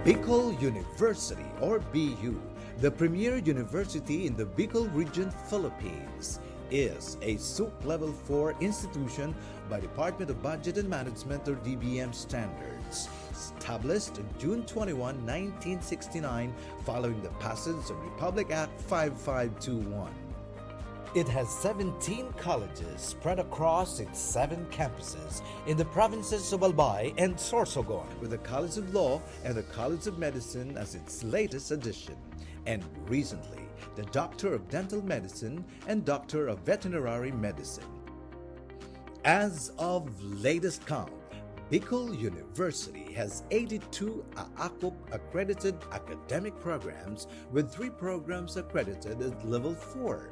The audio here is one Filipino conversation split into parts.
Bicol University or BU, the premier university in the Bicol region, Philippines, is a SUC Level 4 institution by Department of Budget and Management or DBM standards, established on June 21, 1969 following the passage of Republic Act 5521. It has 17 colleges spread across its 7 campuses in the provinces of Albay and Sorsogon, with the College of Law and the College of Medicine as its latest addition, and recently the Doctor of Dental Medicine and Doctor of Veterinary Medicine. As of latest count, Bicol University has 82 AACUP accredited academic programs, with 3 programs accredited at Level 4.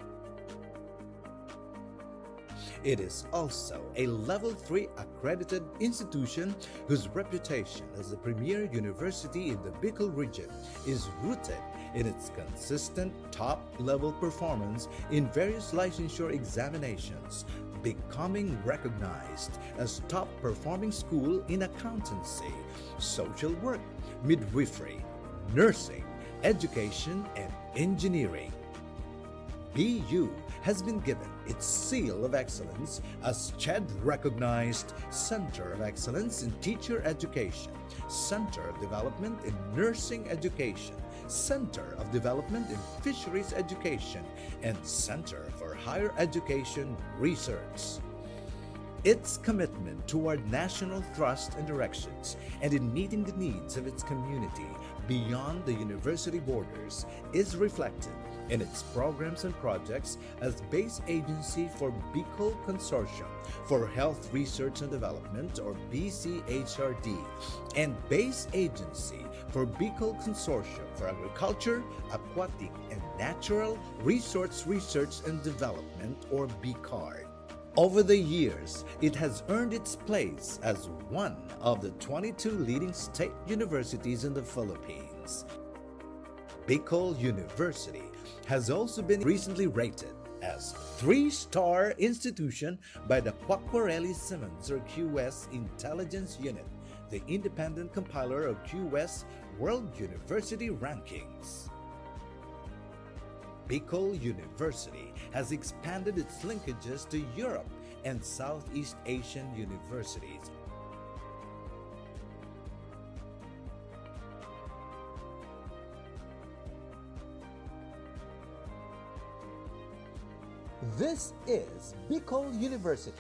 It is also a Level 3 accredited institution whose reputation as the premier university in the Bicol region is rooted in its consistent top-level performance in various licensure examinations, becoming recognized as top-performing school in accountancy, social work, midwifery, nursing, education, and engineering. BU has been given its seal of excellence as CHED recognized Center of Excellence in Teacher Education, Center of Development in Nursing Education, Center of Development in Fisheries Education, and Center for Higher Education Research. Its commitment toward national thrust and directions and in meeting the needs of its community beyond the university borders is reflected in its programs and projects as base agency for Bicol Consortium for Health Research and Development or BCHRD and base agency for Bicol Consortium for Agriculture, Aquatic and Natural Resource Research and Development or BCARD. Over the years, it has earned its place as one of the 22 leading state universities in the Philippines. Bicol University has also been recently rated as 3-star institution by the Quacquarelli-Symonds or QS Intelligence Unit, the independent compiler of QS World University Rankings. Bicol University has expanded its linkages to Europe and Southeast Asian universities. This is Bicol University.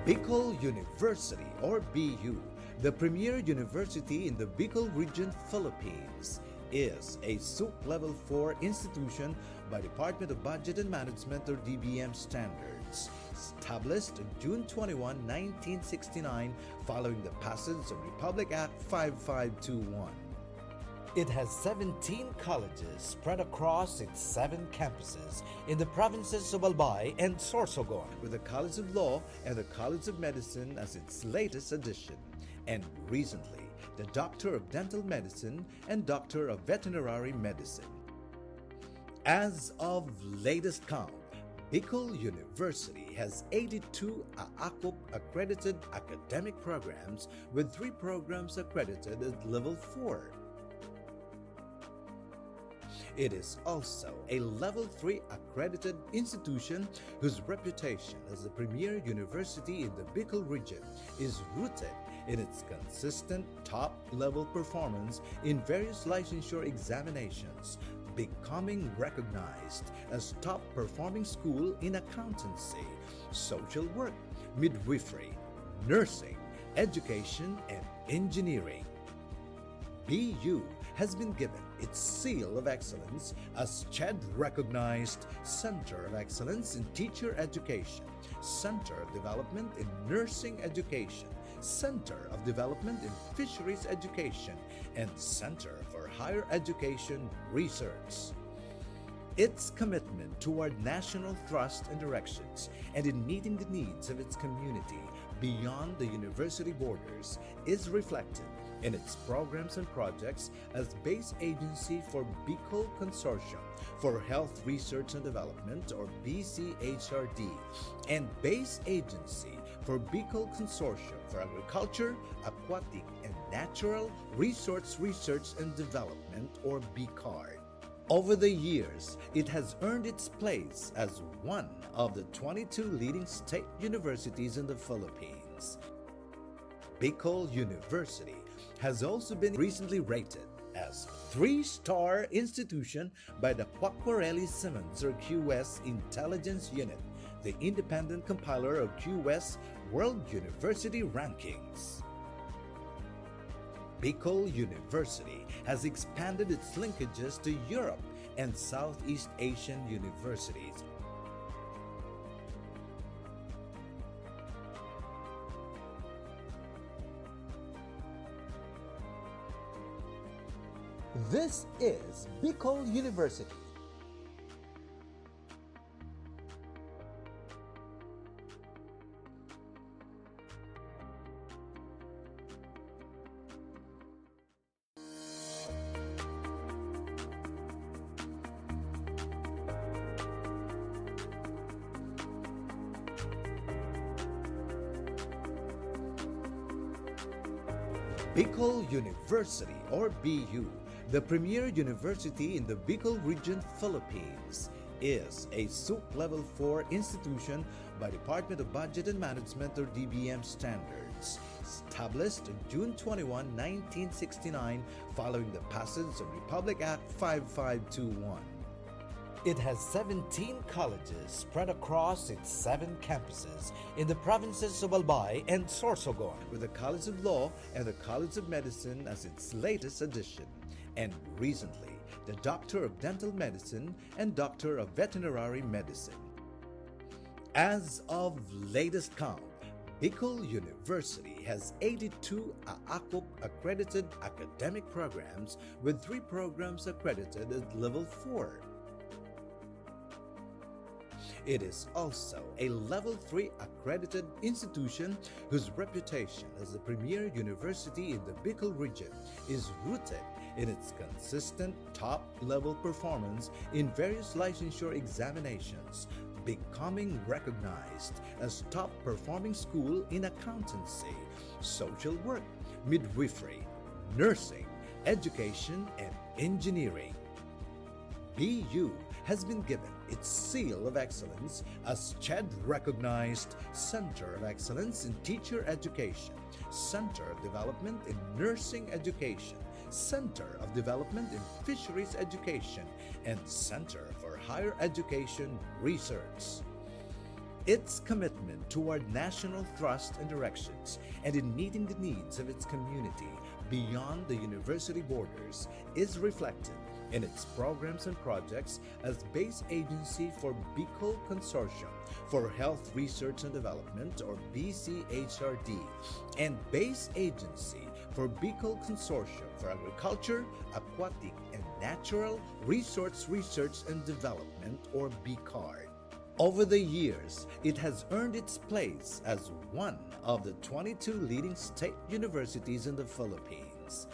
Bicol University or BU, the premier university in the Bicol region, Philippines, is a SUC Level 4 institution by Department of Budget and Management or DBM standards, established on June 21, 1969 following the passage of Republic Act 5521. It has 17 colleges spread across its 7 campuses in the provinces of Albay and Sorsogon, with the College of Law and the College of Medicine as its latest addition, and recently the Doctor of Dental Medicine and Doctor of Veterinary Medicine. As of latest count, Bicol University has 82 AACUP accredited academic programs, with 3 programs accredited at Level 4. It is also a Level 3 accredited institution whose reputation as the premier university in the Bicol region is rooted in its consistent top-level performance in various licensure examinations, becoming recognized as top-performing school in accountancy, social work, midwifery, nursing, education, and engineering. BU has been given its seal of excellence as CHED recognized Center of Excellence in Teacher Education, Center of Development in Nursing Education, Center of Development in Fisheries Education, and Center for Higher Education Research. Its commitment toward national thrust and directions and in meeting the needs of its community beyond the university borders is reflected in its programs and projects as base agency for Bicol Consortium for Health Research and Development or BCHRD and base agency for Bicol Consortium for Agriculture, Aquatic and Natural Resource Research and Development or BCARD. Over the years, it has earned its place as one of the 22 leading state universities in the Philippines. Bicol University has also been recently rated as 3-star institution by the Quacquarelli Simmons or QS Intelligence Unit, the independent compiler of QS World University Rankings. Bicol University has expanded its linkages to Europe and Southeast Asian universities. This is Bicol University. Bicol University or BU, the premier university in the Bicol region, Philippines, is a SUC Level 4 institution by Department of Budget and Management or DBM standards, established on June 21, 1969 following the passage of Republic Act 5521. It has 17 colleges spread across its 7 campuses in the provinces of Albay and Sorsogon, with the College of Law and the College of Medicine as its latest addition, and recently the Doctor of Dental Medicine and Doctor of Veterinary Medicine. As of latest count, Bicol University has 82 AACUP accredited academic programs, with 3 programs accredited at Level 4. It is also a Level 3 accredited institution whose reputation as the premier university in the Bicol region is rooted in its consistent top-level performance in various licensure examinations, becoming recognized as top-performing school in accountancy, social work, midwifery, nursing, education, and engineering. BU has been given its seal of excellence as CHED recognized Center of Excellence in Teacher Education, Center of Development in Nursing Education, Center of Development in Fisheries Education, and Center for Higher Education Research. Its commitment toward national thrust and directions and in meeting the needs of its community beyond the university borders is reflected in its programs and projects as base agency for Bicol Consortium for Health Research and Development or BCHRD and base agency for Bicol Consortium for Agriculture, Aquatic and Natural Resource Research and Development or BCARD. Over the years, it has earned its place as one of the 22 leading state universities in the Philippines.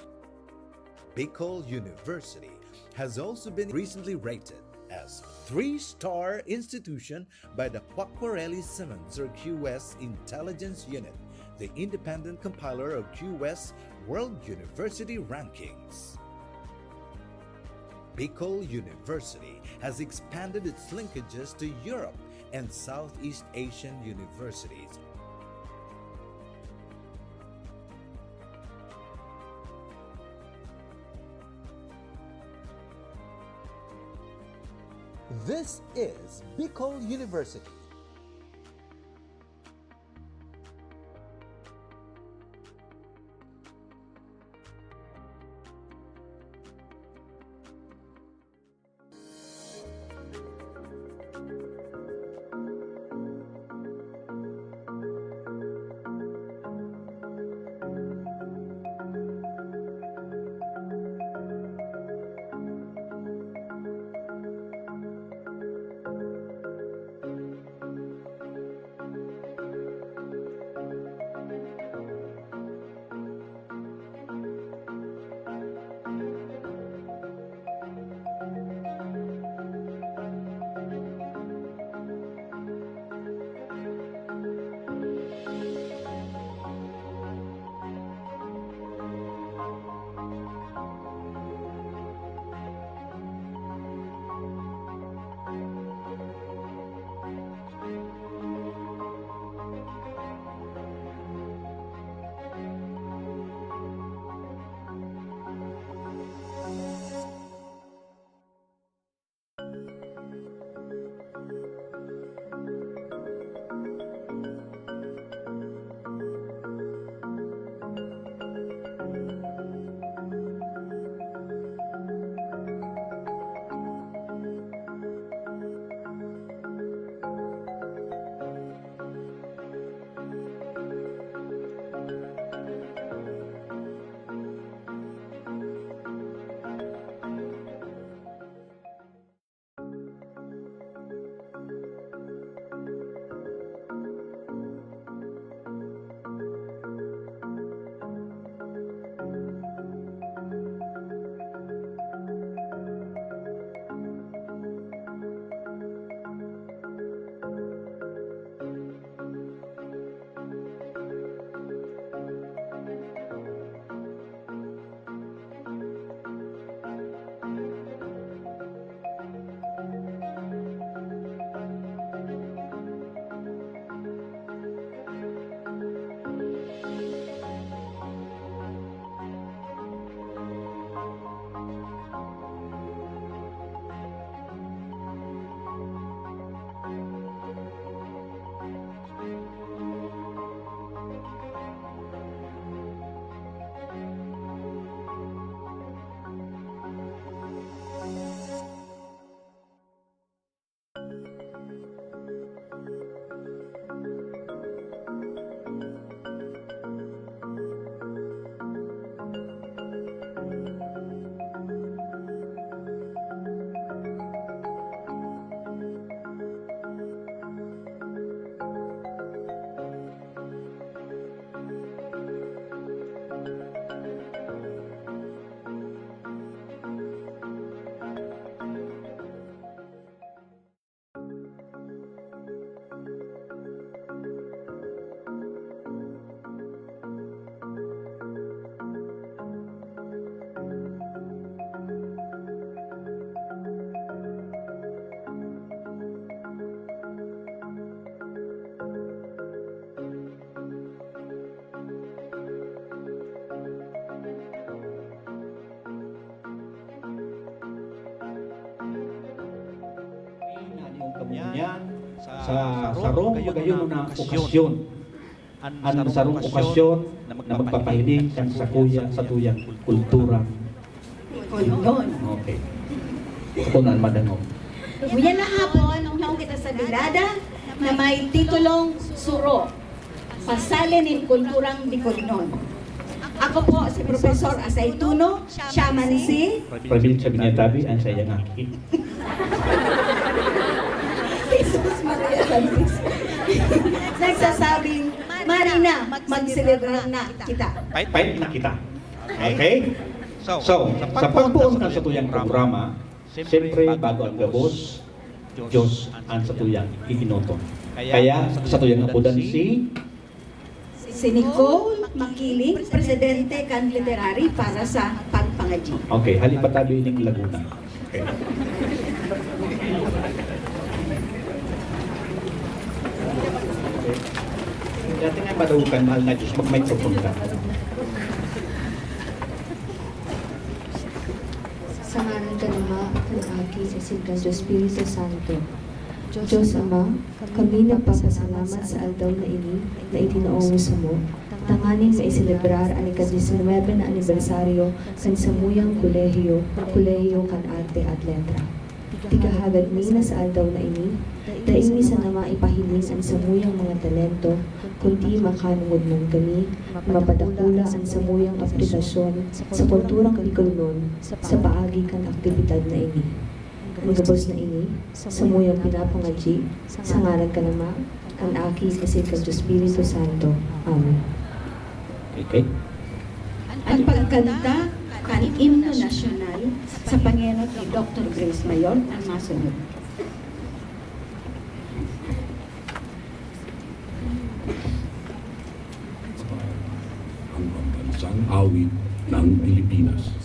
Bicol University has also been recently rated as 3-star institution by the Quacquarelli Simmons or QS Intelligence Unit, the independent compiler of QS World University Rankings. Bicol University has expanded its linkages to Europe and Southeast Asian universities. This is Bicol University. Kemudian sa sarong magayon na okasyon. Ang sarong okasyon na magpapahiling kan sa tuyang kultura. Kulon. Okay. Ako na madangog. Buyan na hapon, unang kita sa bilada na may titulong Suro. Pasalin in Kulturang Bicolnon. Ako po si Professor Asaytuno, siya man si Probinsya Binyatabi, ang saya nga. Jesus Maria Santos. Nagsasabing, Marina, mag-celebrate na kita. Pahit na kita. Okay? So, sa pagbuon ka sa tuyang programa, siyempre bago ang gabos, Diyos ang sa tuyang iginutom. Kaya sa tuyang apudan Si Nicole Makiling, Presidente kan Literary para sa Pagpangaji. Okay, halipatabi ng Laguna. Okay. Dati nga madahukan, mahal na Diyos, mag-microphone ka. Sa ngalan ka Ama, ng Aki, sa Sigla do Espiritu Santo. Diyos Ama, kami nagpapasalamat sa aldaw na ini na itinoomo sa mo. Tanganing maiselebrar ang ika-19 na anibersaryo kan samuyang kolehiyo kan arte at letra. Tigahagad mi na sa aldaw na ini, daing mi sa nama ipahiling ang samuyang mga talento, kundi makanungod man kami, mapadakula ang samuyang aplikasyon sa kulturang Bicolnon sa paagi kan aktibidad na ini. Ang gabos na ini, samuyang pinapangaji, sa ngalan ka Ama, kan Aki, kasi kan Espiritu Santo. Amen. Okay? Ang pagkanta kan Himno Nasyonal sa Panginoon ni Dr. Grace Mayor ang masunod. Ang pambansang awit ng Pilipinas.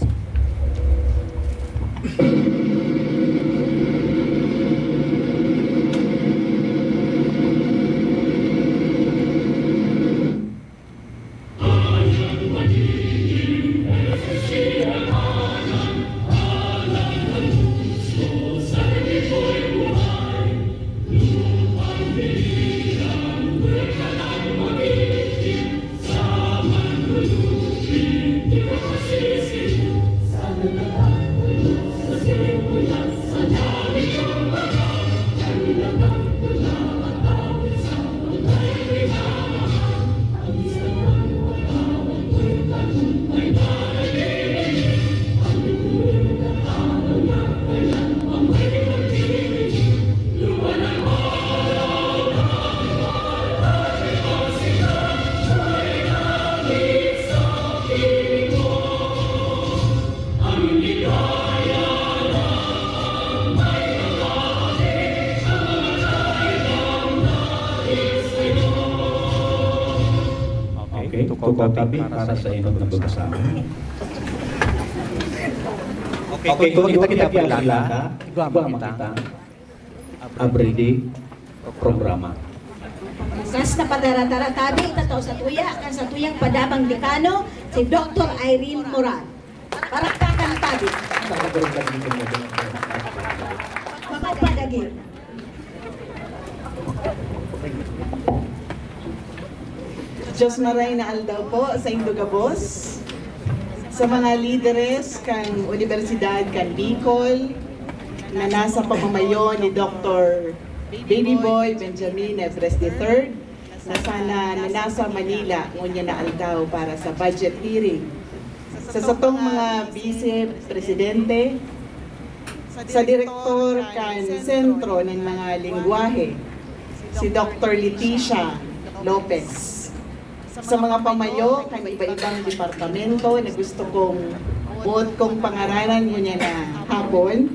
Okay, tukaw-tabi para sa inyong nababasama. Okay, kung kita sila, igwa makita abridi programa. Kas na padara-tara tabi, tataw sa tuya, kan sa tuyang padabang dekano, si Dr. Irene Moran. Paraktakan tabi. Mapapadagin. Diyos maray na aldaw po sa Indogabos, sa mga líderes kang Universidad kan Bicol, na nasa pamamayo ni Dr. Baby Boy Benjamin Evres III, na sana na nasa Manila ngunya na aldaw para sa budget hearing. Sa satong mga vice-presidente, sa direktor kan sentro ng mga lingwahe, si Dr. Leticia Lopez. Sa mga pamayo, kan iba-ibang departamento na gusto kong kong pangaralan ngunya na hapon,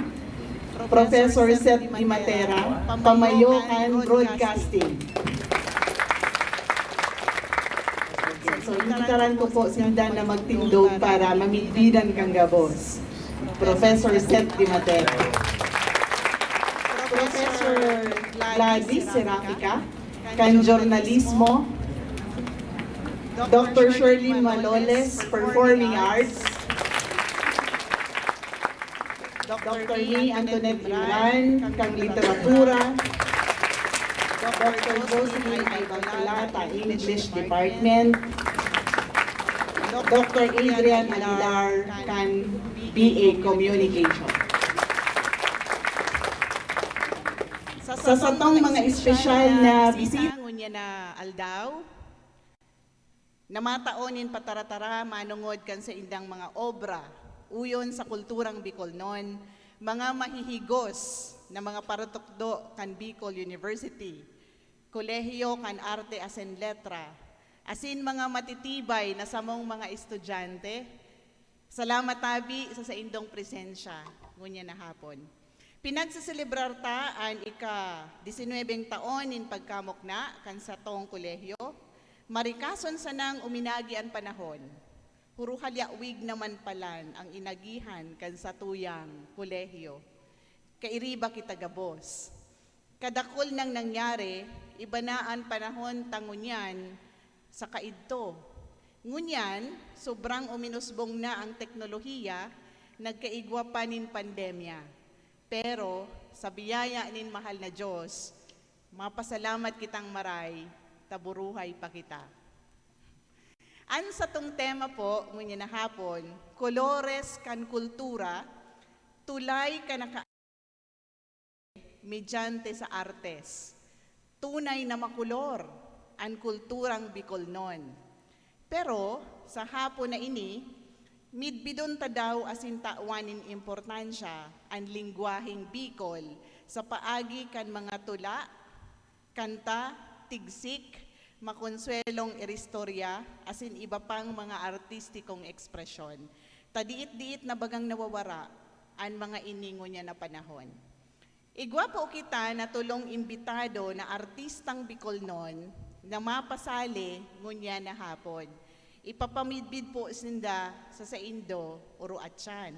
Professor Seth Di Matera, pamayo kan broadcasting. So, initaran ko po sindan na magtindog para mamigbidan kang gabos. Professor Seth Di Matera. Professor Gladys Serafica, kan journalismo. Dr. Shirley Maloles, Performing Arts. Dr. Lee Antoinette Imran, kang literatura. Dr. Josephine Aybalata, English Department. Dr. Adrian Aguilar, kan BA Communication. Sa satong mga espesyal na bisita ngunya na aldaw, namataonin pataratara manungod kan sa indang mga obra, uyon sa kulturang Bicolnon, mga mahihigos na mga paratukdo kan Bicol University, kolehiyo kan arte asen letra, asin mga matitibay na samong mga estudyante. Salamat tabi sa indong presensya ngunya na hapon. Pinagsaselebrar ta ang ika-19 taon in pagkamok na kan sa tong kolehiyo. Marikason sanang uminagi ang panahon. Puro halyawig naman palan ang inagihan kan sa tuyang kolehiyo. Kairiba kita gabos. Kadakol nang nangyari, iba na ang panahon tangunyan sa kaidto. Ngunyan, sobrang uminusbong na ang teknolohiya, nagkaigwa pa nin pandemya. Pero sa biyaya nin mahal na Diyos, mapasalamat kitang maray, taburuhay pa kita. An sa tong tema po, ngunya na hapon, kolores kan kultura, tulay ka naka medyante sa artes. Tunay na makulor ang kulturang Bicolnon. Pero sa hapon na ini, midbidon ta daw asin tawanin importansya ang lingwaheng Bicol sa paagi kan mga tula, kanta, tigsik, makonsuelong iristorya, asin iba pang mga artistikong ekspresyon. Tadiit-diit na bagang nawawara ang mga iningo niya na panahon. Igwa po kita na tulong imbitado na artistang Bicolnon na mapasali ngunya na hapon. Ipapamidbid po sinda sa Indo, Uro Atyan.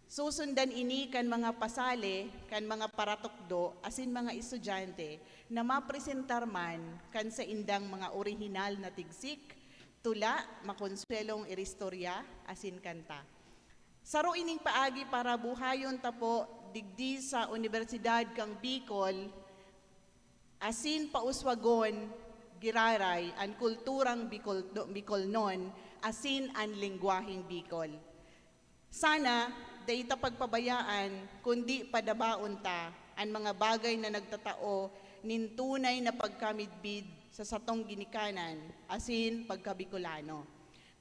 Susundan ini kan mga pasale, kan mga paratukdo, asin mga estudyante na mapresentar man kan sa indang mga orihinal na tigsik, tula, makonsuelong iristorya, asin kanta. Saro ining paagi para buhayon tapo digdi sa Universidad kang Bicol, asin pauswagon, giraray, ang kulturang Bicolnon, asin ang lingwaheng Bicol. Sana, dayta pagpabayaan, kundi padabaon ta, ang mga bagay na nagtatao, nintunay na pagkamidbid sa satong ginikanan, asin pagkabicolano.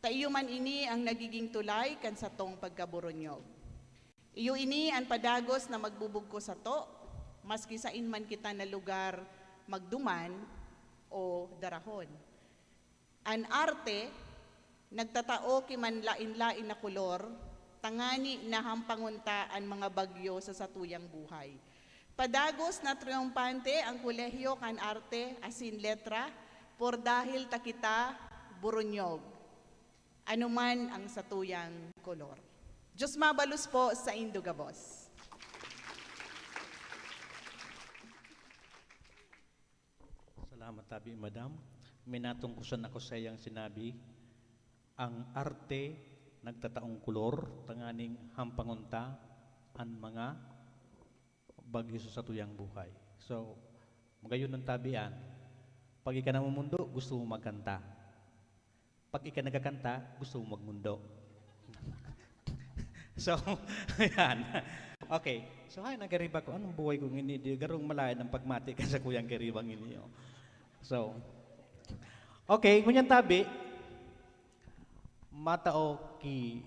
Taiyo man ini ang nagiging tulay kan satong pagkaburonyog. Iyo ini ang padagos na magbubugko sa to, maski sa inman kita na lugar magduman, o darahon. An arte, nagtatao kiman lain-lain na kulor, tangani na hampangunta ang mga bagyo sa satuyang buhay. Padagos na triumpante ang kolehiyo kan arte asin letra, por dahil takita burunyog. Anuman ang satuyang kolor. Diyos mabalus po sa Indugabos. Salamat tabi, Madam. Minatungkusan ako sa iyang sinabi, ang arte nagtataong kulor, tanganing hampangunta ang mga bagyo sa tuyang buhay. So, magayon ng tabian, pag ika namumundo, gusto mo magkanta. Pag ika nagkakanta, gusto mo magmundo. So, ayan. Okay. So, ay, nagariba ko, anong buhay kong ini? Di garong malaya ng pagmati ka sa kuyang karibang ini. So, okay, ngunyan tabi, matao ki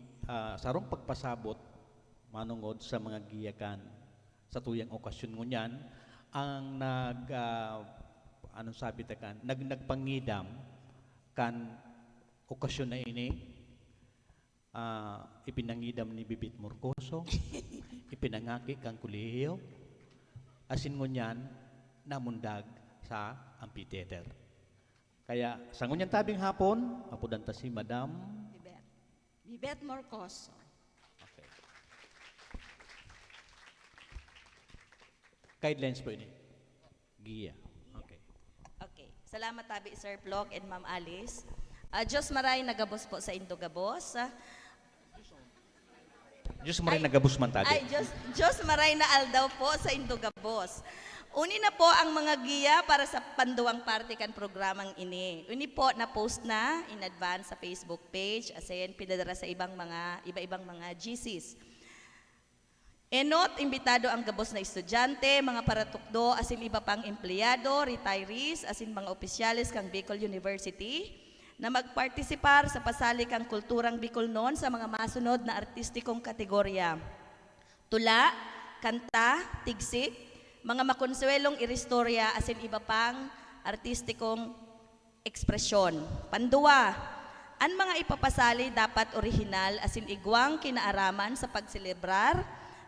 sarong pagpasabot manungod sa mga giyakan sa tuyang okasyon ngunyan ang anong sabi ta kan nagpangidam kan okasyon na ini ipinangidam ni Bibit Morcoso ipinangaki kang kolehiyo asin ngunyan namundag sa amphitheater. Kaya sa ngunyan tabing hapon, apudanta si Madam Bibet Morcoso. Okay. Guidelines po ini. Gia. Okay. Okay. Salamat tabi Sir Plok and Ma'am Alice. Diyos maray nagabos po sa Indugabos. Diyos maray nagabus man tabi. Diyos maray na aldaw po sa Indugabos. Uni na po ang mga giya para sa panduang parte kan programang ini. Uni po na post na in advance sa Facebook page asin pinadara sa iba-ibang mga GCs. Enot, imbitado ang gabos na estudyante, mga paratukdo, asin iba pang empleyado, retirees, asin mga opisyalis kang Bicol University na magpartisipar sa pasali kang kulturang Bicolnon sa mga masunod na artistikong kategorya. Tula, kanta, tigsik, mga makonsuelong iristorya, asin iba pang artistikong ekspresyon. Pandua, ang mga ipapasali dapat orihinal asin igwang kinaaraman sa pagselebrar,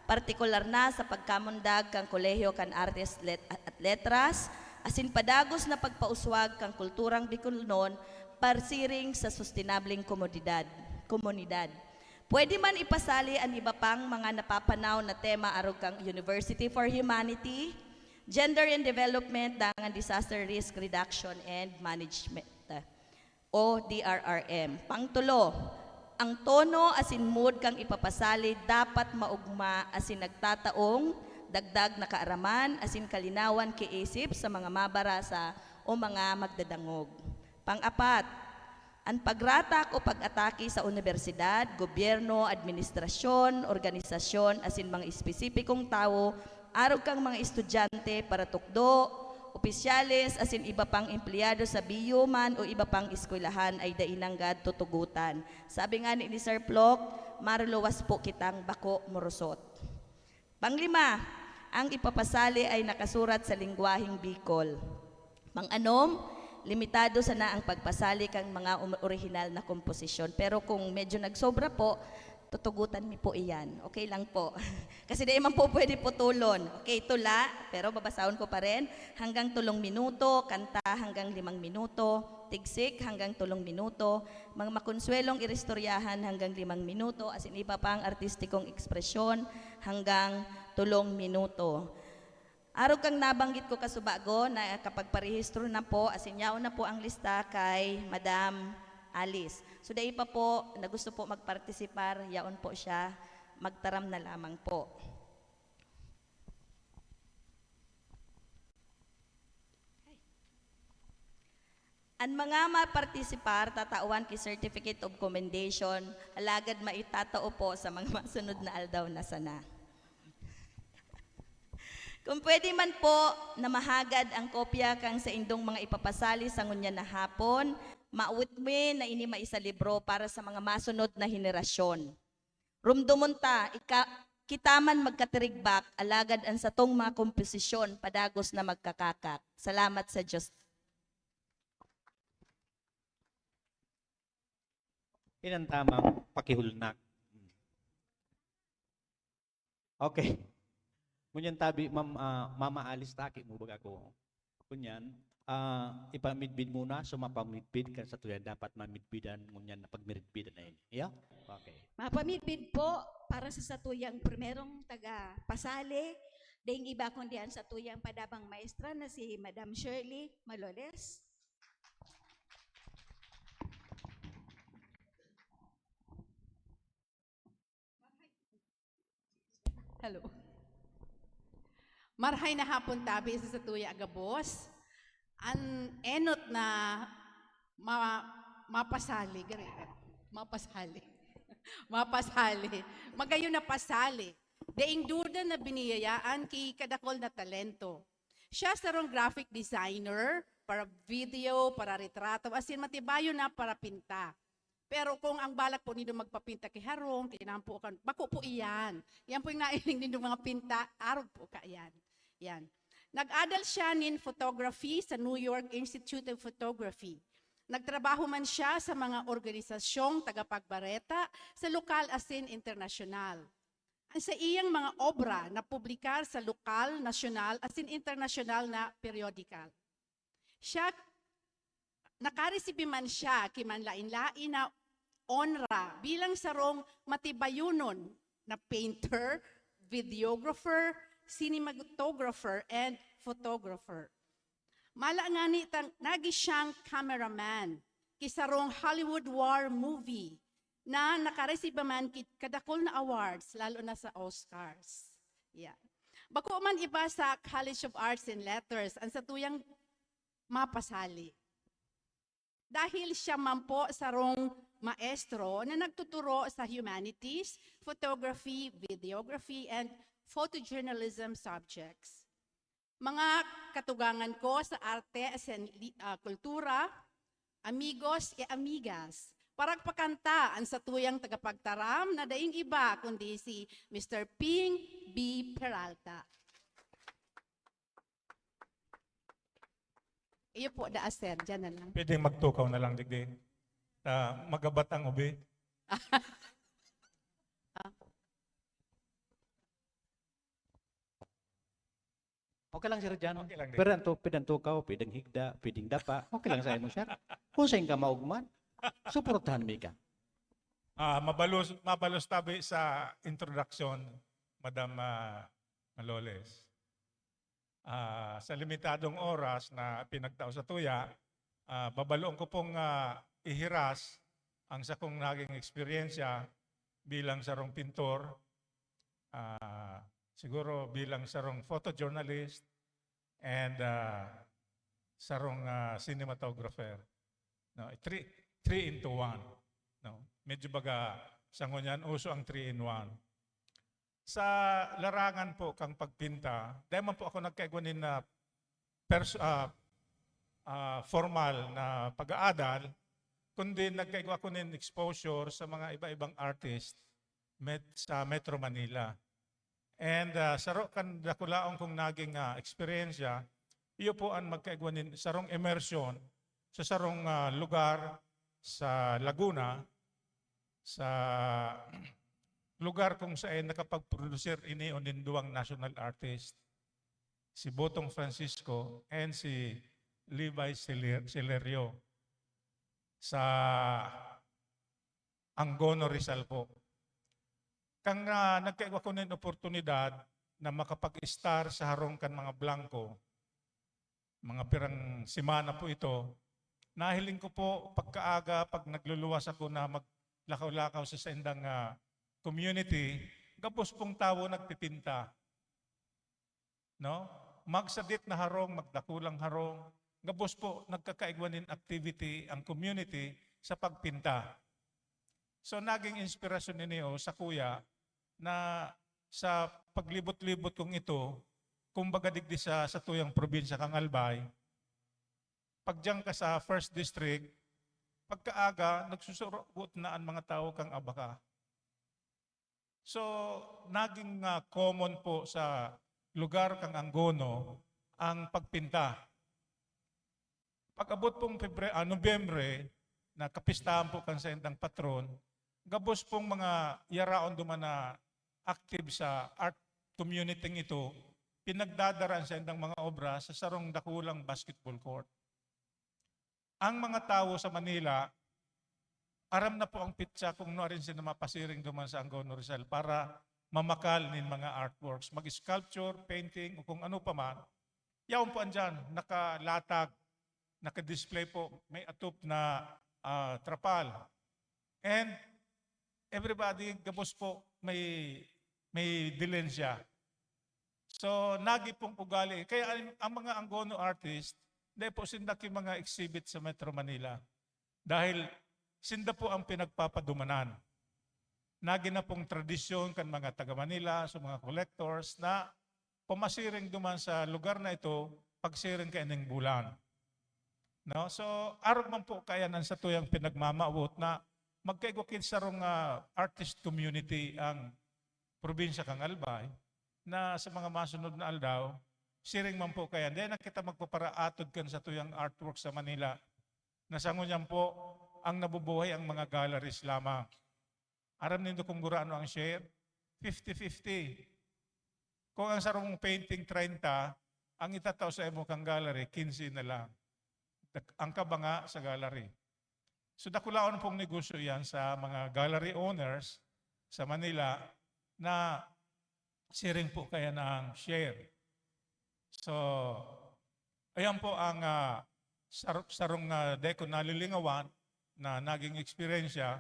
partikular na sa pagkamundag kang kolehiyo kan artes at letras, asin padagos na pagpauswag kang kulturang Bicolnon parsiring sa sustinableng komunidad. Pwede man ipasali ang iba pang mga napapanaw na tema arog kang University for Humanity, Gender and Development, dangan Disaster Risk Reduction and Management, o DRRM. Pangtulo, ang tono asin mood kang ipapasali dapat maugma asin nagtataong dagdag na kaaraman asin kalinawan kiisip sa mga mabarasa o mga magdadangog. Pang-apat, ang pagratak o pag-atake sa universidad, gobyerno, administrasyon, organisasyon asin mga espesipikong tao arog kang mga estudyante para tukdo, opisyales asin iba pang empleyado sa biyuman o iba pang eskwelahan ay dainanggad tutugutan. Sabi nga ni Sir Plock, marluwas po kitang bako morosot. Panglima, ang ipapasali ay nakasurat sa lingwaheng Bicol. Pang-anom, limitado sana ang pagpasali kang mga original na komposisyon. Pero kung medyo nagsobra po, tutugutan mi po iyan. Okay lang po. Kasi di man po pwede putulon. Okay, tula, pero babasahon ko pa rin. Hanggang 3 minuto, kanta hanggang 5 minuto, tigsik hanggang 3 minuto, mga makonsuelong iristoryahan hanggang 5 minuto, asin iba pang artistikong ekspresyon hanggang 3 minuto. Araw kang nabanggit ko kasubago na kapag parehistro na po, asin yaon na po ang lista kay Madam Alice. So dahil pa po na gusto po magpartisipar, yaon po siya, magtaram na lamang po. Ang mga mapartisipar, tatawan ki Certificate of Commendation, alagad maitatao po sa mga masunod na aldaw na sana. Kung pwede man po na mahagad ang kopya kang sa indong mga ipapasali sa ngunya na hapon, maawit mi na ini maisa libro para sa mga masunod na henerasyon. Rumdumunta, kitaman magkatirigbak, alagad ang satong mga komposisyon, padagos na magkakakak. Salamat sa Diyos. Yan ang tamang pakihulnak. Okay. Ngunyan tabi, Mama Alice, taki mo baga ko. Kunyan, ipamidbid muna, so mapamidbid ka sa tuya dapat mamidbidan ngunyan na pagmiridbidan na yun. Yeah? Okay. Mapamidbid po para sa satuyang primerong taga pasali, dahil iba kundi ang satuyang padabang maestra na si Madam Shirley Maloles. Hello. Marhay na hapon tabi sa Satuya Agabos. An enot na mapasali, gari. Mapasali. Mapasali. Magayon na pasali. Daing duda na biniyayaan kay kadakol na talento. Siya sarong graphic designer para video, para retrato, asin matibayo na para pinta. Pero kung ang balak po nindo magpapinta kay harong, tinampo kan, bako po iyan. Yan po yung nailing nindo mga pinta, araw po ka yan. Yan. Nag-adal siya in photography sa New York Institute of Photography. Nagtrabaho man siya sa mga organisasyong tagapagbareta sa lokal asin internasyonal. Ang sa iyang mga obra na publikar sa lokal, nasyonal asin internasyonal na periodical. Siya, nakareceive man siya kimanlain-lain na onra bilang sarong matibayunon na painter, videographer, cinematographer, and photographer. Mala nga ni nagi siyang cameraman kisarong Hollywood war movie na nakareceive man kadakol na awards lalo na sa Oscars. Yeah. Bako man iba sa College of Arts and Letters, ang satuyang mapasali. Dahil siya man po sarong maestro na nagtuturo sa humanities, photography, videography, and photojournalism subjects. Mga katugangan ko sa arte at kultura, amigos e amigas, paragpakanta ang satuyang tagapagtaram na daing iba kundi si Mr. Ping B. Peralta. Iyo po, daaser, dyan na lang. Pwede magtukaw na lang digdi. Magabat ang ubi. Okay lang sir dyan. Okay lang din. Pero pwedeng tukaw, pwedeng higda, pwedeng dapa. Okay lang sa mo sir. Kung saan ka maugman, suportahan mi ka. Mabalos tabi sa introduction, Madam Maloles. Sa limitadong oras na pinagtao sa tuya, babaloon ko pong ihiras ang sa kong naging eksperyensya bilang sarong pintor, siguro bilang sarong photojournalist, and sarong cinematographer. No, three into one. No, medyo baga sa ngunyan uso ang 3 in 1. Sa larangan po kang pagpinta, dahil man po ako nagkaigwanin na formal na pag-aadal, kundi nagkaigwa ko nin exposure sa mga iba-ibang artist sa Metro Manila. And saro kan dakulaong kong naging eksperyensya, iyo po ang magkaigwanin sarong immersion sa sarong lugar sa Laguna, sa lugar kung saan nakapag-producer ini o ninduang national artist, si Botong Francisco and si Levi Celerio sa Angono, Rizal po. Kang nagkaigwa ko ng oportunidad na makapag-star sa harong kan mga blanco, mga pirang simana po ito, nahiling ko po pagkaaga, pag nagluluwas ako na maglakaw-lakaw sa sendang community, gapos pong tao nagpipinta. No? Magsadit na harong, magdakulang harong, gapos po nagkakaigwanin activity ang community sa pagpinta. So naging inspirasyon ninyo sa kuya na sa paglibot-libot kong ito, kumbaga digdi sa tuyang probinsya kang Albay, pagdiyan ka sa First District, pagkaaga, nagsusurot na ang mga tao kang abaka. So, naging common po sa lugar kang Angono ang pagpinta. Pag-abot pong Nobyembre, na kapistahan po kang sa endang patron, gabos pong mga yaraon duman na active sa art community ito, pinagdadaraan sa endang mga obra sa sarong dakulang basketball court. Ang mga tao sa Manila, aram na po ang pitsa kung no rin sila mapasiring duman sa Angono, Rizal para mamakal nin mga artworks, mag-sculpture, painting, o kung ano pa man. Yaon po andyan, nakalatag, naka-display po, may atop na trapal. And everybody, gabos po, may dilensya. So, nagi pong ugali. Kaya ang mga Angono artist, dahil po sindak yung mga exhibit sa Metro Manila. Dahil sinda po ang pinagpapadumanan. Nagi na pong tradisyon kan mga taga Manila, sa mga collectors na pumasiring duman sa lugar na ito, pagsiring ka ng bulan. No? So, arog man po kaya nan sa tuyang pinagmamaawot na magkaigwakin sarong artist community ang probinsya kang Albay na sa mga masunod na aldaw, siring man po kaya. Hindi na kita magpaparaatod kan sa tuyang artwork sa Manila. Nasangon niyan po ang nabubuhay ang mga galleries lamang. Aram nindo kung gurano ang share? 50-50. Kung ang sarong painting 30, ang itataw sa imo kang gallery, 15 na lang. Ang kabanga sa gallery. So dakulaon pong negosyo yan sa mga gallery owners sa Manila na sharing po kaya ng share. So, ayan po ang sarong deko nalilingawan na naging eksperyensya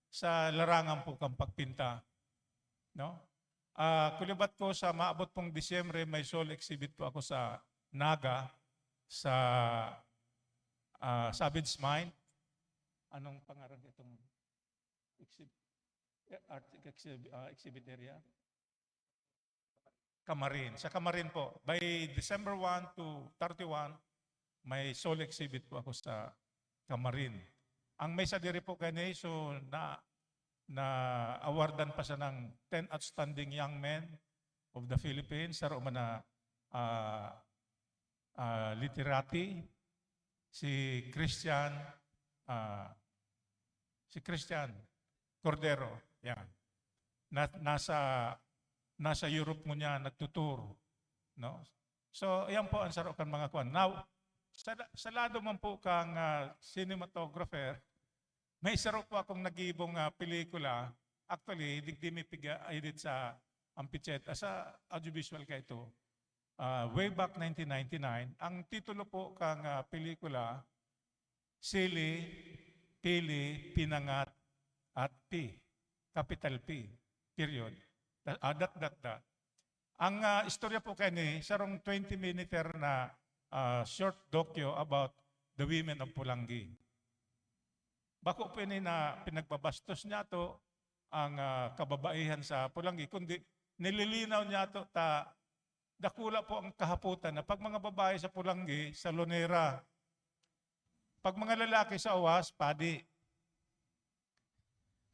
sa larangan po kang pagpinta. No? Kulibat ko sa maabot pong Disyembre, may sole exhibit po ako sa Naga, sa Savage Mind. Anong pangalan itong exhibit area? Camarin. Sa Camarin po. By December 1 to 31, may sole exhibit po ako sa Camarin. Ang may sadiri po kani, so na awardan pa siya ng 10 Outstanding Young Men of the Philippines. Sa Roma na literati, si Christian Cordero. Yan. Nasa Europe mo niya nagtutur. No? So, yan po ang sarokan mga kwan. Now, sa lado man po kang cinematographer, may sarok po akong nag-iibong pelikula. Actually, digdi may piga-edit sa Ampichet. Sa audiovisual ka ito. Way back 1999, ang titulo po kang pelikula, Sili, Pili, Pinangat, at P. Capital P. Period. Ang istorya po kani, sarong 20-minute na short docu about the women of Pulangi. Bako po ini na pinagbabastos niya to ang kababaihan sa Pulangi, kundi nililinaw niya to dakula po ang kahaputan na pag mga babae sa Pulangi, sa Lonera, pag mga lalaki sa Awas, padi.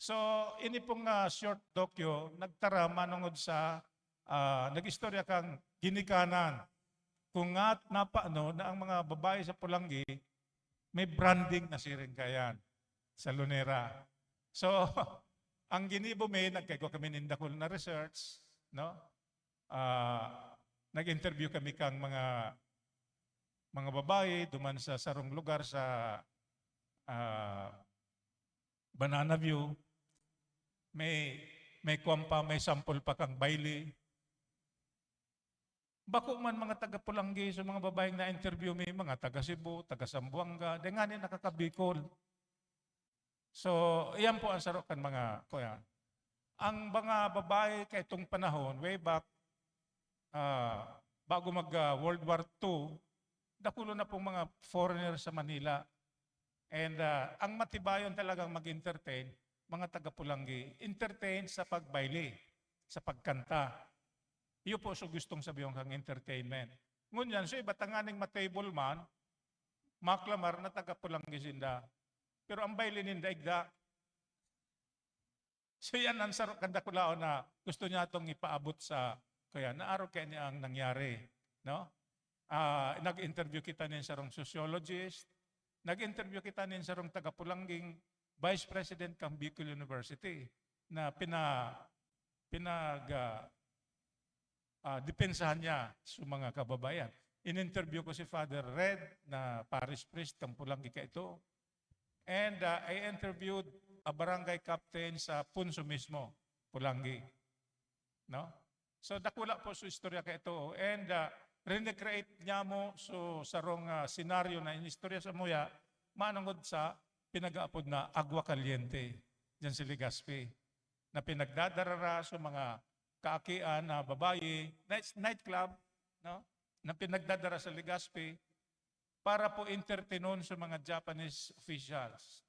So, ini pong short docu, nagtara manungod sa, nag-istorya kang ginikanan. Kung nga napaano na ang mga babae sa Pulangi, may branding na siringkayan sa Lonera. So, ang ginibo may, nagkagawa kami nindakul na research, no? Nag-interview kami kang mga babae duman sa sarong lugar sa Banana View. May kwampa, may sample pa kang baili. Bako man mga taga Pulangi, so mga babaeng na-interview may mga taga Cebu, taga Zamboanga, di nga nakakabikol. So, iyan po ang sarokan mga kuya. Ang mga babae kay itong panahon, way back, bago mag-World War II, dakulo na pong mga foreigner sa Manila. And ang matibayon talagang mag-entertain, mga taga-Pulangi, entertain sa pagbaili, sa pagkanta. Iyo po so gustong sabihin kang entertainment. Ngunyan, so iba tanganing matable man, maklamar na taga-Pulangi sinda. Pero ang baili ninda igda. So yan ang sarok kanda kulao na gusto niya itong ipaabot sa kaya naaraw kaya niya ang nangyari. No? Nag-interview kita nin sarong sociologist, nag-interview kita nin sarong taga-Pulangging Vice President kang Bicol University na depensahan niya sa mga kababayan. In-interview ko si Father Red na parish priest kang Pulangi ka ito. And I interviewed a barangay captain sa Punso mismo, Pulangi. No? So dakula po sa istorya ka ito. And recreate niya mo so sarong senaryo na inistorya sa muya, manangod sa pinag-aapod na Agua Caliente, dyan sa Legazpi, na pinagdadarara sa mga kaakian na babae, nightclub, no? Na pinagdadara sa Legazpi para po entertainon sa mga Japanese officials.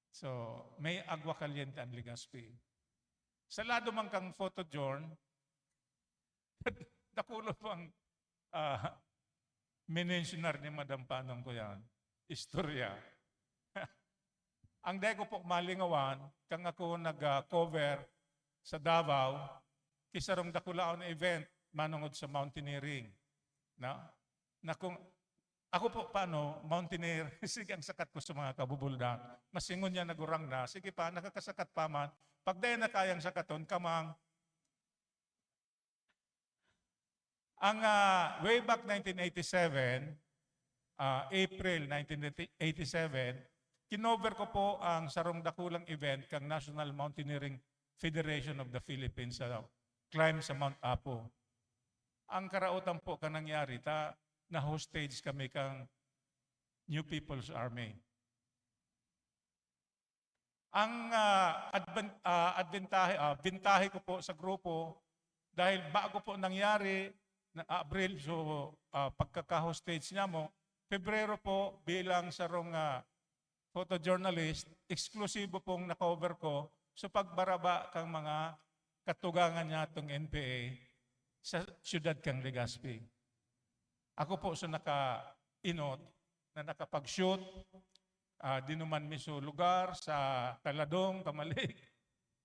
So, may Agua Caliente ang Legazpi. Sa lado man kang photojourn, nakulo po ang minensionar ni Madam Panong ko yan, istorya. Ang day ko po malingawan, kang ako nag-cover sa Davao, kisarong dakulaon na event, manungod sa mountaineering. Na kung, ako po paano, mountaineer, sige ang sakat ko sa mga kabubuldan. Masingon niya nagurang na, sige pa, nakakasakat pa man. Pag dahil na kayang sakaton, kamang, ang way back 1987, April 1987, kinover ko po ang sarong dakulang event kang National Mountaineering Federation of the Philippines sa climb sa Mount Apo. Ang karautan po kang nangyari, na hostage kami kang New People's Army. Ang bintahe ko po sa grupo, dahil bago po nangyari na Abril, so pagkaka-hostage niya mo, Pebrero po bilang sarong photojournalist, eksklusibo pong na-cover ko sa pagbaraba kang mga katugangan niya itong NPA sa siyudad kang Legazpi. Ako po sa naka-inot na nakapag-shoot, dinuman miso lugar sa Taladong, Tamalik,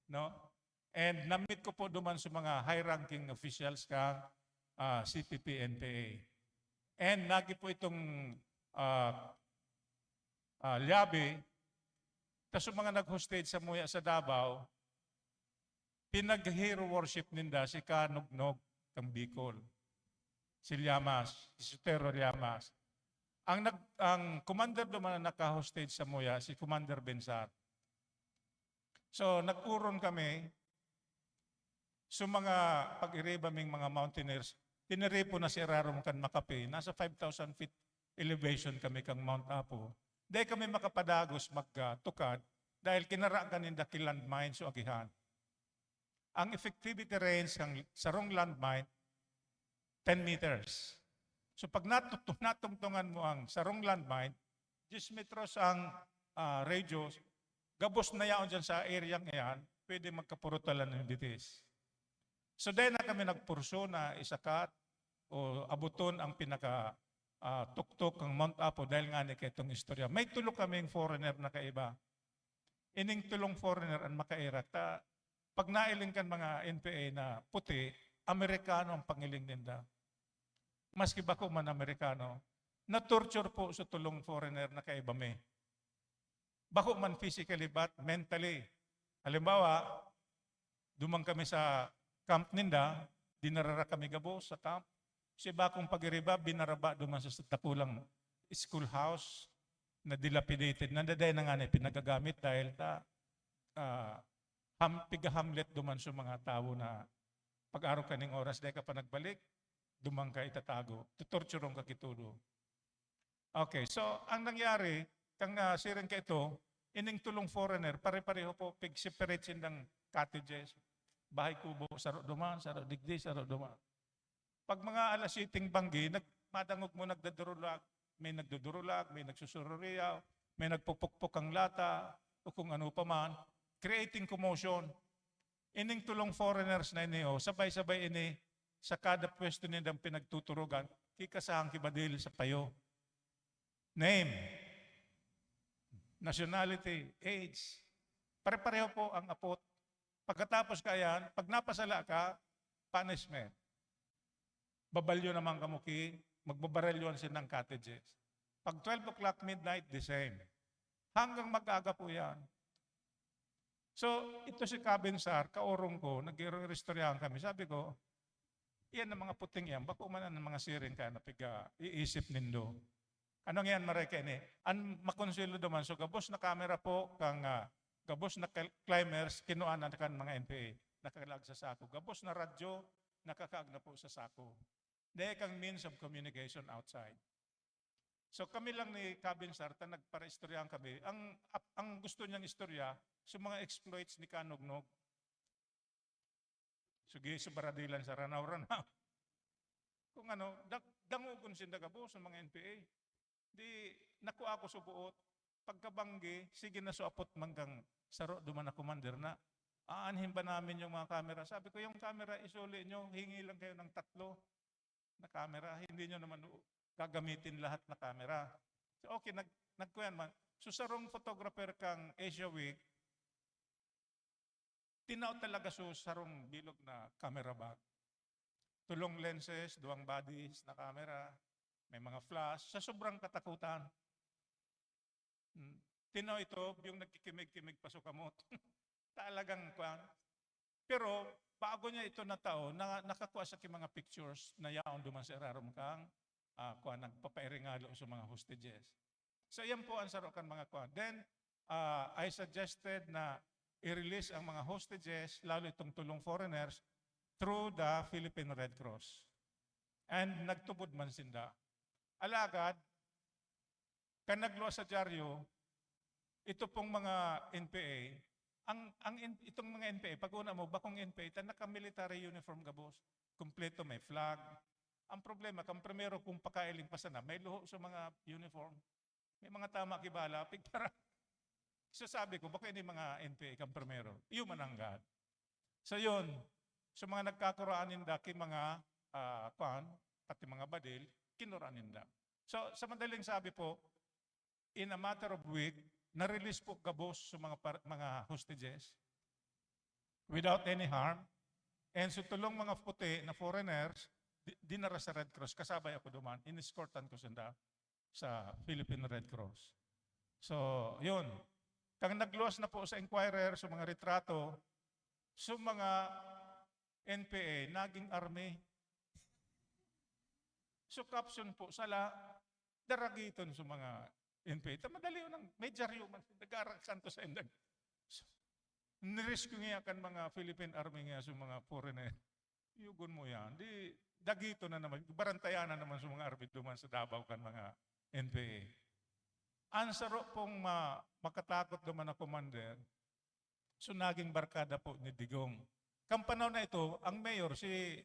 no? And namit ko po duman sa mga high-ranking officials kang CPP, NPA. And nagi po itong Liabe, tas yung mga nag-hostage sa Muya sa Davao, pinag-hero worship ninda si Kanugnog kang Bicol, si Llamas, si Sotero Llamas. Ang commander naman na naka-hostage sa Muya, si Commander Bensar. So, nag-uron kami sa mga pag-iribaming mga mountaineers. Tiniripo na si Ararom kan Makape. Nasa 5,000 feet elevation kami kang Mount Apo. Dahil kami makapadagos magtukad dahil kinaraan ninda ki landmine so agihan. Ang effectivity range ng sarong landmine, 10 meters. So pag natungtungan mo ang sarong landmine, 10 metros ang radius, gabos na yaon dyan sa area ngayon, pwede magkapurutalan ng ditis. So dahil na kami nagpurso na isakat o abuton ang tuktok ng Mount Apo dahil nga ni itong istorya. May tulog kaming foreigner na kaiba. Ining tulong foreigner ang makairak. Pag nailing kan mga NPA na puti, Amerikano ang pangiling ninda. Maski ba ko man Amerikano, na-torture po sa tulong foreigner na kaiba may. Bako man physically but mentally. Halimbawa, dumang kami sa camp ninda, dinarara kami gabo sa camp. Si bakong pag-iriba, binaraba duman sa tapulang schoolhouse na dilapidated. Nandaday na nga na pinagagamit dahil piga-hamlet duman sa mga tao na pag-araw kaning oras dahil ka pa nagbalik, dumang ka itatago. Tutorturong ka kitudo. Okay, so ang nangyari, kang siring ka ito, ining tulong foreigner, pare-pareho po, pig-separate sindang cottages, bahay kubo, saro duman, saro digdi, saro duman. Pag mga alas 7 banggi, madangog mo nagdadurulag, may nagdudurulag, may nagsusururiyaw, may nagpupukpok ang lata, o kung ano pa man, creating commotion. Ining tulong foreigners na ini, sabay-sabay ini, sa kada pwesto nilang pinagtuturugan, kikasahang kibadil sa payo. Name, nationality, age, pare-pareho po ang apot. Pagkatapos kayan, pag napasala ka, punishment. Babalyo naman kamuki, magbabarelyon silang cottages. Pag 12 o'clock midnight, the same. Hanggang mag-aga po yan. So, ito si Kabensar, kaurong ko, nag-restoryahan kami. Sabi ko, yan ang mga puting yan, bako man ang mga siring ka na iisip nindo. Anong yan, Mareka, ini? Ang makonsuelo naman, so gabos na camera po, kang gabos na climbers, kinuan na kan mga NPA, nakalag sa sako. Gabos na radyo, nakakaag na po sa sako. Dahil kang means of communication outside. So kami lang ni Cabin Sarta, nagpara-istoryahan kami. Ang gusto niyang istorya, sa mga exploits ni Kanugnog. Sige, sa baradilan sa Ranaw-Ranaw. Kung ano, dangugon sindagabo sa mga NPA. Di, naku ako subuot. Pagkabanggi, sige na suapot manggang saro duman na commander na. Aanhin ba namin yung mga camera? Sabi ko, yung camera isuli nyo, hingi lang kayo ng 3 na camera. Hindi nyo naman gagamitin lahat na camera. So, okay, nagkuyan man. So, sarong photographer kang Asia Week, tinaw talaga sarong bilog na camera bag. Tulong lenses, 2 bodies na camera, may mga flash, sa sobrang katakutan. Tinaw ito, yung nagkikimig-kimig pa sa kamot. Talagang kuwan. Pero, bago niya ito na tao, nakakuha sa mga pictures na yaon duman sa Ararom kang nagpapairingalo sa mga hostages. So, yan po ang sarokan mga kuwan. Then, I suggested na i-release ang mga hostages, lalo itong tulong foreigners, through the Philippine Red Cross. And nagtubod man sinda. Alagad, kan nagluwa sa dyaryo, ito pong mga NPA, itong mga NPA, pag una mo, bakong NPA, naka-military uniform gabos, kumpleto, may flag. Ang problema, kung primero kung pakailing pa sana, may luho sa mga uniform. May mga tama kibala, para sasabi ko, baka hindi mga NPA kang primero. Human ang God. So yun, sa mga nagkakuraanin daki mga pati mga badil, kinuraanin da. So sa madaling sabi po, in a matter of week, na-release po gabos sa mga hostages without any harm. And so tulong mga puti na foreigners, dinara sa Red Cross, kasabay ako duman, in-escortan ko sila sa Philippine Red Cross. So, yun. Kang nagluwas na po sa Inquirer, sa mga retrato, sa mga NPA, naging army. So, caption po, sala, daragiton sa mga NPA. Madali yun ang major human. Nag-aarakan to sa indag. So, nirescue nga kan mga Philippine Army nga sa mga foreigner. Yugon mo yan. Di, dagito na naman. Barantayan na naman sa mga army duman sa Davao kan mga NPA. Ansaro pong makatakot duman na commander. So, naging barkada po ni Digong. Kampanaw na ito, ang mayor, si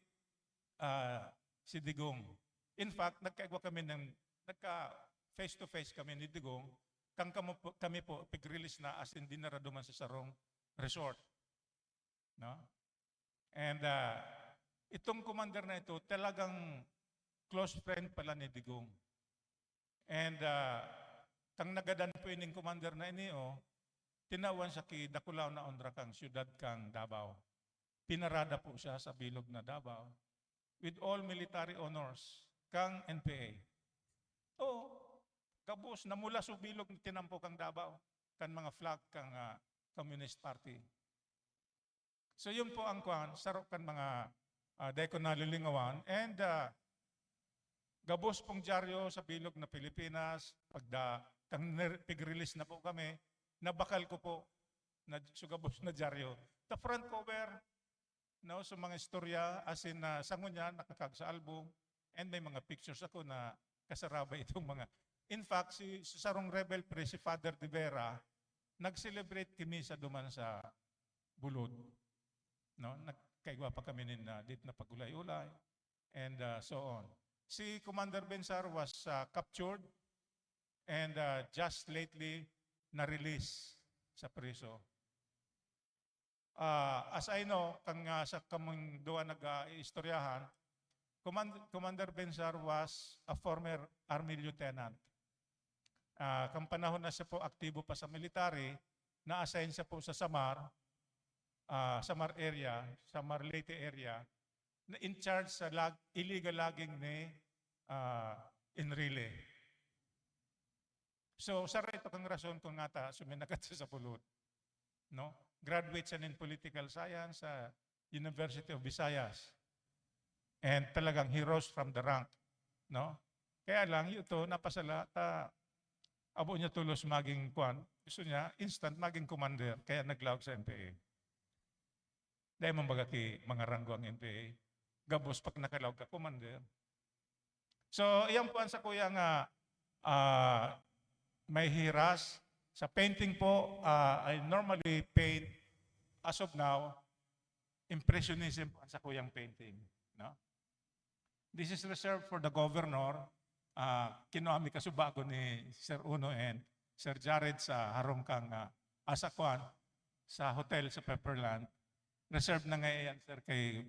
Digong. In fact, nagkaigwa kami face-to-face kami ni Digong, kami po, pag-release na as in dinara duman sa Sarong Resort. No? And itong commander na ito, talagang close friend pala ni Digong. And kang nagadan po ining commander na ini, tinawan sa Dakulaw na ondra kang siyudad kang Davao. Pinarada po siya sa bilog na Davao with all military honors kang NPA. Gabos, namula sa bilog na tinampo kang Davao, kan mga flag kang Communist Party. So yun po ang sarok kan mga deko nalilingawan. And gabos pong dyaryo sa bilog na Pilipinas, pag-release na po kami, nabakal ko po, so gabos na dyaryo. The front cover, no, sa mga istorya, as in sangon niya, nakakag sa album, and may mga pictures ako na kasarabay itong mga. In fact, si Sarong Rebel Pre, si Father de Vera, nag-celebrate kami sa duman sa Bulod. No? Nagkaigwa pa kami dit na pagulay-ulay, and so on. Si Commander Bensar was captured and just lately na-release sa priso. As I know, kang sa kamang doon nag-istoryahan, Commander Bensar was a former Army Lieutenant. Kang panahon na siya po aktibo pa sa military, na-assign siya po sa Samar area, Samar Leyte area, na in charge sa illegal logging ni Enrile. So, sa ito kang rason kung nga ta, suminagat sa Pulod. No? Graduate siya in political science sa University of Visayas. And talagang heroes from the rank. No? Kaya lang, ito, napasala, abo niya tulos maging gusto niya, instant maging commander, kaya naglawag sa NPA. Dahil mambaga ki mga ranggo ang NPA, gabos pag nakalawag ka, commander. So, iyan po sa kuya nga, may hiras. Sa painting po, I normally paint, as of now, impressionism po sa kuyang painting. No? This is reserved for the governor. Kinuha mi kasubago ni Sir Uno and Sir Jared sa harong kang Asakwan sa hotel sa Pepperland. Reserved na ngayon, sir, kay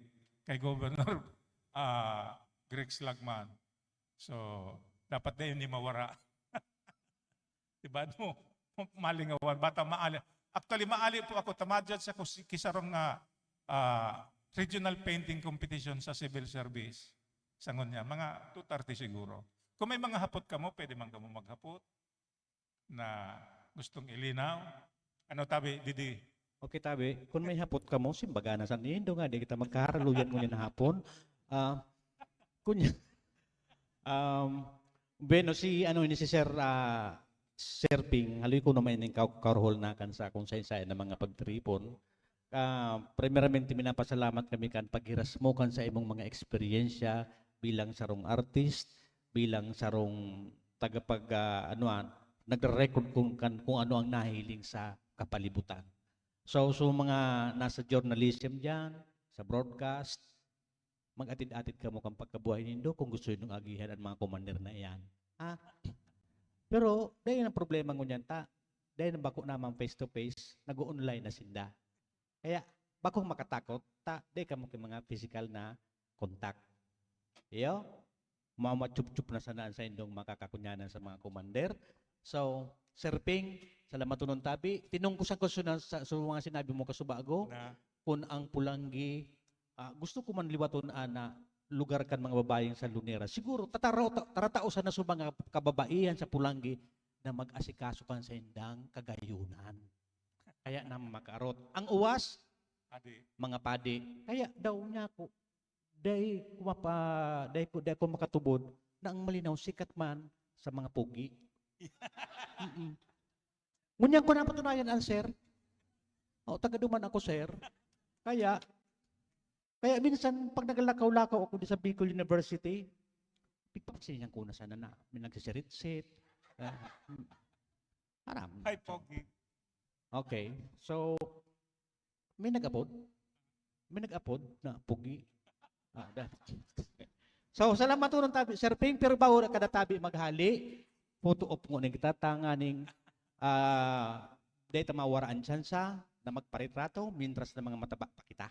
Governor Greg Slagman. So, dapat na yun ni mawara. Diba mo? Malingawan. Bata maali. Actually, maali po ako. Tamadjad sa kisarong regional painting competition sa civil service. Sangon niya. Mga 230 siguro. Kung may mga hapot ka mo, pwede man ka mo maghapot na gustong ilinaw. Ano tabi, Didi? Okay, tabi. Kung may hapot ka mo, simbaga na sa nindo nga, di kita magkaharaluyan mo na hapon. Kunya. Bueno, si Sir Serping, haloy ko naman yung karhol na kan sa kung sa na mga pagtripon. Primeramente, minapasalamat kami kan paghiras mo kan sa imong mga eksperyensya bilang sarong artist, bilang sarong nagre-record kung ano ang nahiling sa kapalibutan. So mga nasa journalism diyan, sa broadcast, mag-atid-atid ka mo kang pagkabuhay nindo kung gusto nyo agihan ang mga commander na iyan. Ha? Pero, dahil ang problema ko niyan, dahil bako naman face-to-face, nag-online na sinda. Kaya, bako makatakot, dahil ka mo mga physical na contact. Iyo? Chup-chup na sanaan sa indong makakakunyanan sa mga commander. So, Sir Ping, salamat tunong tabi. Tinong ko sa question sa mga sinabi mo kasubago, kung ang Pulangi, gusto ko man liwaton na lugar kan mga babaeng sa Lunera. Siguro, taratao sa naso mga kababaihan sa Pulangi na mag-asikaso kan sa indang kagayunan. Kaya na makarot. Ang uwas, mga padi. Kaya daw niya ko, day ko makatubod na ang malinaw sikat man sa mga pugi. Ngunyan ko na patunayan ang sir. O, tagaduman ako sir. Kaya minsan, pag naglakaw-lakaw ako sa Bicol University, pigpapasinihan ko na sana na may nagsisirit-sit. Aram. Ay, pogi. Okay. So, may nag-upload na pugi. So, salamat po ng tabi. Sir Ping, pero bago na kada tabi maghali, photo op mo kita tanganing dahil mawaraan tsansa na magparitrato, mintras na mga mataba pa kita.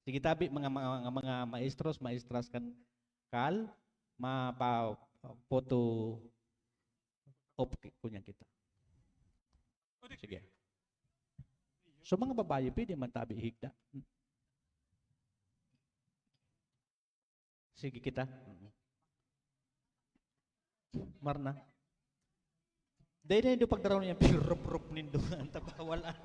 Sige tabi, mga maestras kan kal, photo op kunya kita. Sige. So mga babae, pwede man tabi higda. Sige kita. Marna. Dahil na yung pagdaraw niya, pirup-rup nindo ang tabawalan.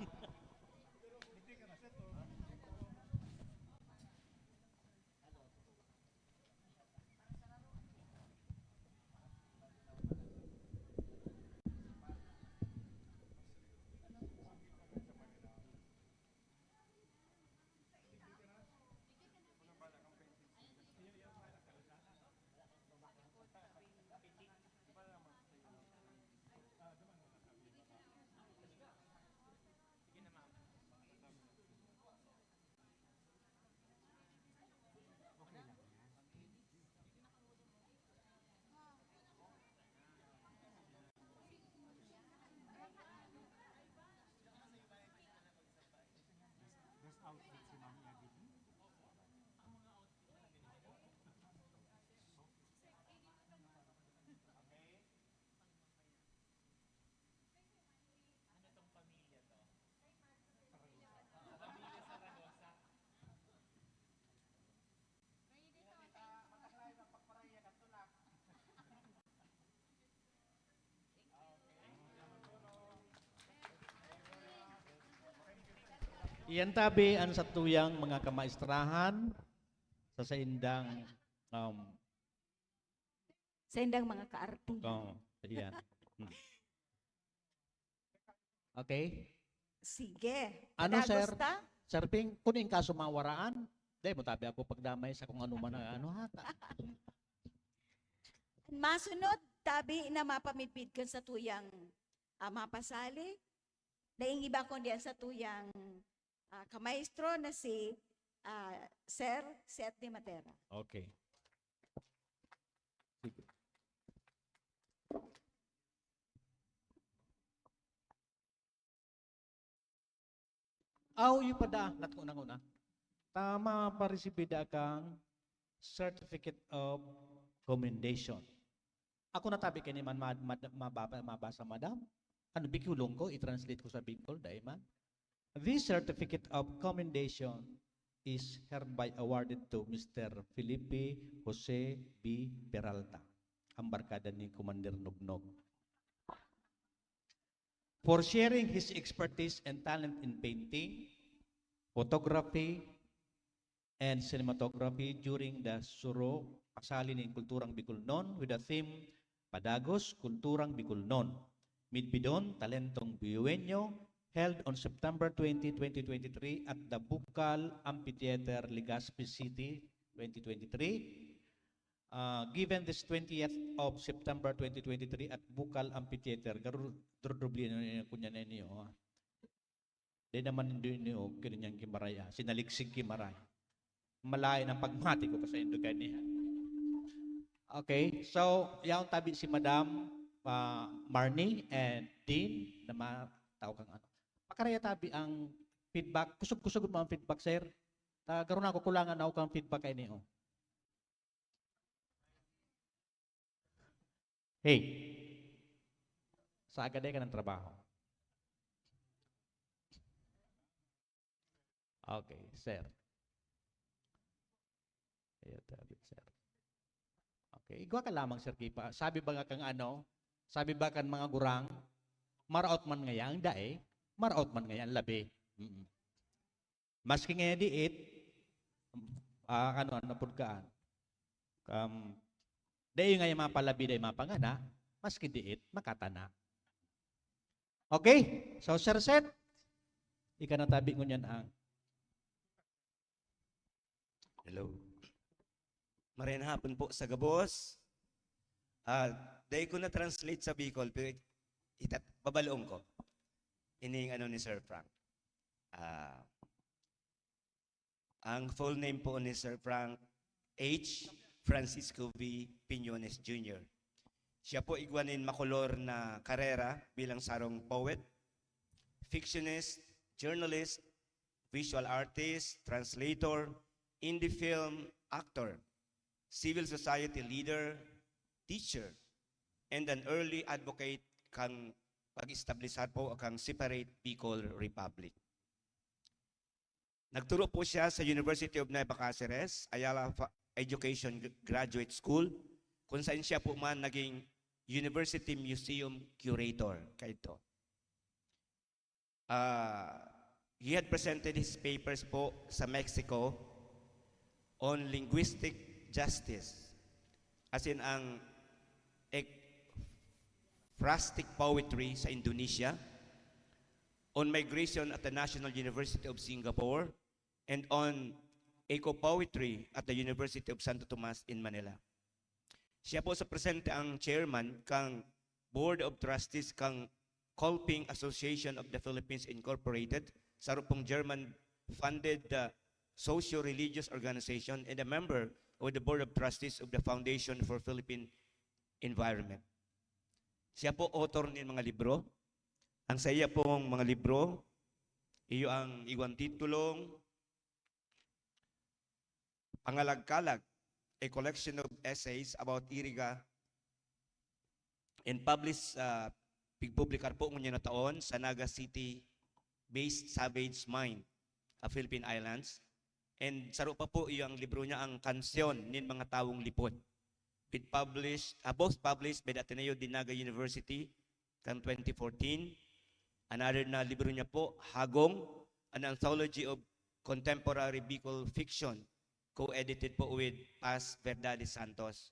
Iyan tabi ang satuyang mga kamaistrahan sa saindang Sa indang mga kaarti. iyan. Okay? Sige. Ano, sir? Gusta? Sir Ping, kung yung kaso mawaraan, dahil mo tabi ako pagdamay sa kung ano man ang hata. Masunod, tabi na mapamidpid kan sa tuyang mapasali. Daing iba ko diyan sa tuyang kamaestro na si Sir Seth Matera. Okay. Sige. Yung pada, natkunang-una. Tama pa resibida kang Certificate of Commendation. Ako natabi kay ni man mabasa madam. Ano bikulong ko, i-translate ko sa Bicol, dahil man. This Certificate of Commendation is hereby awarded to Mr. Felipe Jose B. Peralta, ang barkada ni Commander Nugnog, for sharing his expertise and talent in painting, photography, and cinematography during the Suro Pasalin in Kulturang Bicolnon with the theme Padagos Kulturang Bicolnon, Midbidon Talentong Biueño, held on September 20, 2023 at the Bukal Amphitheater, Legazpi City, 2023. given this 20th of September 2023 at Bukal Amphitheater, garudrobli na kunya na niyo. Di naman hindi niyo kanyang kimaraya, sinaliksig kimaray. Malay ng pagmati ko pa sa indugan niya. Okay, so yung tabi si Madam Marnie and Dean na matao kang ano. Makaraya tabi ang feedback, kusog-kusog mo ang feedback, sir. Karon ako kulangan ako kang feedback kay niyo. Hey, sa agad ka ng trabaho. Okay, sir. Ayo, David, sir. Okay, igwa ka lamang, sir, Kipa. Sabi ba nga kang ano? Sabi ba kan mga gurang? Maraot man ngayang dae, maraot man ngayang labi. Maski nga diit, ano pudkaan. Dayo nga yung mga palabi dayo mga pangana, maski diit, makatana. Okay, so sir set, ika na tabi ko niyan ang. Hello. Marayang hapon po sa Gabos. Dahil ko na-translate sa Bicol, pero babaloong ko. Ining ano ni Sir Frank. Ang full name po ni Sir Frank H. Francisco V. Piñones Jr. Siya po igwanin makulor na karera bilang sarong poet, fictionist, journalist, visual artist, translator, indie film actor, civil society leader, teacher, and an early advocate kang pag-establishar po kang separate Bicol Republic. Nagturo po siya sa University of Nueva Cáceres, Ayala Education Graduate School, kung saan siya po man naging University Museum Curator. Kaito. He had presented his papers po sa Mexico on linguistic justice, as in ang ekphrastic poetry sa Indonesia, on migration at the National University of Singapore, and on eco-poetry at the University of Santo Tomas in Manila. Siya po sa presente ang chairman kang Board of Trustees kang Kolping Association of the Philippines Incorporated, sa rupong German-funded socio-religious organization, and a member of the Board of Trustees of the Foundation for Philippine Environment. Siya po author ng mga libro. Ang saya pong mga libro, iyo ang iwan titulong Pangalagkalag, a collection of essays about Iriga, and published, pigpublikar po ngunyan na taon sa Naga City-based Savage Mind, Philippine Islands. And saro pa po yung libro niya ang Kansyon nin mga Tawong Lipot. Both published by the Ateneo de Naga University kan 2014. Another na libro niya po, Hagong, an anthology of contemporary Bicol fiction, co-edited po with Paz Verdades Santos.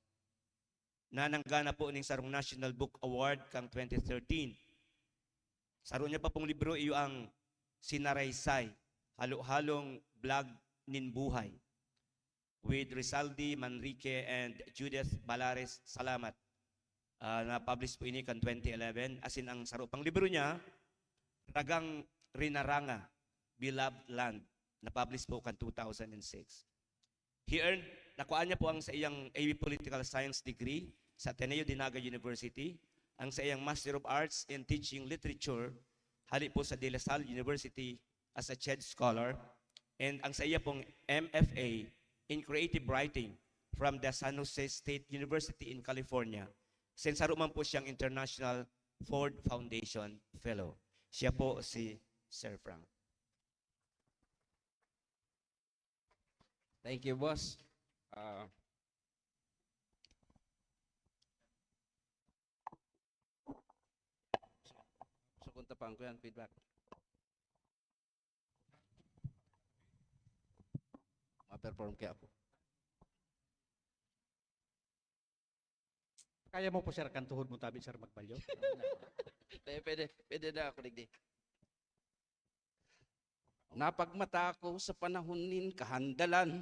Nananggana po ning sarong National Book Award kang 2013. Saro niya pa pong libro iyo ang Sinaraysay, halo-halong blog nin buhay, with Rizaldi Manrique and Judith Balares Salamat. Na-publish po ini kan 2011. As in, ang saro pang libro niya, Ragang Rinaranga, Beloved Land, na-publish po kan 2006. Nakuha niya po ang sa iyang AB Political Science degree sa Ateneo de Naga University, ang sa iyang Master of Arts in Teaching Literature, hali po sa De La Salle University as a CHED Scholar, and ang sa iya pong MFA in Creative Writing from the San Jose State University in California. Sensaro man po siyang International Ford Foundation Fellow. Siya po si Sir Frank. Thank you, boss. So, kunta pa ang kuyan feedback. Ma-perform kaya ako. Kaya mo po, sir, kantuhod mo tabi, sir, magbalyo? Pwede na ako, digdi. Napagmata ko sa panahon nin kahandalan,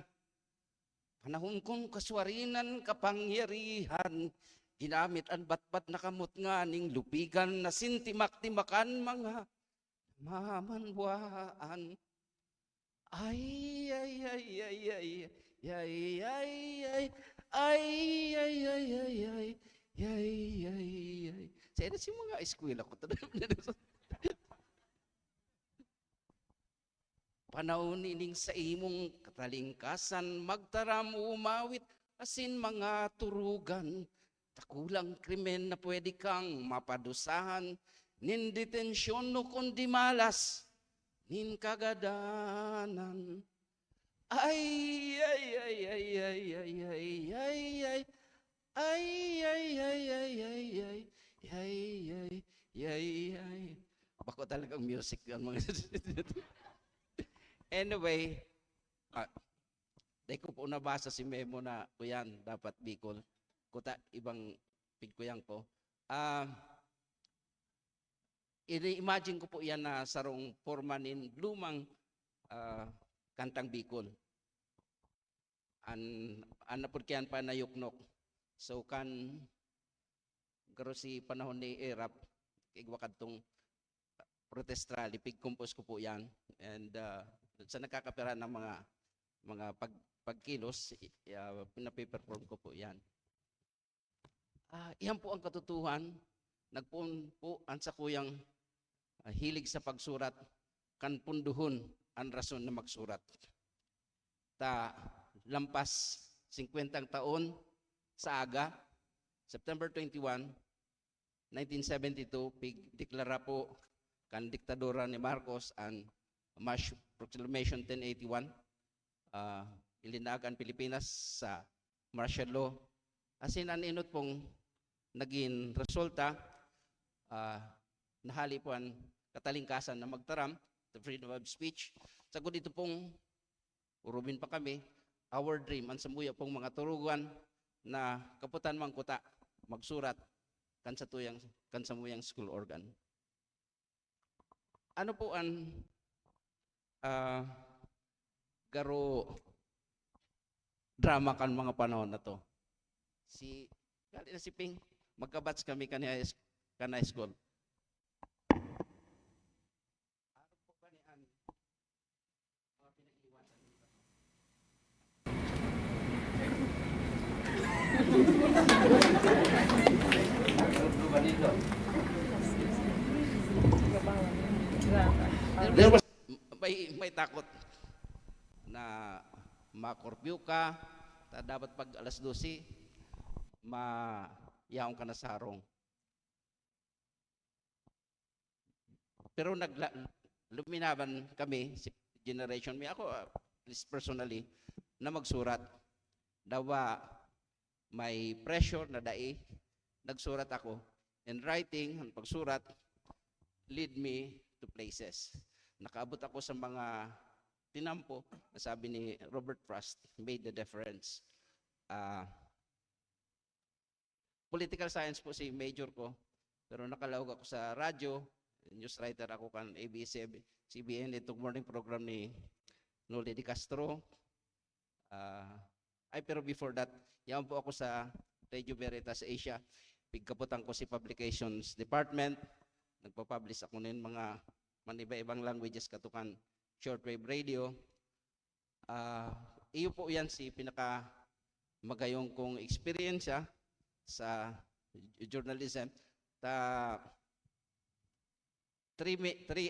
Panahon kong kaswarinan kapangyarihan, ginamit ang batbat na kamot nga ning lupigan na sintimak-timakan mga mamanwaan. Ay, ay, ay, ay, ay, ay, ay, ay, ay, ay, ay, ay, ay, ay, ay, ay. Sa si mga eskwela ko. Panahon ining sa imong katalingkasan, magtaram umawit, asin mga turugan. Takulang krimen na pwede kang mapadusahan, nin detensyon no kundi malas, nin kagadanan. Ay, ay, ay, ay, ay, ay, ay, ay, ay, ay, ay, ay, ay, ay, ay, ay, ay, ay, ay. Bako talagang music ang mga Anyway, dahil ko po nabasa si Memo na kuyan, dapat Bicol. Kuta, ibang pigkuyang ko. I-imagine ko po yan na sarong formanin lumang kantang Bicol. Napurkian pa na yuknok. So garo si panahon ni Erap, igwakad tong protestra, lipig-compose ko po yan. And sa nakakapira ng mga pagkilos, pinapaperform ko po yan. Iyan po ang katotohan. Nagpuon po ang sa kuyang hilig sa pagsurat, kan punduhon ang rason na magsurat. Lampas 50 taon sa aga, September 21, 1972, deklara po kan diktadura ni Marcos ang March Proclamation 1081, ilinagan Pilipinas sa martial law. Asin aninot pong naging resulta, nahali po ang katalingkasan na magtaram, the freedom of speech. Sagod ito pong urubin pa kami, our dream, ang samuya pong mga turugan na kaputan mang kuta, magsurat, kan samuyang school organ. Ano po ang garo drama kan mga panahon na to? Si Ping, magkabats kami kanina school. There was may takot na makorpyo ka, dapat pag alas 12 mayaong ka na sa harong. Pero luminaban kami, si generation, may ako, at least personally, na magsurat. Dawa may pressure na nagsurat ako. And writing, ang pagsurat, lead me to places. Nakaabot ako sa mga tinampo, sabi ni Robert Frost, made the difference. Political science po si major ko, pero nakalawag ako sa radyo, news writer ako kan ABS-CBN, itong morning program ni Noli de Castro. Pero before that, yaman po ako sa Radio Veritas Asia. Pigkaputan ko si Publications Department. Nagpapublish ako ng mga maniba-ibang languages katukan shortwave radio. Iyo po yan si pinaka magayong kong experience sa journalism. 3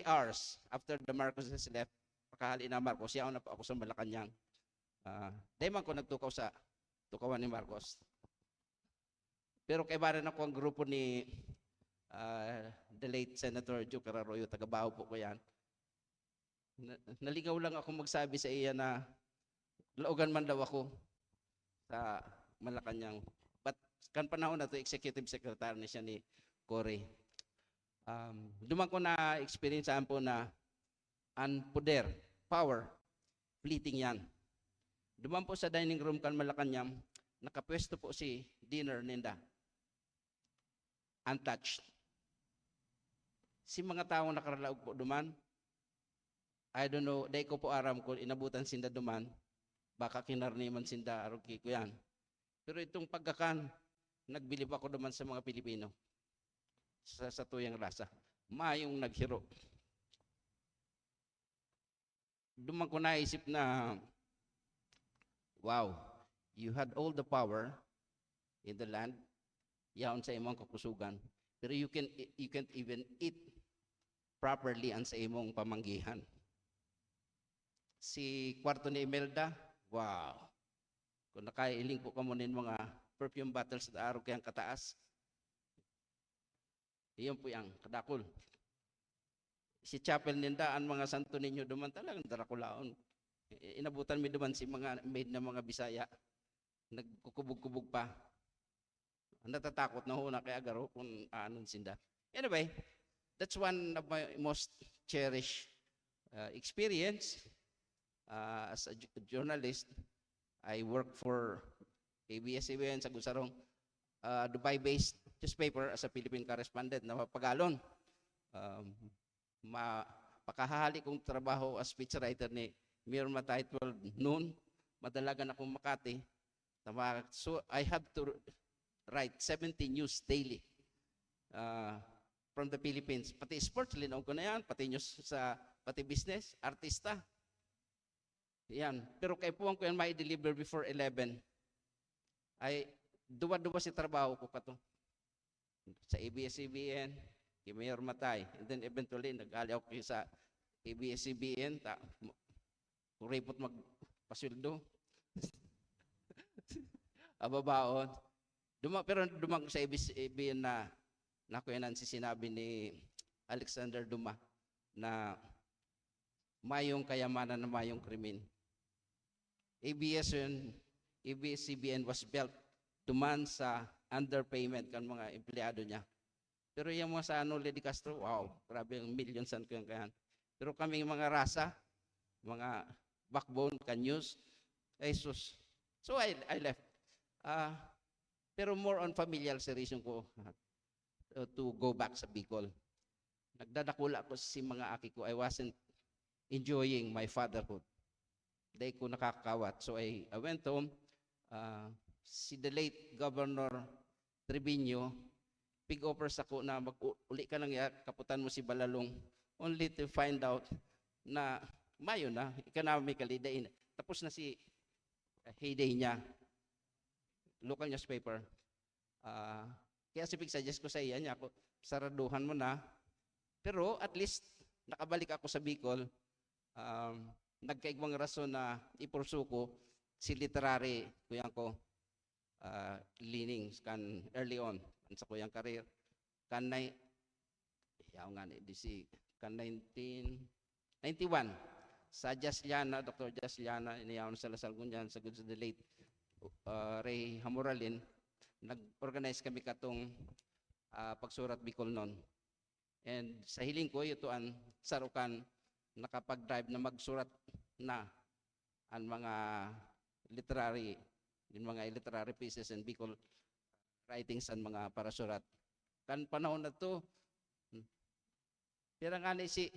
hours after the Marcoses left, pakahali na Marcos, yaon na po ako sa Malacanang. Dahil man ko nagtukaw sa tukawan ni Marcos. Pero kaibaran ako ang grupo ni the late Senator Joe Arroyo, taga-Baho po ko yan. Naligaw lang ako magsabi sa iya na laugan man daw ako sa Malacanang. But kan panahon na to, executive secretary na siya ni Cory. Duman ko na experience po na ang poder, power, fleeting yan. Duman po sa dining room kan Malacanang, nakapwesto po si dinner ninda. Untouched. Si mga taong nakaralaog po duman, I don't know, dahil ko po aram ko, inabutan sinda duman, baka kinarniman sinda arugi ko yan. Pero itong pagkakan, nagbilib ako naman sa mga Pilipino sa tuyang rasa. Mayong naghiro. Duman ko naisip na, wow, you had all the power in the land, yaon sa imong kakusugan, pero you can't even eat properly ang sa imong pamanggihan. Si kwarto ni Imelda, wow, kung nakailing ko ka mo nin mga perfume bottles sa araw kayang kataas, iyon po yung kadakol. Si chapel ninda, ang mga santo ninyo duman talagang darakulaon. Inabutan mi duman si mga maid na mga Bisaya, nagkukubog-kubog pa. Natatakot na ho na kaya garo kung anon sinda. Anyway, that's one of my most cherished experience as a journalist. I work for ABS-CBN sa Gusarong, Dubai-based newspaper as a Philippine correspondent na mapagalon. Pakahahali kong trabaho as speechwriter ni Mayor Matay 12 noon, madalagan akong Makati. So I have to write 70 news daily from the Philippines. Pati sports, linaw ko na yan, pati news pati business, artista. Yan. Pero kay puwang ko yan may deliver before 11. Ay, duwa-duwa si trabaho ko kato. Sa ABS-CBN, kay Mayor Matay. And then eventually, nag-ali ako sa ABS-CBN, kuripot magpasildo. Ababaon. Pero dumang sa ABS-CBN na kuyanan si sinabi ni Alexander Duma na mayong kayamanan na mayong krimen. ABS-CBN was built duman sa underpayment kan mga empleyado niya. Pero yung mga sa Lady Castro, wow, grabe yung millions ko yung kayan. Pero kaming mga rasa, mga backbone, news, Jesus. So I left. Pero more on familial sa reason ko to go back sa Bicol. Nagdadakula ako si mga aki ko. I wasn't enjoying my fatherhood. Dahil ko nakakawat. So I went home. Si the late Governor Trevino, pig-offers ako na mag-uli ka lang kaputan mo si Balalong, only to find out na mayo na, economically, tapos na si heyday niya, local newspaper. Kaya suggest ko sa iya niya, ako, saraduhan mo na, pero at least nakabalik ako sa Bicol. Nagkaigwang rason na ipursu ko si literary kuyang ko leanings kan early on sa kuyang career kan kan 1991 sa Jasliana, Dr. Jasliana, iniyaw sa Lasal Gunyan sa good the late Ray Hamuralin, nag-organize kami katong pagsurat Bicol noon. And sa hiling ko, ito ang sarukan nakapag-drive na magsurat na ang mga literary pieces and Bicol writings ang mga parasurat. Kan panahon na to, pero nga si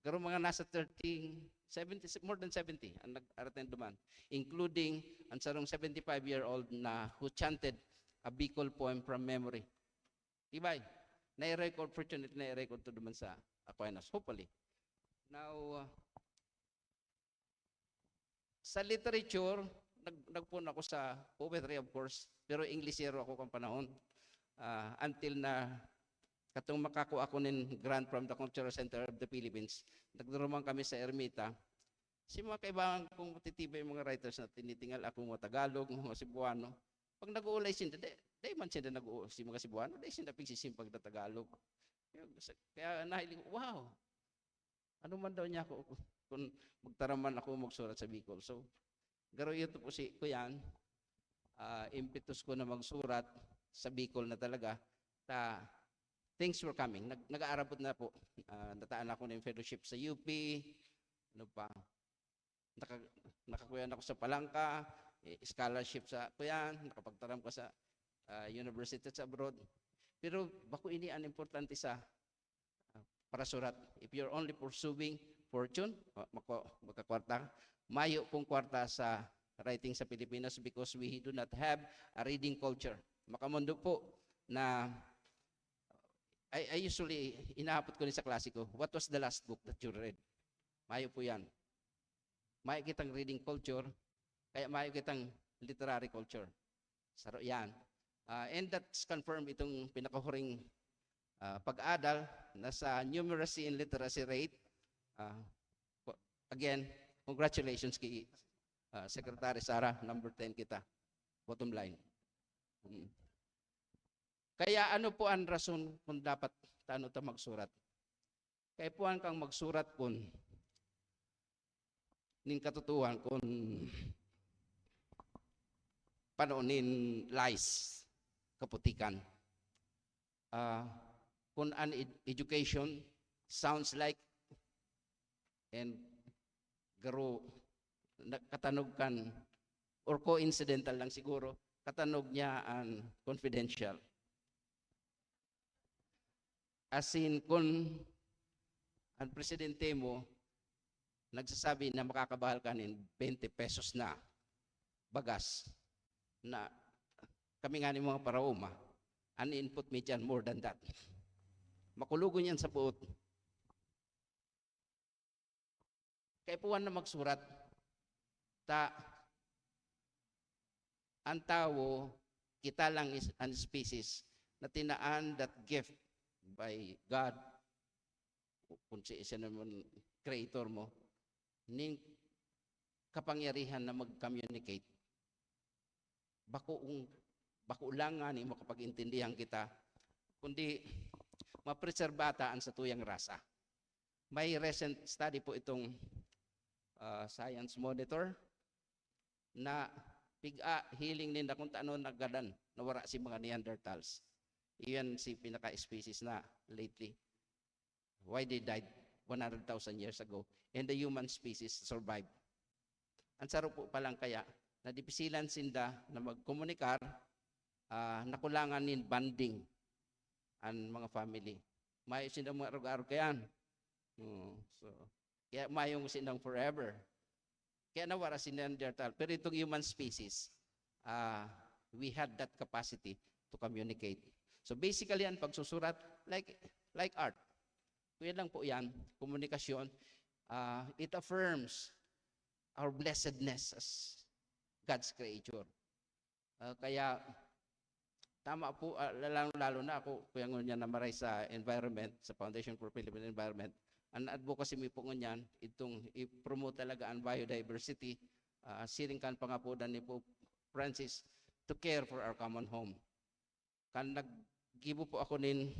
karon mga nasa 70, more than 70 ang nag-attend duman, including ang sarong 75-year-old na who chanted a Bicol poem from memory. Tibay, na-record, fortunately na-record to duman sa Aquinas, hopefully. Now, sa literature, nagpun ako sa poetry of course, pero Englishero ako kung panahon. Until na katong makako ako nin grant from the Cultural Center of the Philippines, nagdurumang kami sa Ermita. Si mga kaibangan kong matitibay mga writers na tinitingal ako mga Tagalog, mga Cebuano. Pag nag-uulay sinda, day man sinda nag-uulay si mga Cebuano, day sinda pigsisimpag na Tagalog. Kaya nahiling, wow, ano man daw niya ako kung magtaraman ako magsurat sa Bicol. So, garo ito po si Kuyan, impetus ko na magsurat sa Bicol na talaga, things were coming. Nag-aarabot na po. Nataan ako ng fellowship sa UP, ano pa, nakakuyan ako sa Palangka, scholarship sa Kuyan, nakapagtaram ko sa university sa abroad. Pero bako ini ang importante sa parasurat. If you're only pursuing fortune, magkakwarta, mayo pong kwarta sa writing sa Pilipinas because we do not have a reading culture. Makamundo po na I usually, inaapot ko rin sa klase ko, what was the last book that you read? Mayo po yan. Mayo kitang reading culture, kaya mayo kitang literary culture. Saro yan. And that's confirmed itong pinakahuring pag-adal na sa numeracy and literacy rate. Again, congratulations kay Secretary Sara, number 10 kita. Bottom line. Kaya ano po ang rason kung dapat taano ta magsurat? Kaya po ang kang magsurat kung nin katutuhan kung panoonin lies, kaputikan. Kung an education sounds like and garo katanog kan or coincidental lang siguro, katanog niya ang confidential. As in, kung ang presidente mo nagsasabi na makakabahal ka ng 20 pesos na bagas na kami nga ni mga parauma, ang input me dyan more than that. Makulugon yan sa buot. Kaya puwan na magsurat, ang tao, kita lang is an species na tinaan that gift by God, kung siya naman creator mo, ning kapangyarihan na mag-communicate. Bako lang nga ni makapag-intindihan kita, kundi mapreserbata ang sa tuyang rasa. May recent study po itong Science Monitor na hiling nila kung taano nagadan nawara si mga Neanderthals. Iyan si pinaka-species na lately. Why they died 100,000 years ago and the human species survived. Ang saro po palang kaya na dipisilan sinda na magkomunikar, nakulangan nin bonding ang mga family. Mayo sinda mga arog-arog kayan. Kaya mayong sindang forever. Kaya nawara si Neanderthal. Pero itong human species, we had that capacity to communicate. So basically, ang pagsusurat, like art. Kuya lang po yan, komunikasyon. It affirms our blessedness as God's creature. Kaya, tama po, lalo na ako, kuya nga na maray sa environment, sa Foundation for Philippine Environment, ang advocacy mo po ngunyan, itong i-promote talaga ang biodiversity, siringkan pa nga po ni Pope Francis to care for our common home. Kan nag-gibo po ako nin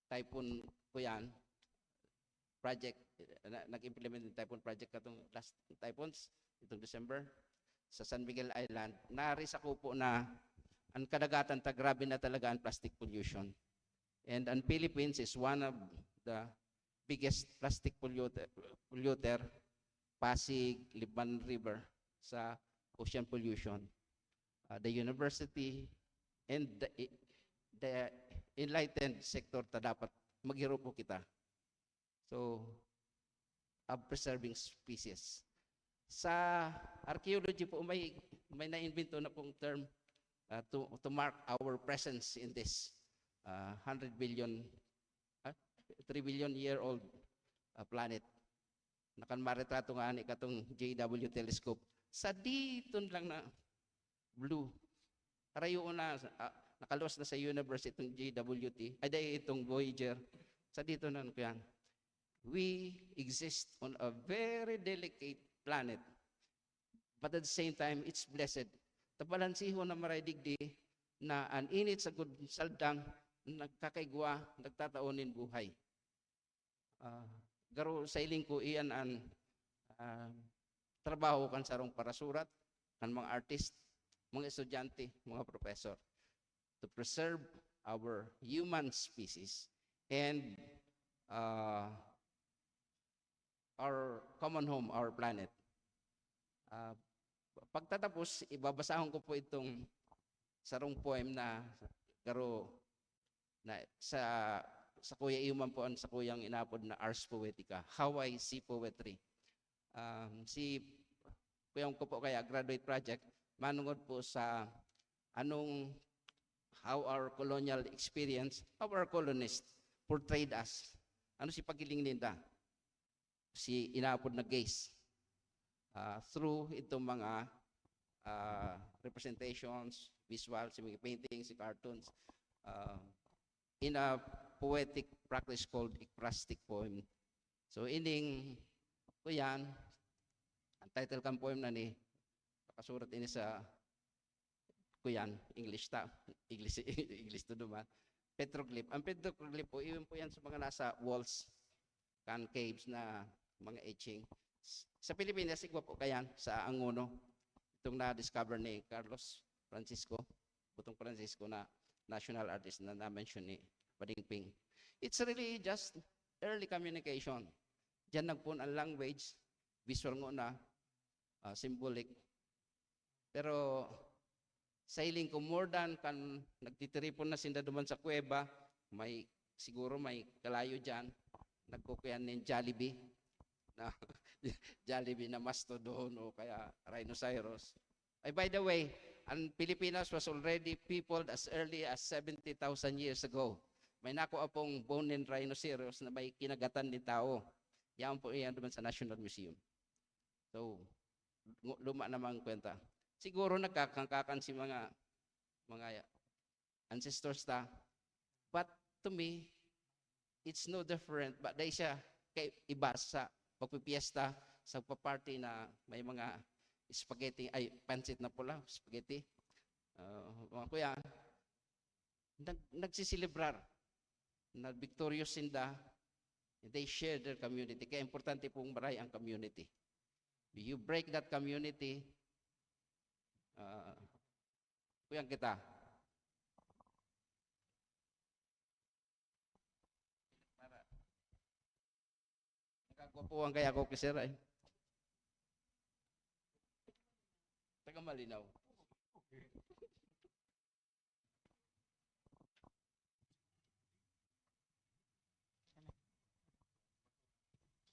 typhoon po yan, project, nag-implement ng typhoon project katong last typhoons, itong December, sa San Miguel Island. Naris ako po na ang kadagatan grabe na talaga ang plastic pollution. And ang Philippines is one of the biggest plastic polluter, Pasig, Liban River, sa ocean pollution. The university and the enlightened sector dapat maghiro po kita. So, of preserving species. Sa archaeology po, may na-invento na pong term to mark our presence in this 100 billion, 3 billion year old planet. Nakanmaritrato nga ni katong JW telescope. Sa dito lang na blue. Karayo na, nakalos na sa universe itong JWT, itong Voyager. Sa dito na yan. We exist on a very delicate planet. But at the same time, it's blessed. Tabalansiho na maray digdi na an init sa good saldang nagkakaigwa, nagtataonin buhay. Garo sa iling ko iyan ang trabaho kan sarong parasurat, kan mga artist, mga estudyante, mga professor, to preserve our human species and our common home, our planet. Pagtatapos, ibabasahon ko po itong sarong poem na garo na sa sa kuya iman po ang sa kuyang inapod na Ars Poetica, How I See Poetry. Si kuyang ko po kaya graduate project, manungod po sa anong how our colonial experience, how our colonists portrayed us. Ano si pagiling ninda? Si inapod na gays. Through itong mga representations, visuals, mga paintings, cartoons, in a poetic practice called ekphrastic poem. So ining ko yan, ang title kang poem na ni, nakasurat ini sa kuyan, English ta, English to duman, petroglyph. Ang petroglyph po, iyon po yan sa mga nasa walls, concaves na mga etching. Sa Pilipinas, igwa po kayan sa Angono, itong na-discover ni Carlos Francisco, Butong Francisco na national artist na na-mention ni Bading Ping. It's really just early communication. Diyan nagpun ang language, visual ngo na, symbolic. Pero sailing ko more than kan nagtitiripon na sinda duman sa kuweba, may siguro may kalayo diyan, nagkukuyan ng Jollibee na Jollibee na mastodon o kaya rhinoceros. By the way, ang Pilipinas was already peopled as early as 70,000 years ago. May nakuha pong bone and rhinoceros na may kinagatan ni tao. Yan po yan duman sa National Museum. So, luma namang kwenta. Siguro nagkakangkakan si mga ancestors ta. But to me, it's no different. But dahil siya kay iba sa pagpipiesta, sa pagpa-party na may mga spaghetti, ay pancit na pula, spaghetti. Mga kuya, nagsisilibrar na victorious sinda, they share their community. Kaya importante pong maray ang community. You break that community, kuyang kita. Nakagwapuan kaya ako kisira eh. Taga malinaw.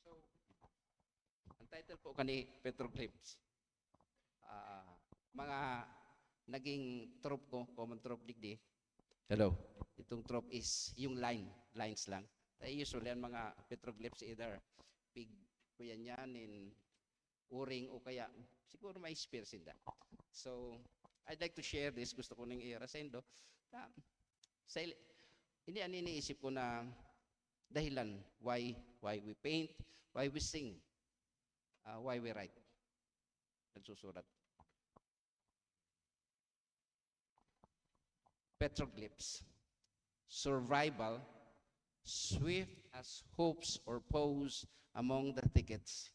So, ang title po kani Petroglyphs. Mga naging trope ko, common trope digdi. Hello. Itong trope is yung lines lang. Tayo usually ang mga petroglyphs either pig, kuya niyan, in uring o kaya siguro may spear sinda. So, I'd like to share this. Gusto ko nang i-rasendo. Hindi iniisip ko na dahilan why we paint, why we sing, why we write. Nagsusurat. Petroglyphs. Survival, swift as hopes or pose among the thickets,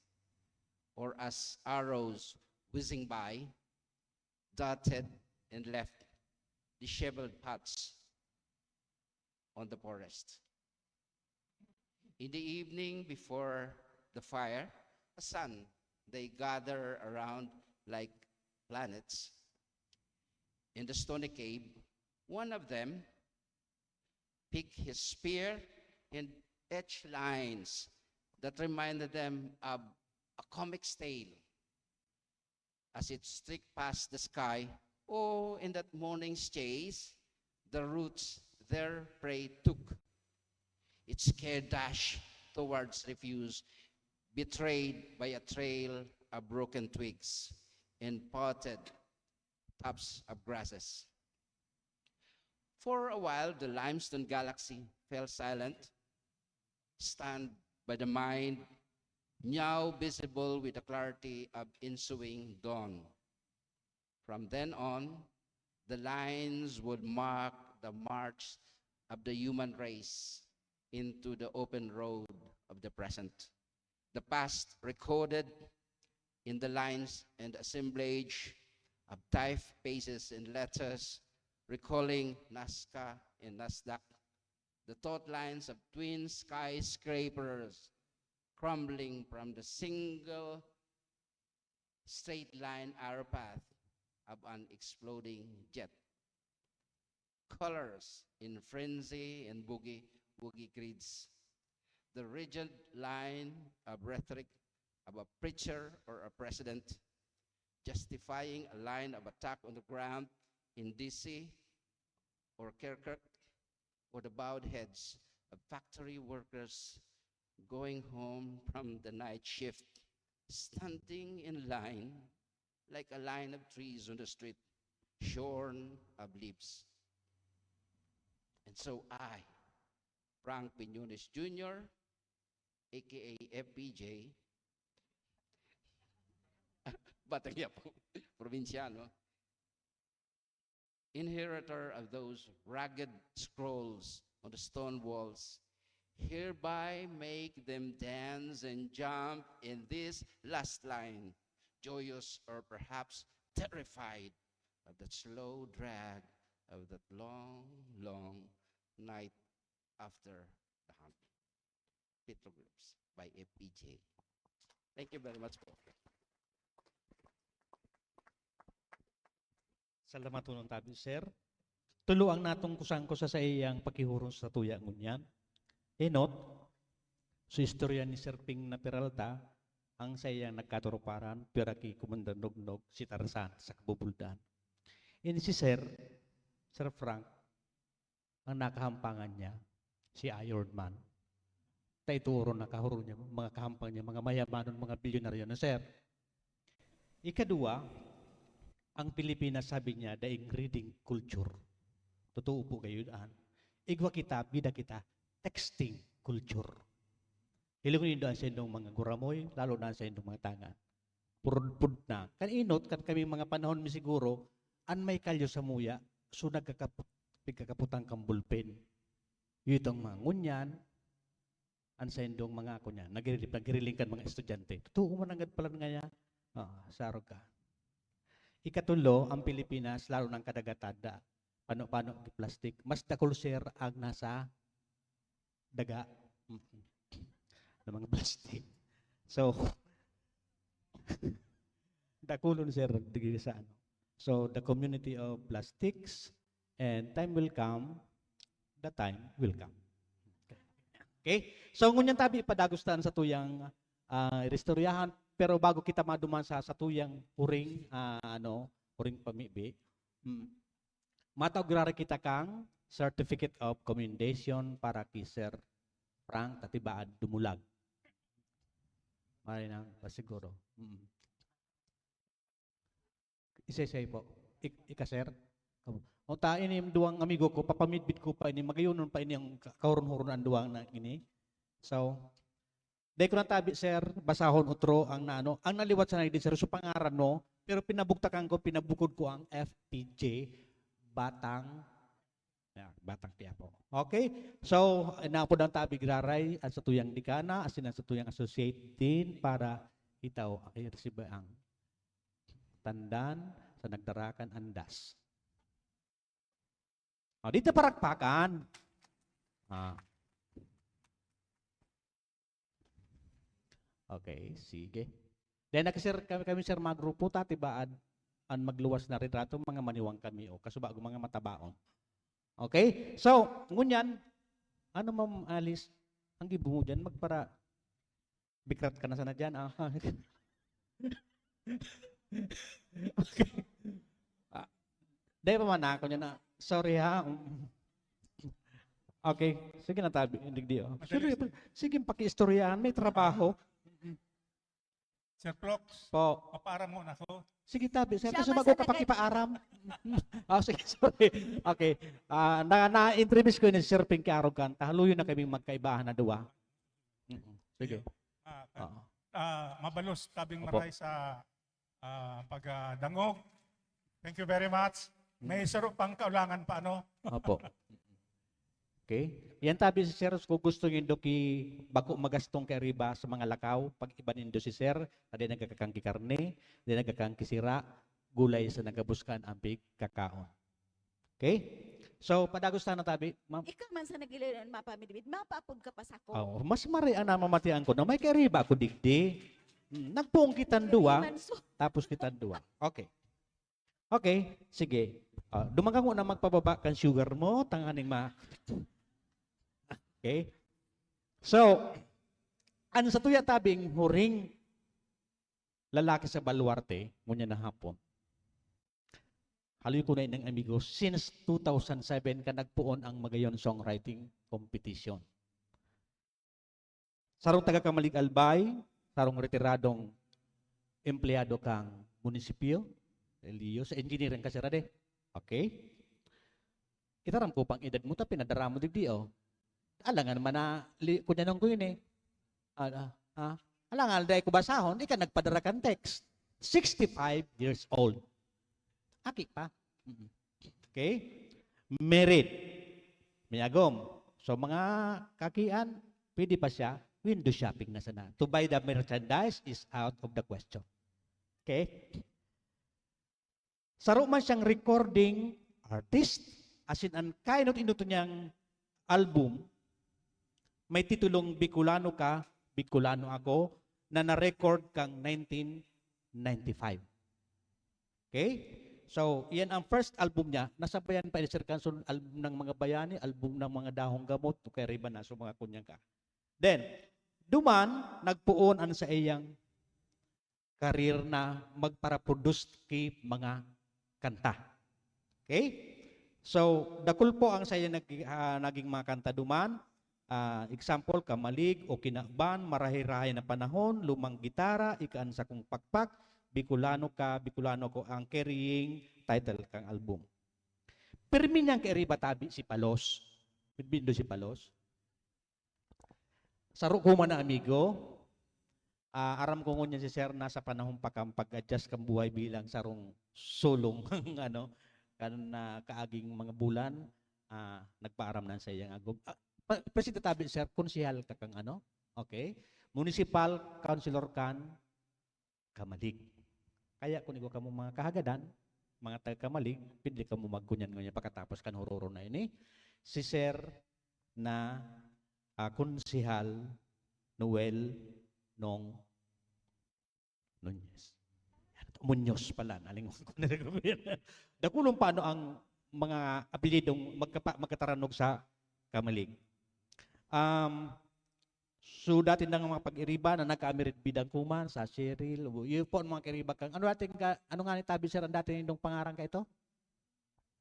or as arrows whizzing by, dotted and left disheveled paths on the forest. In the evening before the fire, the sun, they gather around like planets. In the stony cave, one of them picked his spear and etched lines that reminded them of a comic tale as it streaked past the sky. Oh, in that morning's chase, the roots their prey took. Its scared dash towards refuge, betrayed by a trail of broken twigs and potted tops of grasses. For a while, the limestone galaxy fell silent, stunned by the mind, now visible with the clarity of ensuing dawn. From then on, the lines would mark the march of the human race into the open road of the present. The past recorded in the lines and assemblage of typefaces and letters, recalling Nazca and Nasdaq, the thought lines of twin skyscrapers crumbling from the single straight line arrow path of an exploding jet. Colors in frenzy and boogie Woogie creeds. The rigid line of rhetoric of a preacher or a president justifying a line of attack on the ground in DC or Kirkuk, or the bowed heads of factory workers going home from the night shift, standing in line like a line of trees on the street, shorn of leaves. And so I, Frank Piñones Jr., aka FPJ, Batang Yapo, Provinciano, inheritor of those ragged scrolls on the stone walls, hereby make them dance and jump in this last line, joyous or perhaps terrified of that slow drag of that long, long night after the hunt. Petroglyphs by FPJ. Thank you very much po. Salamat tunong tabi, sir. Tuluang natong kusang ko sa iyang pakihurong sa tuya ngunyan. Enot, sa istorya ni Sir Ping na Peralta, ang sa iyang nagkaturuparan, piraki kumandanog-nog si Tarzan sa kabubuldan. Ini si Sir Frank, ang nakahampangan niya, si Iron Man. Taituro nakahuro niya, mga kahampang niya, mga mayamanon, mga bilyonaryo na Sir. Ikadua, ang Pilipinas, sabi niya, daing reading culture. Totoo po kayo daan. Igwa kita, bida kita, texting culture. Hilungan doon sa indong mga guramoy, lalo na sa indong mga tangan. Purod-pud na. Kaninot, kan kami mga panahon mi siguro, an may kalyo sa muya, so nagkakaputang kang bulpen. Yung itong mga ngunyan, an sa indong mga ako niya, nagiriling kan mga estudyante. Totoo man agad pala nga niya, sarog ka. Ikatulo, ang Pilipinas, lalo ng kadagatada, pano-pano di plastic, mas dakulser ang nasa daga ng mga plastic. So, dakulon sir, digi sa ano. So, the community of plastics, and time will come, the time will come. Okay? So, ngunyan tabi ipadagustan sa tuyang restoryahan. Pero bago kita maduman sa tuyang uring, uring pamibi, matawgrari kita kang Certificate of Commendation para kay Sir Frank Tatibaan Dumulag. Mari nang pasiguro. Isa-isa po. Ika Sir. O ta ini duwang amigo ko, papamidbit ko pa ini, magayunon pa ini ang kahurun-hurunan duwang na ini. So, dahil ko tabi, sir, basahon utro ang naano. Ang naliwat sa nagdin, sir, so pangaran no, pero pinabuktakan ko, pinabukod ko ang FPJ, Batang Quiapo. Okay? So, naapod ang tabi graray at sa tuyang dikana, asin sa tuyang associate din para itaw ay resiba ang tandan sa nagdarakan andas. O, dito parakpakan. Okay, sige. Then nakasir kami sir mga grupo tatibaan ang magluwas na retrato mga maniwang kami o kasubago mga matabaon. Okay? So, ngunyan, ano Ma'am Alice, ang gibo mo dyan, magpara bikrat ka na sana dyan. Okay. Dahil pa man ako niya na, sorry ha. Okay, sige na tabi. Sige, paki-istoryahan, may trabaho. Sir Clocks, po. papaaram mo na ako. Sige tabi, sir. Siya Kasi ba bago sa ka pakipaaram. Sige, sorry. Okay. Na-introduce ko ni Sir Pinky Arrogan. Haluyo na kami magkaibahan na duwa. Sige. Mabalos, tabing maray sa pagdangog. Thank you very much. May saro pang kaulangan pa, ano? Opo. Okay. Yan tabi si Sir, kung gusto nyo doki bako magastong kay riba sa mga lakaw, pag iba nindo si Sir, adi nagkakangki karne, adi nagkakangki sira, gulay sa nagabuskan ang big kakaon. Okay? So, padagustan na tabi, ma'am. Ikaw man sa nagiliran mapamidbid, mapapod ka pa sa ko. Oh, mas marian na mamatian ko na may kay riba ako digdi. Nagpuong kitan duwa, tapos kitan duwa. Okay. Okay, sige. Dumagang mo na magpababa kan sugar mo, tanganing ma. Okay? So, ano sa tuya tabing huring lalaki sa baluarte, ngunya na hapon. Haloy ko na ng amigo, since 2007 ka nagpuon ang Magayon Songwriting Competition. Sarong taga Kamalig Albay, sarong retiradong empleyado kang munisipyo, Elio, sa engineering ka sira de. Okay? Kita ram ko pang edad mo, ta pinadara mo di oh. Alangan man na, kunya nang ko yun eh. Alangan, dahil ko basahon, ika nagpadara kang text. 65 years old. Aki pa. Okay? Merit. Mayagom. So mga kakian, pwede pa siya, window shopping na sana. To buy the merchandise is out of the question. Okay? Saro man siyang recording artist, as in ang kainot-inuto niyang album, may titulong Bicolano Ka, Bicolano Ako, na na-record kang 1995. Okay? So, yan ang first album niya. Nasabayan pa ni Sir Canson, album ng mga bayani, album ng mga dahong gamot, o kaya riba na, so mga kunyang ka. Then, duman, nagpuon ang sa iyang karir na magpara-produce kay mga kanta. Okay? So, dakul po ang sa iyang naging mga kanta duman. Example, Kamalig o Kinakban, Marahirahay na Panahon, Lumang Gitara, Ikaan sa Kong Pakpak, Bicolano Ka, Bicolano Ko, ang carrying title kang album. Pirmi niyang kairiba tabi si Palos. Bindo si Palos. Saro ko man na amigo, aram ko ngunyan si Sir na sa panahon pa kang pag-adjust kang buhay bilang sarong sulong ano, kanon na kaaging mga bulan, nagpaaram na sa iyang agom. Presidente tabi Sir, konsehal ka kang ano? Okay? Municipal Councilor kan Kamalig. Kaya kung ikaw ka mo mga kahagadan, mga taga-Kamalig, pwede ka mo magkunyan-ngunyan pagkatapos kan hororo na ini. Si Sir na konsehal Noel Nong Nunez. Muñoz pala, nalingon ko na rin. Dakulong paano ang mga apelidong magkataranog sa Kamalig. So dati nang mga pag-iriba na nagka-amirit bidang kuman sa Cheryl, yun po ang mga kiriba kang, ano nga ni Tabi Sir, ang dati nindong pangarang ka ito?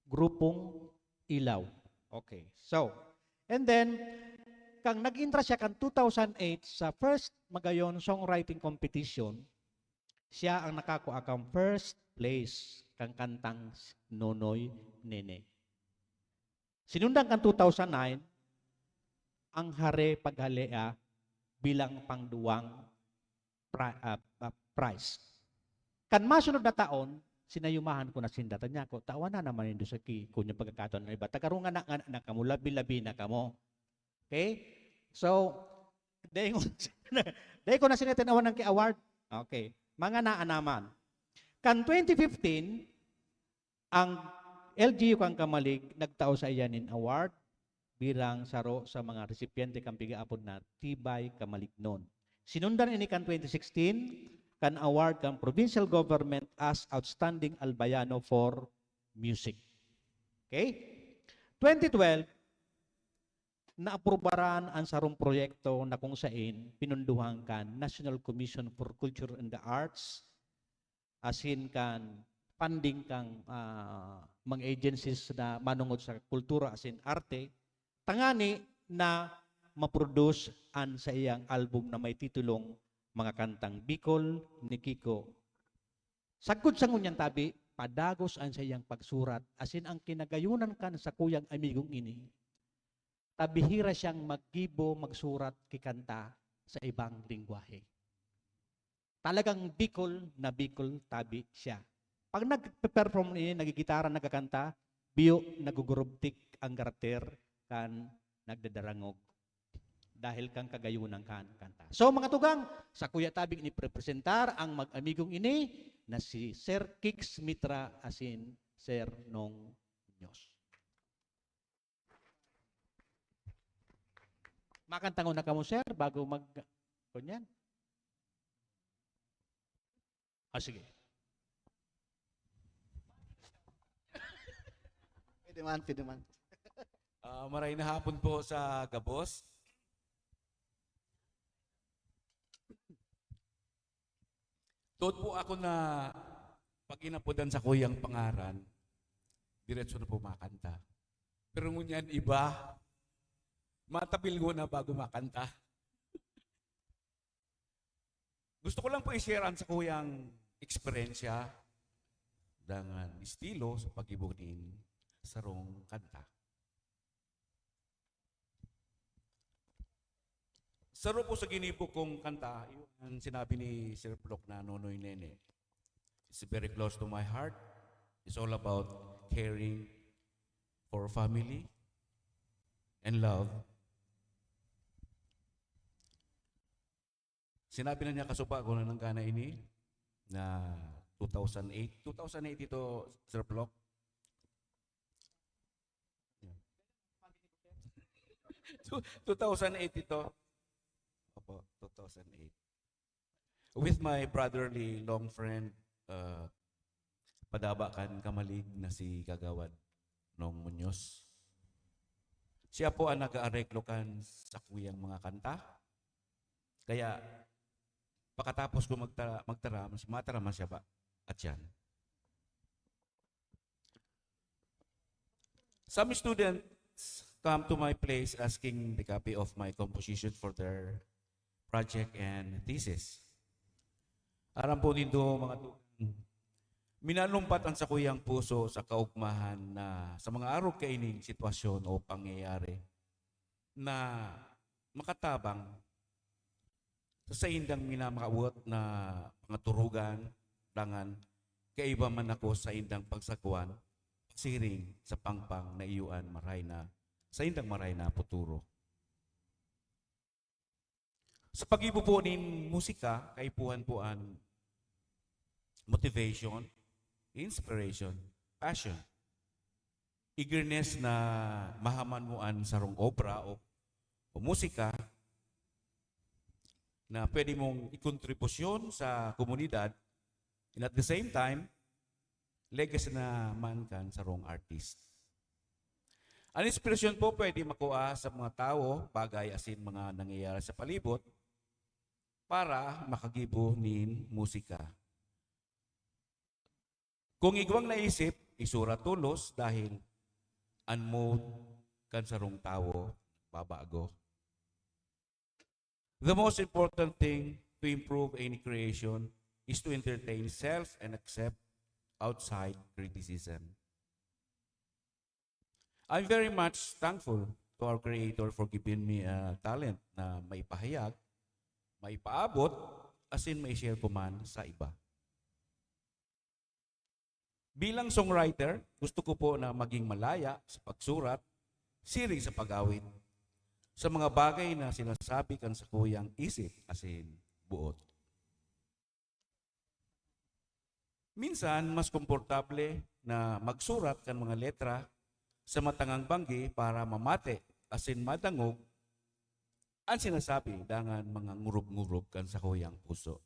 Grupong Ilaw. Okay. So, and then, kang nag-interest siya kang 2008 sa first Magayon Songwriting Competition, siya ang nakakuha kang first place kang kantang Nonoy Nene. Sinundan kang 2009, ang Hare Paghalea bilang pangduwang prize. Kan masunod na taon, sinayumahan ko na sindatan niya ko, tawa na naman yung sa kunyang pagkakataon na iba. Tagarungan na kamo, labi-labi na kamo. Okay? So, dahil ko na sinatanawan ng award. Okay. Mga naanaman. Kan 2015, ang LGU kang Kamalig nagtao sa iyanin award bilang saro sa mga recipiente kang pigaapod na Tibay Kamalignon. Sinundan ini kan 2016 kan award kang provincial government as outstanding albayano for music. Okay? 2012 naaprubaran ang sarong proyekto na kung saan pinunduhan kan National Commission for Culture and the Arts asin kan funding kang mga agencies na manungod sa kultura asin arte tangani na maproduce an sa iyang album na may titulong mga kantang Bicol ni Kiko. Sagkod sa ngunyan tabi, padagos an sa iyang pagsurat asin ang kinagayunan kan sa kuyang amigong ini. Tabihira siyang maggibo, magsurat, kikanta sa ibang lingwahe. Talagang Bicol na Bicol tabi siya. Pag nag-perform niya, nagigitara, nagkakanta, biyo, nagugurubtik ang karakter, kan nagdadarangog. Dahil kang kagayunan kan kanta. So mga tugang, sa Kuya Tabing ni prepresentar ang mag-amigong ini na si Sir Kix Mitra asin Sir Nong Nyos. Makantangon na ka mo, Sir, bago kunyan. Sige. Pwede man. Maray na hapon po sa Gabos. Tuod po ako na pag inapudan sa kuyang pangaran, diretso na po makanta. Pero ngunyan iba, matabil ko na bago makanta. Gusto ko lang po i-share sa kuyang eksperyensya dengan estilo sa pag-ibunin sarong kanta. Saro po sa ginibo kong kanta, yung sinabi ni Sir Plok na Nonoy Nene. It's very close to my heart. It's all about caring for family and love. Sinabi na niya kasupa ko na ng kana ini na 2008. 2008 ito, Sir Plok. 2008 ito. Opo, 2008. With my brotherly long friend, Padabakan Kamalig na si Kagawad Nong Muñoz. Siya po ang nag-aareklo kan sa kuyang mga kanta. Kaya, pagkatapos ko magtara, mataraman siya ba? At yan. Some students come to my place asking the copy of my composition for their project and thesis. Aram po nito mga minalumpat ang sa kuyang puso sa kaugmahan na sa mga araw kaining sitwasyon o pangyayari na makatabang sa indang minamakaawat na mga turugan, dangan, kaiba man ako sa indang pagsagwan, siring sa pangpang na iyuan maray na, sa indang maray na puturo. Sa pag-ibo po nin musika, kaipuhan po ang motivation, inspiration, passion, eagerness na mahaman mo an sarong obra o musika na pwede mong ikontribusyon sa komunidad and at the same time, legacy na man kan sarong artist. Ang inspirasyon po pwede makuha sa mga tao, bagay asin mga nangyayari sa palibot, para makagibo nin musika. Kung igwang naisip, isura tulos dahil unmode kan sarong tao, babago. The most important thing to improve any creation is to entertain self and accept outside criticism. I'm very much thankful to our Creator for giving me a talent na maipahayag, maipaabot, asin mai-share ko man sa iba. Bilang songwriter, gusto ko po na maging malaya sa pagsurat, siring sa pag-awit, sa mga bagay na sinasabi kan sa kuyang isip, asin buot. Minsan, mas komportable na magsurat kan mga letra sa matangang banggi para mamate, asin madangog, ang sinasabi dangan mga ngurub-ngurub kan sa kuyang puso.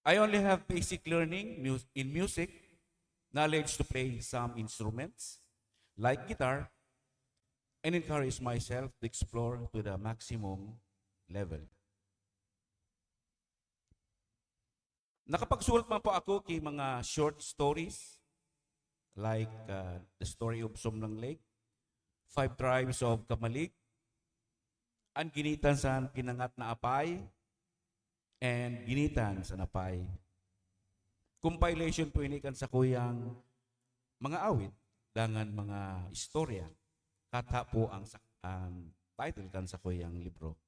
I only have basic learning in music, knowledge to play some instruments, like guitar, and encourage myself to explore to the maximum level. Nakapagsulat man po ako kay mga short stories, like The Story of Sumlang Lake, 5 Tribes of Kamalig, Ang Ginitan sa Pinangat na Apay, and Ginitan sa Napay. Compilation po inikan sa kuyang mga awit, dangan mga istorya. Kata po ang title kan sa kuyang libro.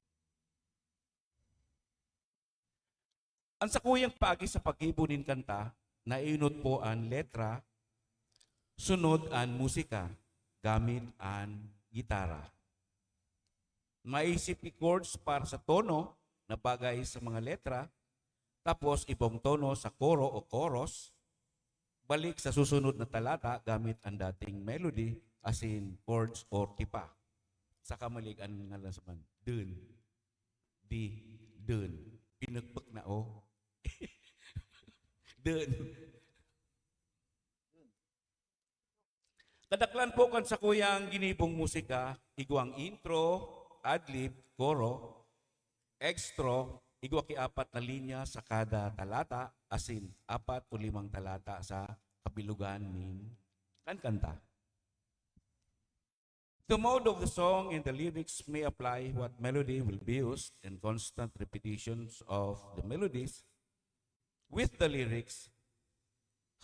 Ang sa kuyang paagi sa pag-ibunin kanta, nainot po ang letra, sunod ang musika, gamit ang gitara. Maisip ni chords para sa tono na bagay sa mga letra, tapos ibang tono sa koro o chorus, balik sa susunod na talata gamit ang dating melody, asin chords or tipa. Sa kamalig ang nalasaman, dun, di, dun, pinagpag na o. Dun. Kadaklan po kan sa kuyang ginibong musika, igwang intro, adlib, koro, extra, igwa ki 4 na linya sa kada talata, asin 4 o 5 talata sa kabilugan ning kanta. The mode of the song and the lyrics may apply what melody will be used and constant repetitions of the melodies with the lyrics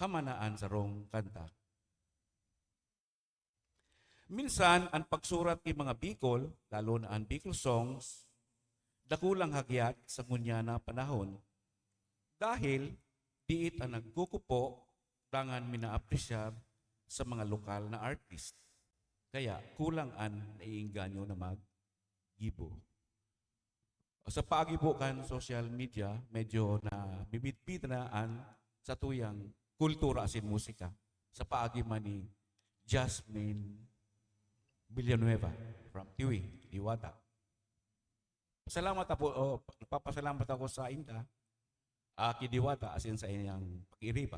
hamanaan sa rong kanta. Minsan, ang pagsurat ng mga Bicol, lalo na ang Bicol songs, dakulang hagyat sa ngunya na panahon dahil diit ang nagkukupo tangan minaapresyar sa mga lokal na artist. Kaya kulang ang naiinganyo na maggibo. Sa paagibo kan social media, medyo na bibit-bit na ang sa tuyang kultura asin musika sa paagi man ni Jasmine Villanueva from Tiwi, Diwata. Papasalamat ako sa inta, Aki Diwata, asin sa inyang pag-iriba.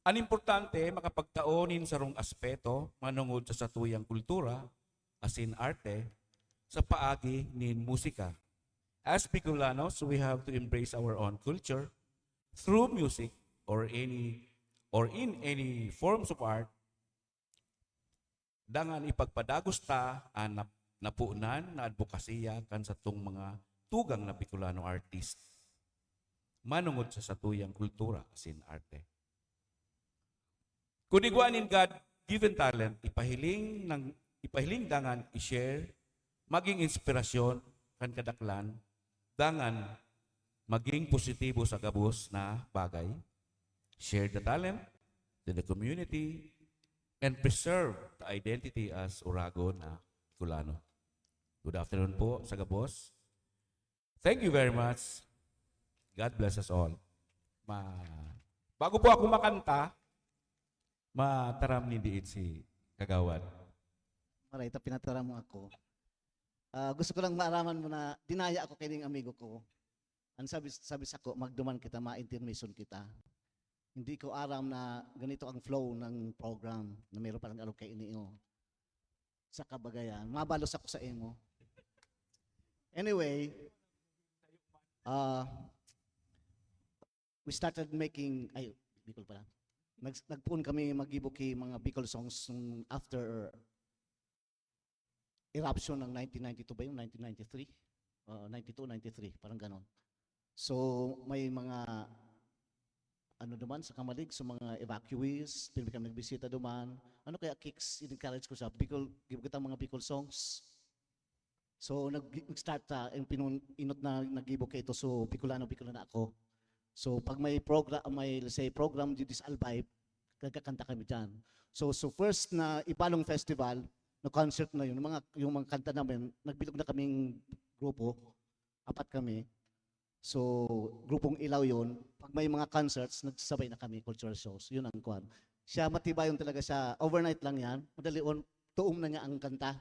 Ang importante, makapagtaonin sa rong aspeto, manungod sa satuyang kultura, asin arte, sa paagi nin musika. As Bicolanos, we have to embrace our own culture through music or in any forms of art. Dangan ipagpadagos ta ang napunan na advokasya kan sa tung mga tugang na Bicolano artist. Manungod sa satuyang kultura asin arte. Kung igwanin God-given talent, ipahiling dangan i-share, maging inspirasyon kan kadaklan, dangan maging positibo sa gabos na bagay. Share the talent to the community and preserve the identity as Urago na Bicolano. Good afternoon po sa gabos. Thank you very much. God bless us all. Bago po ako makanta, mataram ni diit si Kagawad. Maray, pinatara mo ako. Gusto ko lang maaraman mo na dinaya ako kay ning amigo ko. Ang sabi sa ko, magduman kita, ma-intermission kita. Hindi ko aram na ganito ang flow ng program na mayroon parang alok kay iniyo. Sa kabagayan. Mabalos ako sa imo. Anyway, we started making, Bicol pala. Nagpuon kami mag-ibuki mga Bicol songs after eruption ng 1992 ba yung 1993? 92, 93, parang ganon. So may mga naman sa Kamalig, sa mga evacuees, pinili kami nagbisita duman. Ano kaya kicks, in-encourage ko sa Bicol, give kita mga Bicol songs. So nag-start inot na nag-ibo kay ito, so Bicolano na ako. So pag may program, let's say program Judis Albay, kagkakanta kami dyan. So first na Ipalong Festival, na concert na yun, yung mga kanta namin, nagbilog na kaming grupo, 4 kami. So, grupong Ilaw yun. Pag may mga concerts, nagsasabay na kami, cultural shows. Yun ang kwan. Siya, matibayon talaga siya. Overnight lang yan. Madali on, tuom na niya ang kanta.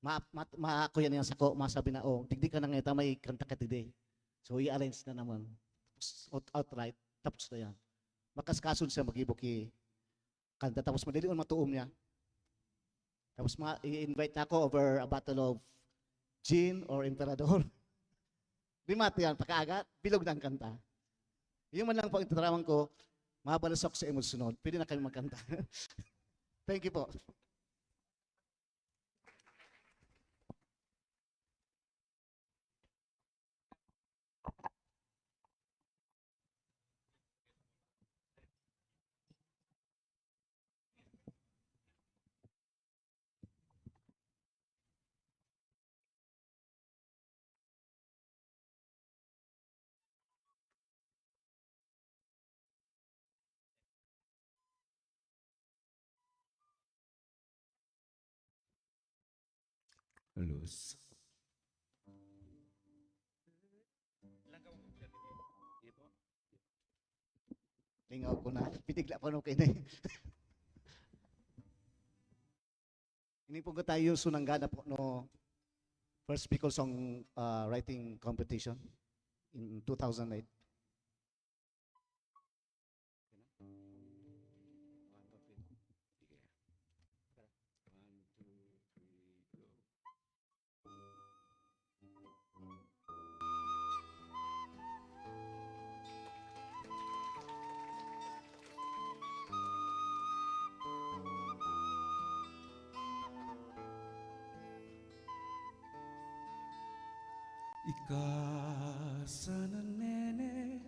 Maako yan yung sako. Masabi na, digdi ka na ngayon, may kanta ka today. So, i-arrange na naman. Outright. Tapos na yan. Makaskasun siya mag-ibuki kanta. Tapos madali on, matuom niya. Tapos i-invite ako over a bottle of gin or emperador. Limat yan, pagkaaga, bilog na ang kanta. Yung man lang po ituturawan ko, mabalasok sa emosyonod. Pwede na kami magkanta. Thank you po. Luz. Lingaw ko na. Pitigla pa nung kayo na Ini po tayo sunanggana po no first Bicol song writing competition in 2008. Ika sana nene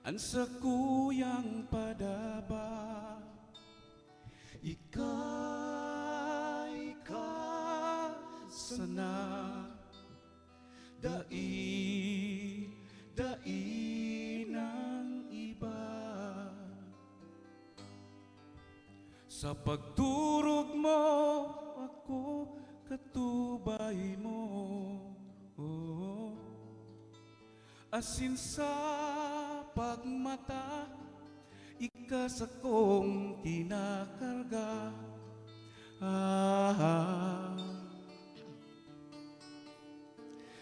ansa kuyang padaba. Ika sana dai ng iba. Sa pagturog mo ako katubay mo. Oh. Asin sa pagmata, ika sa kong kinakarga.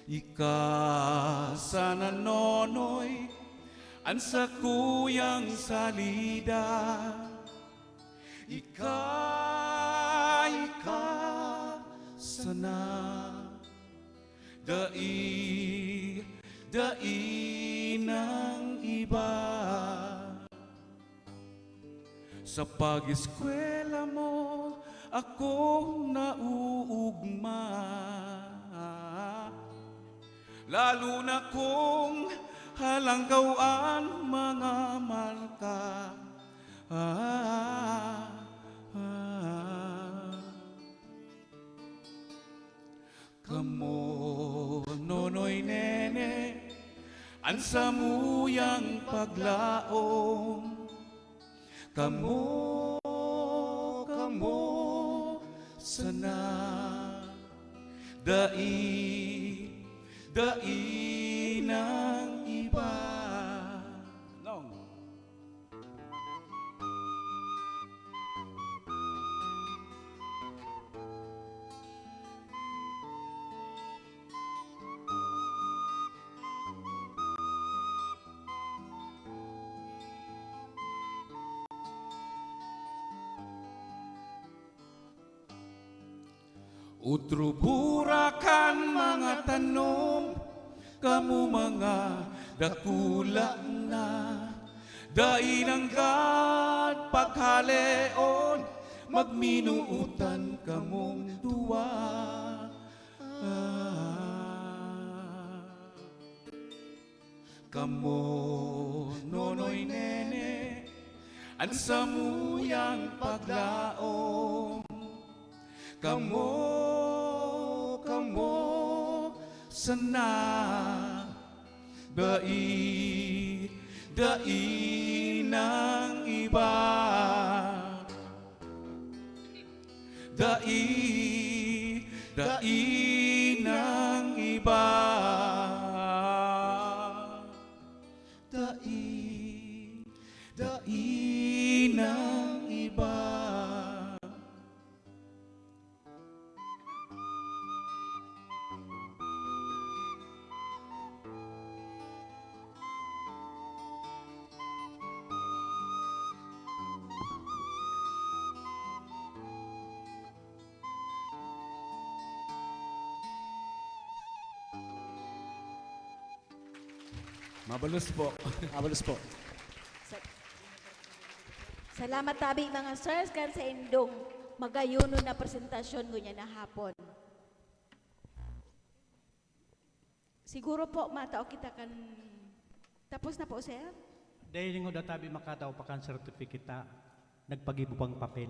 Ika sana nonoy, ansa kuyang salida. Ika sana dai ng iba. Sa pag-eskwela mo ako nauugma, lalo na kung halanggawaan mga marka. Kamo nonoy nene ansa muyang paglaom. Kamo sana dai ng iba. Long. Utro burakan mga tanom, kamu mga dakula na, dainanggad paghaleon, magminuutan kamong duwa. Kamo nonoy nene, ansa muyang paglaom. Kamo sana dai ng iba. Dai ng iba. Dai ng iba. Mabalus po. Abalos po. Salamat tabi mga sirs kan sa indong magayuno na presentasyon gunya na hapon. Siguro po matao kita kan tapos na po sir? Dahil nga databi makataw pa kan sertifikita, nagpagibo pang papel.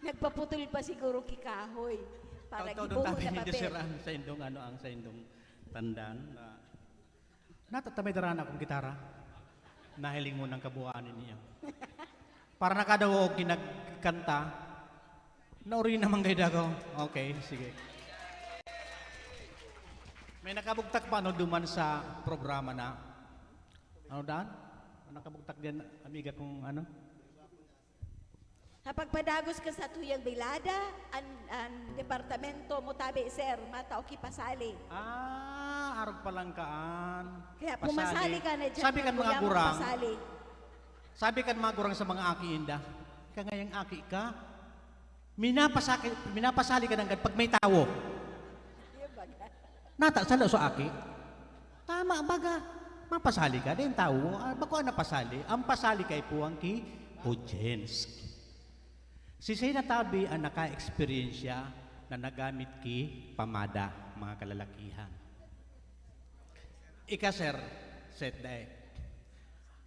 Nagpaputol pa siguro kikahoy para Tao gibuho tabi na hindi papel. siraan sa indong ang sa indong tandaan. Natatamay daraan akong gitara. Nahiling mo ng kabuuan niya. Para nakadaw kinagkanta, nauri naman kayo dago. Okay, sige. May nakabugtak pa no duman sa programa na. Ano daan? Nakabugtak din, amiga kong ano? Kapag padagos ka sa tuyang bilada, ang departamento mo tabi sir, matao ki pasali. Arog palang kaan. Kaya pumasali ka na dyan. Sabi kan mga kuya mo gurang, pasali. sabi kan mga gurang sa mga aki inda, kangayang aki ka, minapasali ka ng pag may tawo. Nata, salo sa aki. Tama, baga. Mapasali ka, din tawo. Bako ang napasali. Ang pasali kay po ang ki audience. Si Say Natabi ang naka-experience na nagamit ki pamada, mga kalalakihan. Sir, set day.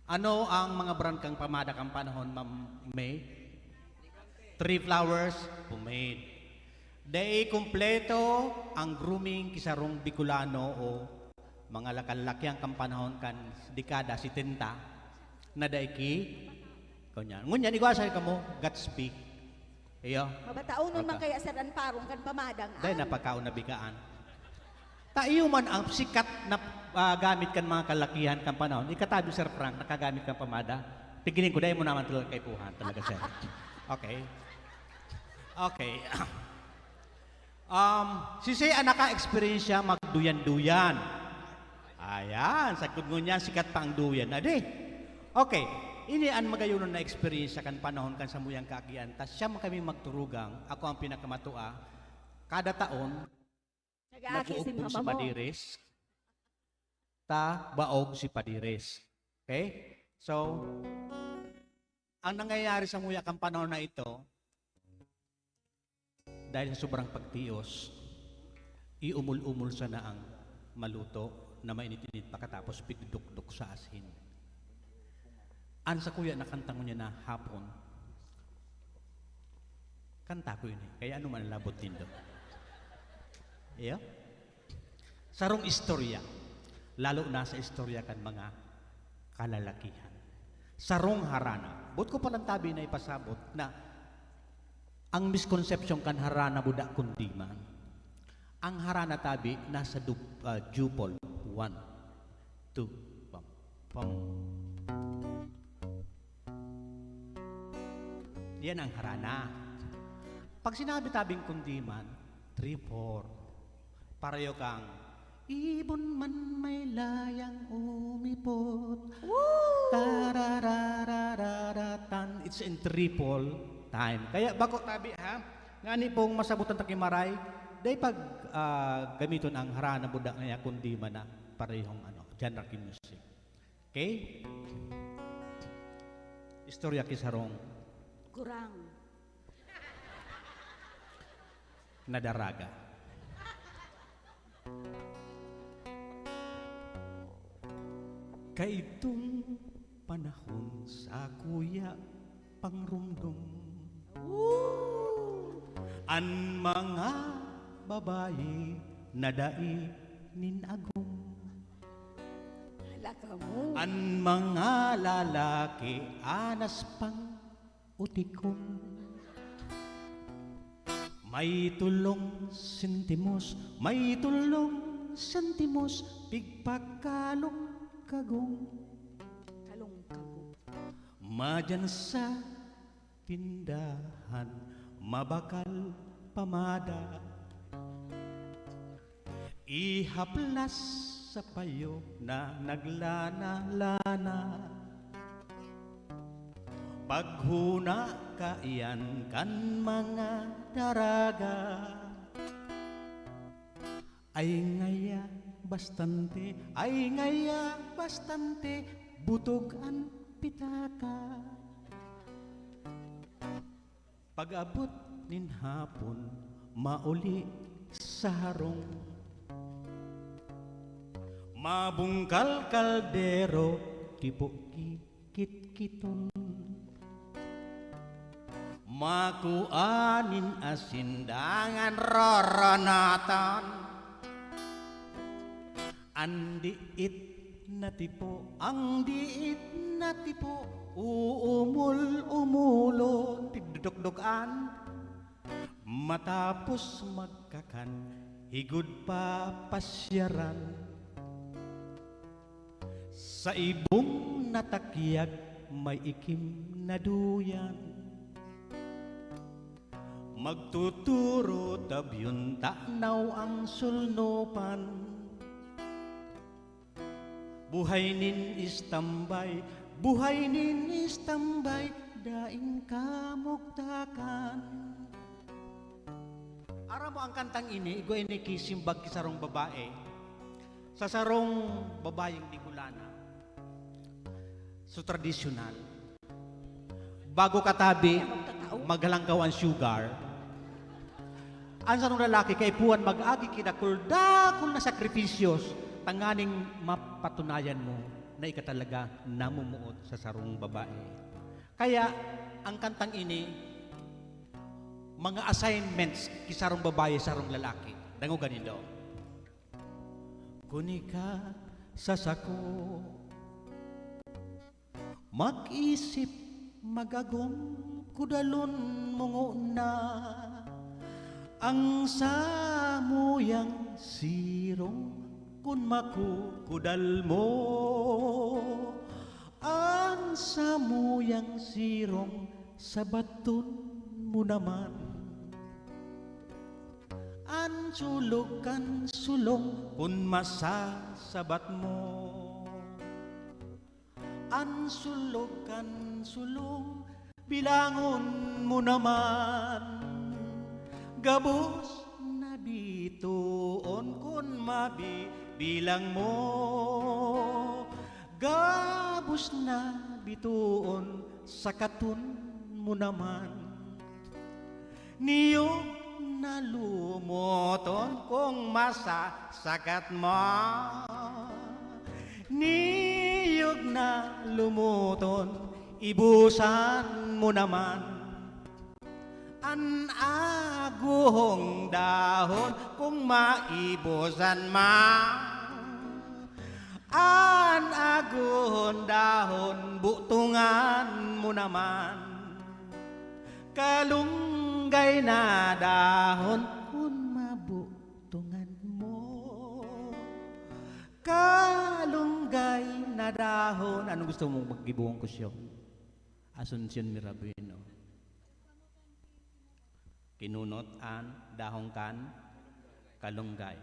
Ano ang mga brand kang pamada kang panahon, Ma'am May? 3 Flowers, pomade. Day kompleto ang grooming kisarong Bicolano o mga lakalakyang kang panahon kan dekada 70 na daiki kanyan. Ngunyan igwasay kamo Gatsby. Iyo. Mabataon nun man kaya sir ang parong kan pamadang. Dahil napakaon na bigaan. Taiyo man ang sikat na gamit kan mga kalakihan kan panahon. Ikatabi Sir Frank, nakagamit kan pamada. Pigilin ko dahil mo naman talaga kay Puhan. Talaga sir. Okay. Okay. Si Say naka-experience siya magduyan-duyan. Ayan, sagod mo niya, sikat pa ang duyan. Adi. Okay. Ini ang magayunon na experience sa kan panahon kan sa muyang kaagian. Tas siya man kami magturugang, ako ang pinakamatua. Kada taon, Nag-aaki si nabuog mama si mo. Padires. Baog si Padires. Okay? So, ang nangyayari sa muyak ang panahon na ito, dahil sa sobrang pagtios, iumul-umul sa na ang maluto na mainit-init pagkatapos pigduk-duk sa asin. An sa kuya nakanta mo niya na hapon, kanta ko yun eh. Kaya ano man labot din doon. Yeah? Sarong istorya, lalo na sa istorya kan mga kalalakihan. Sarong harana. Bot ko palang tabi na ipasabot na ang misconception kan harana budak kundiman. Ang harana tabi nasa Jupol. 1, 2, pam, pam. Yan ang harana. Pag sinabi tabing kundiman, 3, 4. Pareho kang, ibon man may layang umipot. Tarararararatan. It's in triple time. Kaya bako tabi ha, ngani pong masabutan takimaray, day pag gamiton ang harana budak na kundiman na parehong genre music. Okay? Istorya kisarong Kurang. nadaraga. Kaitong panahon sa kuya pangrumdum, an mga babae na dai ninagum, Laka mo. an mga lalaki anas pang utikon. May tulong sentimos, may tulong sentimos, pigpakalong kagong. Kalong-kagong. Madyan sa tindahan, mabakal pamada. Ihaplas sa payo na naglana-lana. Paghuna kaiyan kan mga daraga. Ay ngaya bastante, ay ngaya bastante, butog ang pitaka. Pag-abot nin hapon, mauli sa harong. Mabungkal kaldero, tipo kikit-kiton. Makuanin asindangan roronatan. Ang diit na tipo, ang diit na tipo, uumul-umulo, tigdudok-dukan. Matapos magkakan, higud pa pasyaran. Sa ibong natakyag, may ikim na duyan. Magtuturo tabyon tanaw ang sulnupan. Buhay nin istambay, buhay nin istambay, daing kamugtakan. Aram mo ang kantang ini, igo ini kisimbag kisarong babae. Sa sarong babayeng Bicolana. So tradisyonal. Bago katabi, maghalangkaw ang sugar. Ang sarong lalaki kay puwan mag-agi kinakul na sakripisyos tanganing mapatunayan mo na ika talaga namumuot sa sarong babae. Kaya, ang kantang ini, mga assignments kisarong babae, sarong lalaki. Dango ganindo. Kuni ka sa sako, mag-isip magagong kudalon mongo na ang samuyang sirong kun makukudal mo ang samuyang sirong sa baton mo naman an sulog kan sulong kun masasabat mo an sulog kan sulong bilangon mo naman gabos na bituon kun mabibilang mo gabos na bituon sa katon mo naman niyog na lumoton kung masasakat mo niyog na lumuton ibusan mo naman an aguhong dahon kung maibusan ma an aguhong dahon butungan mo naman kalunggay na dahon kung mabutungan mo kalunggay na dahon anong gusto mong maggibuong ko siya? Asuncion Mirabino. Kinunot an dahong kan kalunggay.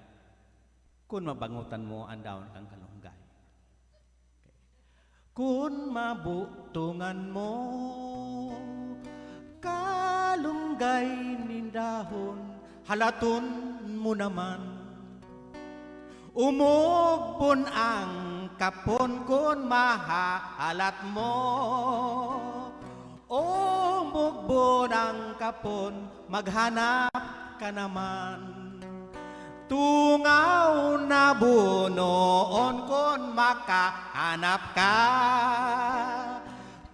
Kung mabangutan mo ang dahon kang kalunggay. Okay. Kung mabutungan mo kalunggay nin dahon halaton mo naman umugbon ang kapon kun mahalat mo umugbon ang kapon maghanap ka naman tungaw na bunoon kun makahanap ka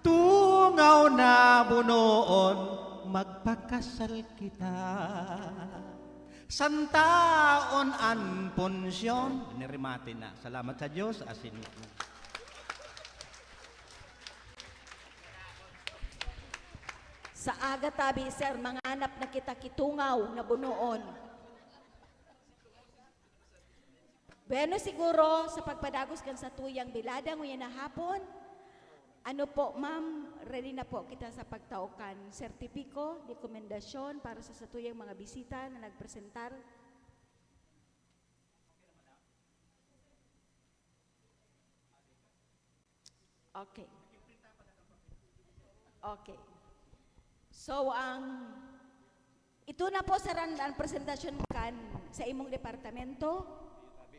tungaw na bunoon magpakasal kita santaon an punsyon nirimate na salamat sa Diyos asin Sa aga tabi, sir, manganap na kita kitungaw na bunoon. Bueno, siguro, sa pagpadagos kan sa tuyang bilada, nguyan na hapon, ano po, ma'am, ready na po kita sa pagtaukan sertipiko, rekomendasyon para sa tuyang mga bisita na nagpresentar. Okay. Okay. So, ito na po sa ang presentasyon kan sa imong departamento.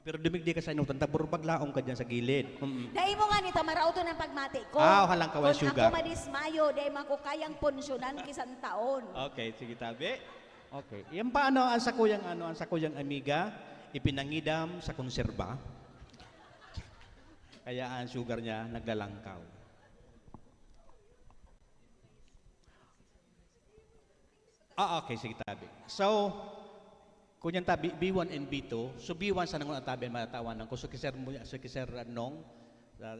Pero dumigdi ka sa inong tantaburo paglaong ka dyan sa gilid. Dahil mo nga nito, marauto ng pagmati ko. Halang kawan sugar. Kung ako madismayo, dahil mo kayang punsyonan kisang taon. Okay, sige tabi. Okay. Yan pa ang sakuyang amiga, ipinangidam sa konserba. Kaya ang sugar niya naglalangkaw. Okay, sige tabi. So, kunyan tabi, B1 and B2, so B1 sa nangon tabi matatawan ng so kiser nong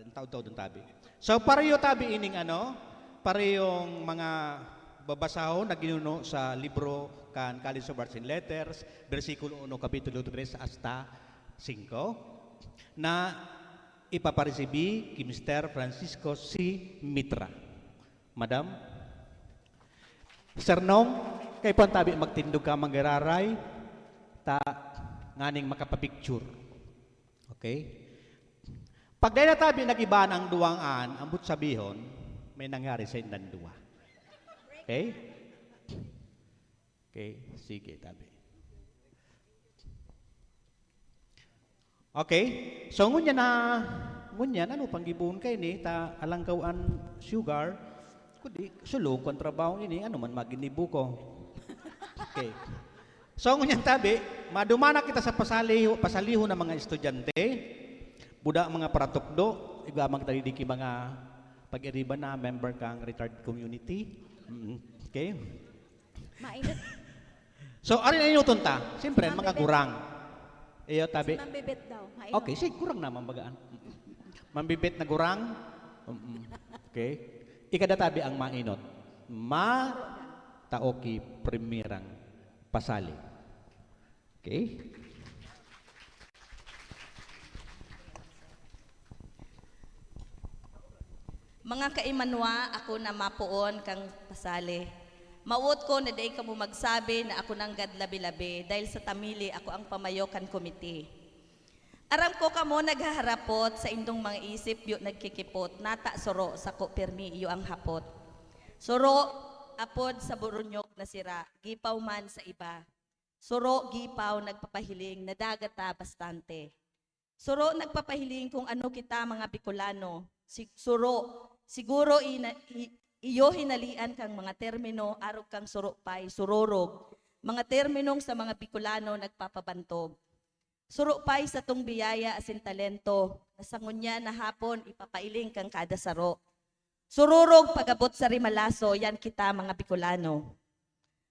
taw dun tabi. So pareho tabi ining parehong mga babasahon na ginuno sa libro kan College of Arts and Letters, bersikulo 1 kapitulo 3 hasta 5 na ipaparesibi ki Mr. Francisco C. Mitra. Madam, Sir Nong, kay pang tabi magtindog ka manggararay, ta nganing makapapicture. Okay? Pag dahil na tabi nag-iba ang duwangan, ambut sabihon, may nangyari sa indan duwa. Okay? Okay, sige tabi. Okay? So ngunyan ano pang gibuon kay ni ta alangkawan sugar, kudi sulong kontrabaho ini ano man maginibu ko. Okay. So ngunyan tabi, madumana kita sa pasaliho ng mga estudyante. Buda mga paratukdo, igamang talidiki mga pag-iriba na member kang retired community. Okay? Mainit. So, ano na inuton ta? Siyempre, mga gurang. Iyo, tabi. Mambibit daw. Mainit. Okay, sige, gurang na, mambagaan. Mambibit na gurang. Okay. Ikada tabi ang mainot. Taoki primirang pasali. Okay? Mga kaimanwa, ako na mapuon kang pasali. Mauot ko na day ka mo magsabi na ako nang gadlabi-labi dahil sa tamili ako ang pamayokan komite. Aram ko kamo naghaharapot sa indong mga isip yu nagkikipot nata soro sa ko permi yu ang hapot. Soro apod sa burunyok na sira, gipaw man sa iba. Soro gipaw nagpapahiling na dagata bastante. Suro nagpapahiling kung ano kita mga Bicolano. Suro, siguro iyo hinalian kang mga termino, arog kang suro pay, surorog. Mga terminong sa mga Bicolano nagpapabantog. Suro pay sa tong biyaya asin talento, nasangunya na hapon ipapailing kang kada saro. Sururog pagabot sa rimalaso, yan kita mga Bicolano.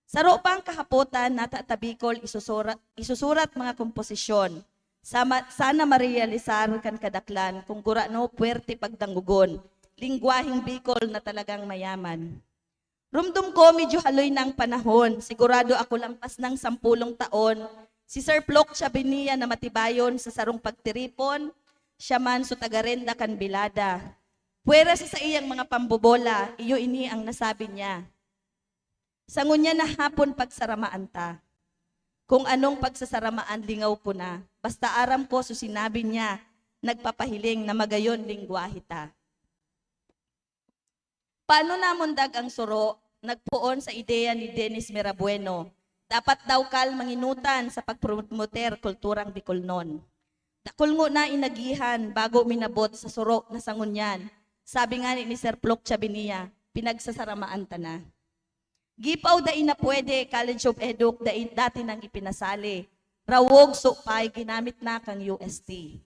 Saro pang kahapotan natatabikol isusurat mga komposisyon. Sana marealisar kan kadaklan kung gurano puwerte pagdanggugon, lingwahing Bicol na talagang mayaman. Rumdum ko medyo haloy ng panahon, sigurado ako lampas ng 10 taon, si Sir Plok Chabenia na matibayon sa sarong pagtiripon, siya man so tagarenda kan bilada. Puwera sa iyang mga pambobola, iyo ini ang nasabi niya. Sangunya na hapon pagsaramaan ta. Kung anong pagsasaramaan lingaw ko na, basta aram ko so sinabi niya, nagpapahiling na magayon lingwahe ta. Paano namundag ang suro, nagpuon sa ideya ni Dennis Mirabueno, dapat daw kal manginutan sa pagpromoter kulturang Bicolnon. Dakulngo na inagihan bago minabot sa suro na sangunyan, sabi nga ni Sir Plok Chabenia, pinagsasaramaan ta na. Gipaw dai na pwede, College of Educ dati nang ipinasali. Rawog supay, ginamit na kang UST.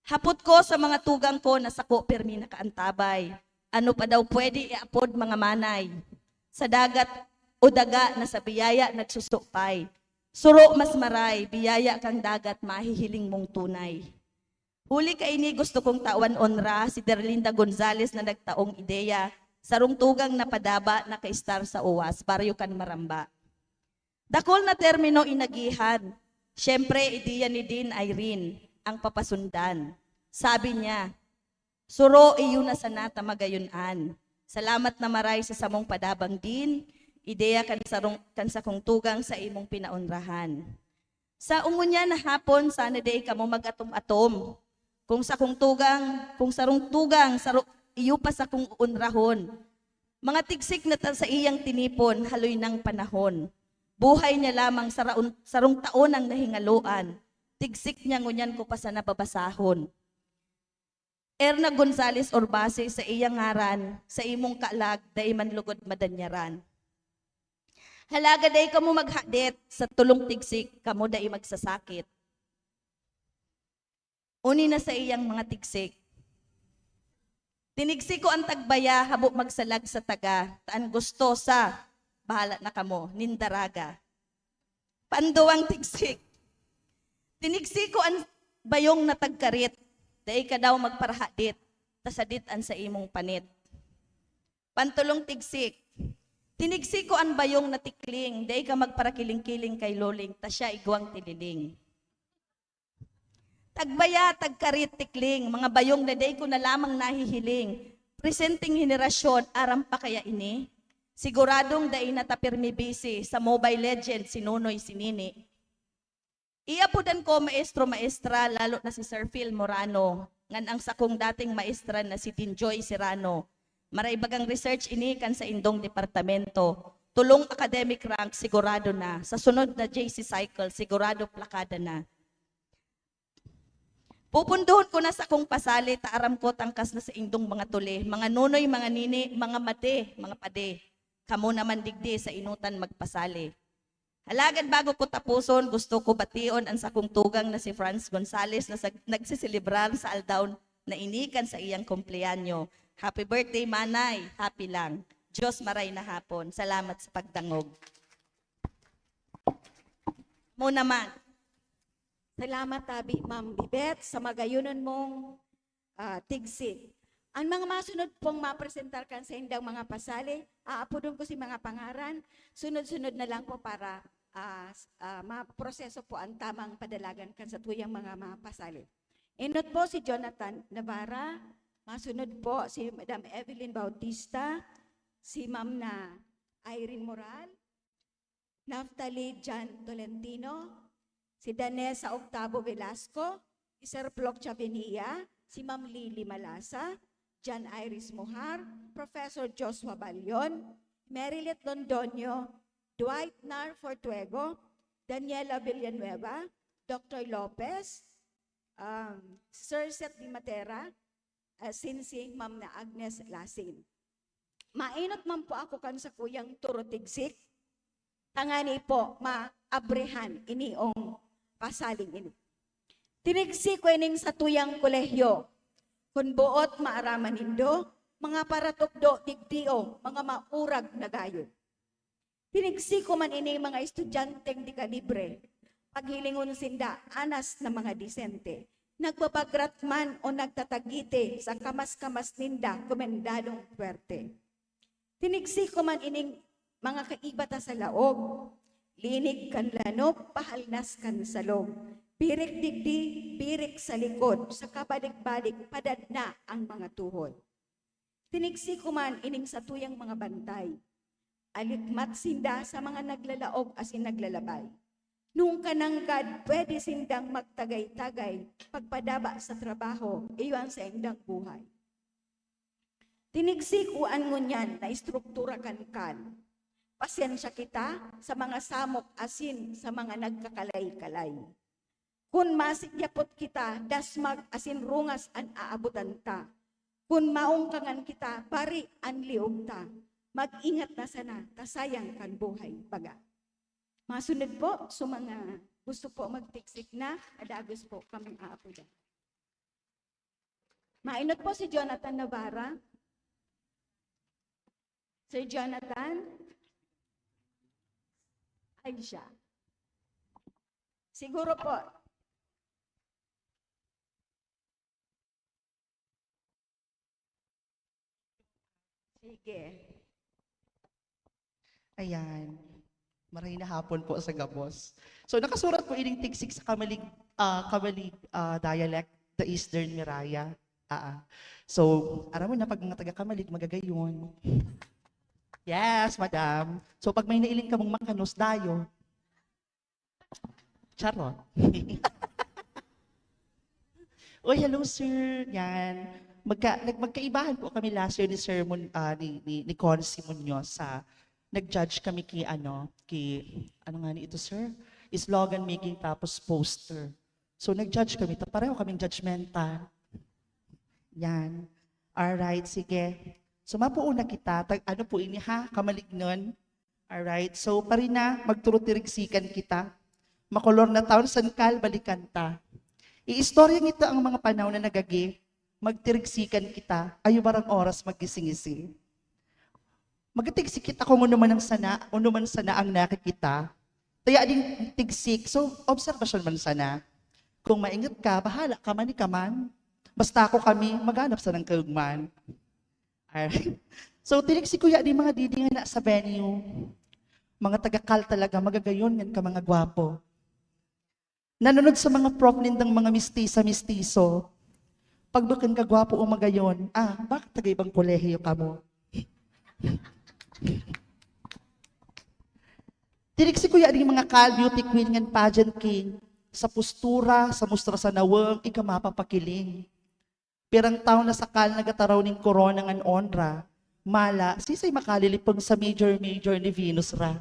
Hapot ko sa mga tugang ko na sako permi nakaantabay. Ano pa daw pwede iapod mga manay? Sa dagat o daga na sa biyaya nagsusupay. Suro mas maray, biyaya kang dagat mahihiling mong tunay. Huli kaini gusto kong tawan onra si Derlinda Gonzales na nagtaong ideya sarong tugang na padaba na ka-star sa UWAS, baryo kan maramba. Dakol na termino inagihan. Siyempre, ideya ni Dean Irene, ang papasundan. Sabi niya, suro iyo na sanata magayunan. Salamat na maray sa samong padabang din, ideya kan sa kong tugang sa imong pinaunrahan. Sa ungunya na hapon, sana day ka mo mag-atom-atom. Kung sarong tugang, iyo pa sa kung unrahon. Mga tigsik na sa iyang tinipon, haloy ng panahon. Buhay niya lamang sarong taon ang nahingaluan. Tigsik niya ngunyan ko pa sa nababasahon. Erna Gonzales Orbase sa iyang ngaran, sa imong kaalag, day man lugod madanyaran. Halaga day kamo maghadit, sa tulong tigsik, kamo day magsasakit. Uni na sa iyang mga tigsik, tinigsi ko ang tagbaya, habo magsalag sa taga, taan gusto sa, bahala na kamo, nindaraga. Panduwang tigsik. Tinigsi ko ang bayong na tagkarit, dahil ka daw magparahadit, tasaditan sa imong panit. Pantulong tigsik. Tinigsi ko ang bayong na tikling, dahil ka magparakiling-kiling kay loling, tasya igwang tililing. Tagbaya, tagkarit, tikling, mga bayong na day ko na lamang nahihiling. Presenting henerasyon, aram pa kaya ini? Siguradong day natapirmi busy sa Mobile Legends, si Nunoy Sinini. Iapudan ko maestro-maestra, lalo na si Sir Phil Morano, ngan ang sakong dating maestra na si Tinjoy Serrano. Maraibagang research ini kan sa indong departamento. Tulong academic rank, sigurado na. Sa sunod na JC cycle, sigurado plakada na. Pupunduhon ko na sa akong pasali, taaram ko tangkas na sa indong mga tuli, mga nunoy, mga nini, mga mate, mga pade. Kamo naman digdi sa inutan magpasali. Halagan bago ko tapuson, gusto ko bation ang sakong tugang na si Franz Gonzales na nagsiselebrar sa aldaw na inikan sa iyang kumpleanyo. Happy birthday, Manay. Happy lang. Diyos maray na hapon. Salamat sa pagdangog. Mo naman. Salamat, Ma'am Bibet, sa magayunan mong tigsig. Ang mga masunod pong mapresentar kan sa indang mga pasali, aapudon ko si mga pangaran, sunod-sunod na lang po para maproseso po ang tamang padalagan kan sa tuyang mga pasali. Inot po si Jonathan Navarra, masunod po si Madam Evelyn Bautista, si Ma'am na Irene Moral, Naftali Jan Tolentino, si Danessa Octavo Velasco, si Sir Ploc Chavenia, si Ma'am Lily Malasa, Jan Iris Mojar, Professor Joshua Balion, Merilet Londoño, Dwight Nar Fortuego, Daniela Villanueva, Dr. Lopez, Sir Seth Di Matera, Sinsing Ma'am na Agnes Lasin. Mainot man po ako kan sa kuyang turotigsik, tangani po maabrehan iniong pasaling ini. Tinigsik ko ining sa tuyang kolehyo, kun buot maaraman indo, mga paratukdo digdio, mga maurag na gayon. Tinigsik ko man ini mga estudyanteng di kalibre, paghilingon sinda anas na mga disente, nagbabagrat man o nagtatagite sa kamas-kamas ninda komendadong puwerte. Tinigsik ko man ining mga kaibata sa laog, linig kan lanop, pahalnas kan salog, birik digdi, birik sa likod, sa kabalik-balik, padad na ang mga tuhod. Tinigsik ko man ining sa tuyang mga bantay, alikmat sinda sa mga naglalaog asin naglalabay. Nung kananggad, pwede sindang magtagay-tagay, pagpadaba sa trabaho, iyon sa indang buhay. Tinigsikuan mo niyan na istruktura kan. Pasensya kita sa mga samok asin sa mga nagkakalay-kalay. Kung masigyapot kita, dasmag asin rungas an aabutan ta. Kung maungkangan kita, bari an liog ta. Mag-ingat na sana, kasayang kan buhay baga. Masunod po, so mga gusto po magtiksik na, adagos po kaming aapudan. Mainot po si Jonathan Navarra. Sir Jonathan, ay siya. Siguro po, sige. Ayan. Maray na hapon po sa Gabos. So nakasurat po ining tigsik sa Kamalig dialect, the Eastern Miraya. So, aram mo na pag mga taga-Kamalig, magagayon. Yes, madam. So pag may nailing ka mong makanos dayo, charot. Oh, hello sir. Yan. Magkaibahan po kami last year ni Sermon ni Consi Munoz sa nag-judge kami ano nga ni ito sir? Slogan making tapos poster. So nag-judge kami, pareho kaming judgmental. Yan. Alright, sige. So mapuuna kita, ano po ini ha, Kamalig nun. Alright, so pari na, magturutiriksikan kita. Makolor na taon, sankal, balikan ta. Iistorya ngito ang mga panahon na nagagi, magtiriksikan kita, ayo barang oras magising-ising. Magtigsik kita kung ano man sana ang nakikita. Taya ding tigsik, so observation man sana. Kung maingat ka, bahala ka man ni kaman. Basta ako kami, maghanap sa ng kaugman. Alright. So, tinigsik ko ya di mga didi nga na sa venue. Mga taga-kal talaga, magagayon yan ka mga gwapo. Nanonood sa mga prof nindang mga mistisa-mistiso. Pagbukan ka gwapo o magayon, bakit taga-ibang kolehiyo ka mo? Tinigsik ko ya di mga kal, beauty queen and pageant king. Sa postura, sa mustra sa nawag, ika mapapakiling. Pirang taon na sakal nagataraw ning korona ngan onra, mala, sisay makalilipong sa major ni Venus ra.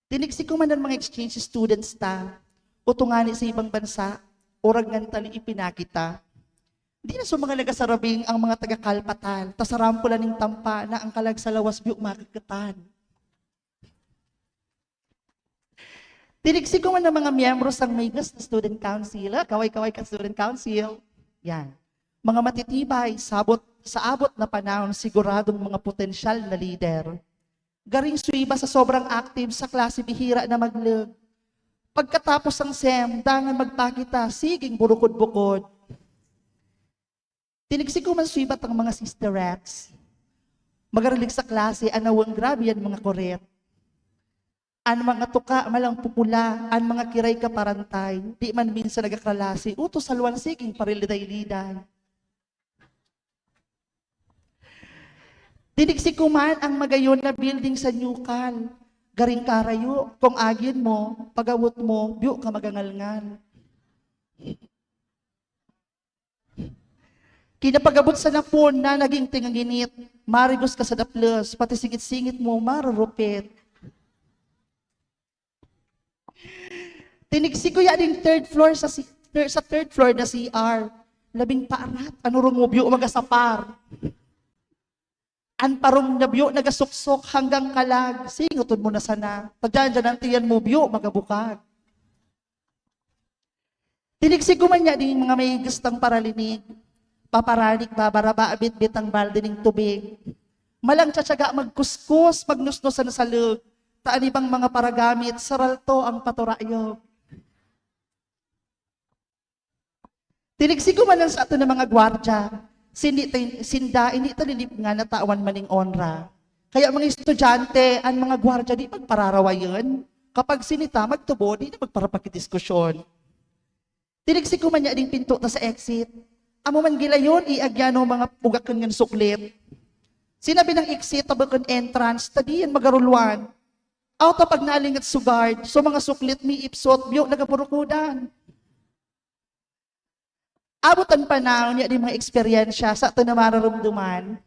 Tinigsik ko man ng mga exchange students ta, utungani sa ibang bansa, orag ngan tali ipinakita. Di na so mga nagasarabing ang mga taga-kalpatan, tasarampulan ning tampa na ang kalag sa lawas biyo makikatan. Tinigsi ko man ng mga miyembro sang Maygas na Student Council. Kaway-kaway ka Student Council. Yan. Mga matitibay, sa abot na panahon, siguradong mga potensyal na leader. Garing suiba sa sobrang active sa klase bihira na magleg. Pagkatapos ang SEM, dangan magpakita, siging burukod-bukod. Tinigsi ko man suibat ang mga sisterettes. Magarilig sa klase, anawang grabe yan mga koret. An mga tuka malang pupula, an mga kiray kaparantay, di man minsan nagakalasi, utos salwan siging pariliday-liday. Tinigsi ko man ang magayon na building sa Newcal. Garing karayo, kung agin mo, pagawot mo, biyo ka magangalngal. Kinapagabot sa napon na naging tinganginit, marigos ka sa daplos, pati singit-singit mo, marurupit. Tinigsi ko yan yung third floor sa third floor na CR. Labing paarat, ano rong mubyo magasapar. An parong nabyo nagasuksok hanggang kalag. Singutod mo na sana. Tagdyan ang tiyan mubyo magabukag. Tinigsi ko man yan yung mga may gustang paralinig. Paparanik babaraba abit-bit ang balde ng tubig. Malang tsatsaga magkuskus, magnusnusan sa lug. Taan ibang mga paragamit, saralto ang paturayog. Tinigsi ko man sa ato ng mga gwardya, sinda, ini talinip nga natawan maning onra. Kaya mga estudyante, ang mga gwardya di magpararawayon. Kapag sinita, magtubo, di na magparapakidiskusyon. Tinigsi ko man niya ding pinto ta sa exit. Amo man gilayon, iagyano mga pugakan ng suklit. Sinabi ng exit, tabakan entrance, tadiyan magaruluan. Out pag naling at sugard, so mga suklit mi ipsot, biyo nagapurukudan. Abutan panahon niya di mga eksperyensya sa ito na mararamdaman.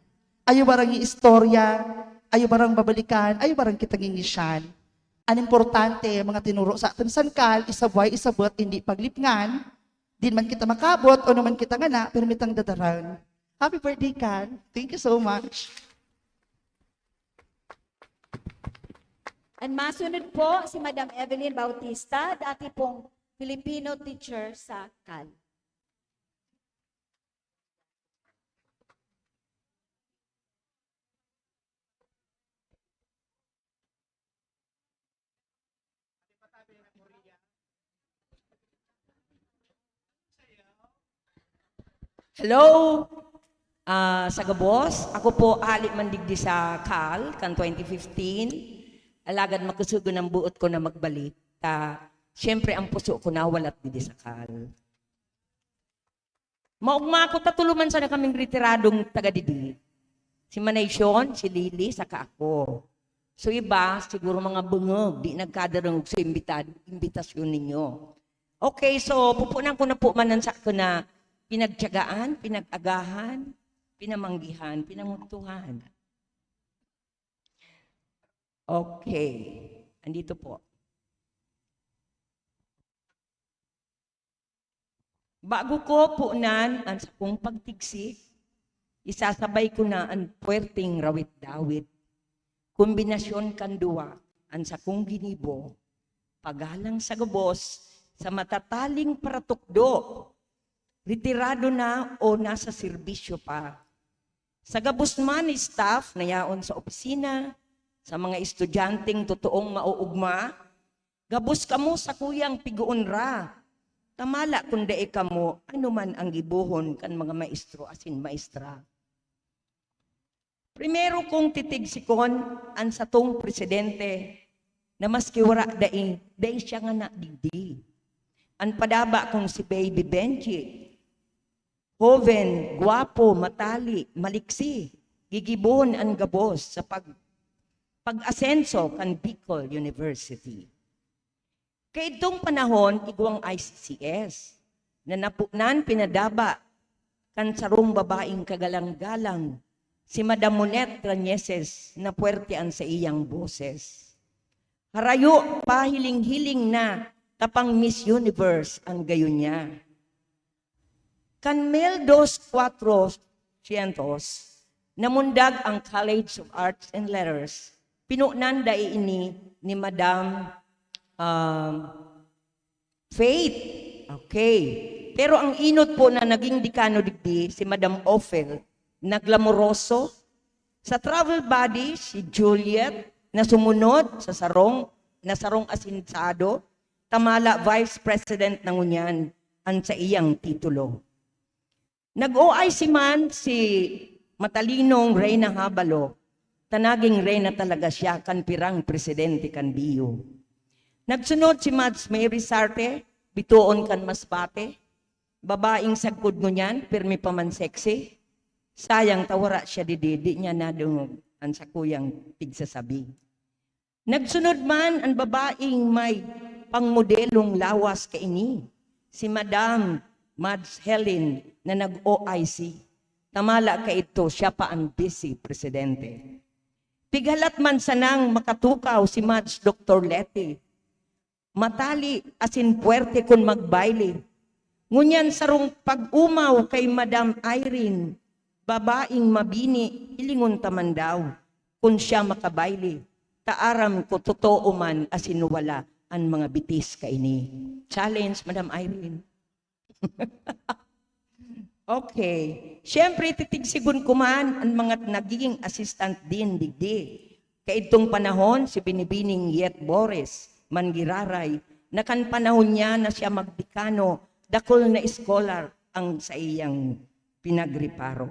Ayaw barang istorya, ayaw barang babalikan, ayaw barang kitangingisyan. Ang importante, mga tinuro sa atin sankal, isabway, isabot, hindi paglipngan, din man kita makabot, o naman kita nga na, permitang dadaran. Happy birthday, Kan. Thank you so much. And masunod po si Madam Evelyn Bautista, dati pong Filipino teacher sa CAL. Hello, sa Gabos. Ako po Ali Mandigdi sa CAL, kan 2015. Alagad makasugo ng buot ko na magbalik. Siyempre, ang puso ko nawalat di sa CAL. Maugma ko tatuluman sana kaming retiradong taga-didi. Si Manay Sean, si Lily, saka ako. So iba, siguro mga bungog, di nagkadarang sa imbitasyon ninyo. Okay, so pupunan ko na po manan sa ko na pinagtiyagaan, pinag-agahan, pinamanggihan, pinanguntuhan. Okay. Andito po. Bago ko puunan ang sakong pagtigsik, isasabay ko na ang puwerting rawit-dawit. Kombinasyon kanduwa ang sakong ginibo, pagalang sa gabos, sa matataling paratukdo, retirado na o nasa serbisyo pa. Sa gabos man staff na yaon sa opisina, sa mga estudyanteng totoong mauugma, gabos kamo sa kuyang piguunra. Tamala kung dae kamo, ano man ang gibuhon kan mga maestro asin maestra. Primero kong titigsikon ang satong presidente na maski wara dae siya nga nadigdi. Ang padaba kong si Baby Benji, joven, guwapo, matali, maliksi, gigibon ang gabos sa pag-asenso kan Bicol University. Kay itong panahon, igwang ICCS, na napunan pinadaba kan sarong babaeng kagalang-galang, si Madam Monet Trañeses na puwertean sa iyang boses. Harayo, pahiling-hiling na, tapang Miss Universe ang gayon niya. Kan 12,400, namundag ang College of Arts and Letters, pinunan dai ini ni Madam Faith. Okay. Pero ang inot po na naging dekano digdi, si Madam Ophel, naglamoroso. Sa travel body, si Juliet, na sumunod sa sarong asinsado, tamala Vice President ng Unyan, ang sa iyang titulo. Nag-OIC man si matalinong Reyna Habalo, tanaging Reyna talaga siya, kan pirang presidente kan Biyo. Nagsunod si Mads Mary Sarte, bituon kan Masbate, babaeng sagkod ngunyan, pirmi pa man sexy. Sayang tawara siya di niya nadungog ang sakuyang pigsasabi. Nagsunod man ang babaeng may pangmodelong lawas kaini, si Madam Mads Helen na nag-OIC. Tamala ka ito, siya pa ang busy presidente. Pighalat man sanang makatukaw si Mads Dr. Leti. Matali asin puwerte kun magbaile. Ngunyan sarong pag-umaw kay Madam Irene, babaeng mabini, ilingon taman daw, kung siya makabaile. Taaram ko totoo man asin wala ang mga bitis kaini. Challenge, Madam Irene. Okay. Siyempre, titigsigun ko man ang mga nagiging assistant din digdi. Kaitong panahon, si Binibining Yet Boris, Mangiraray, na kan panahon niya na siya magdekano, dakol na scholar ang sa iyang pinagriparo.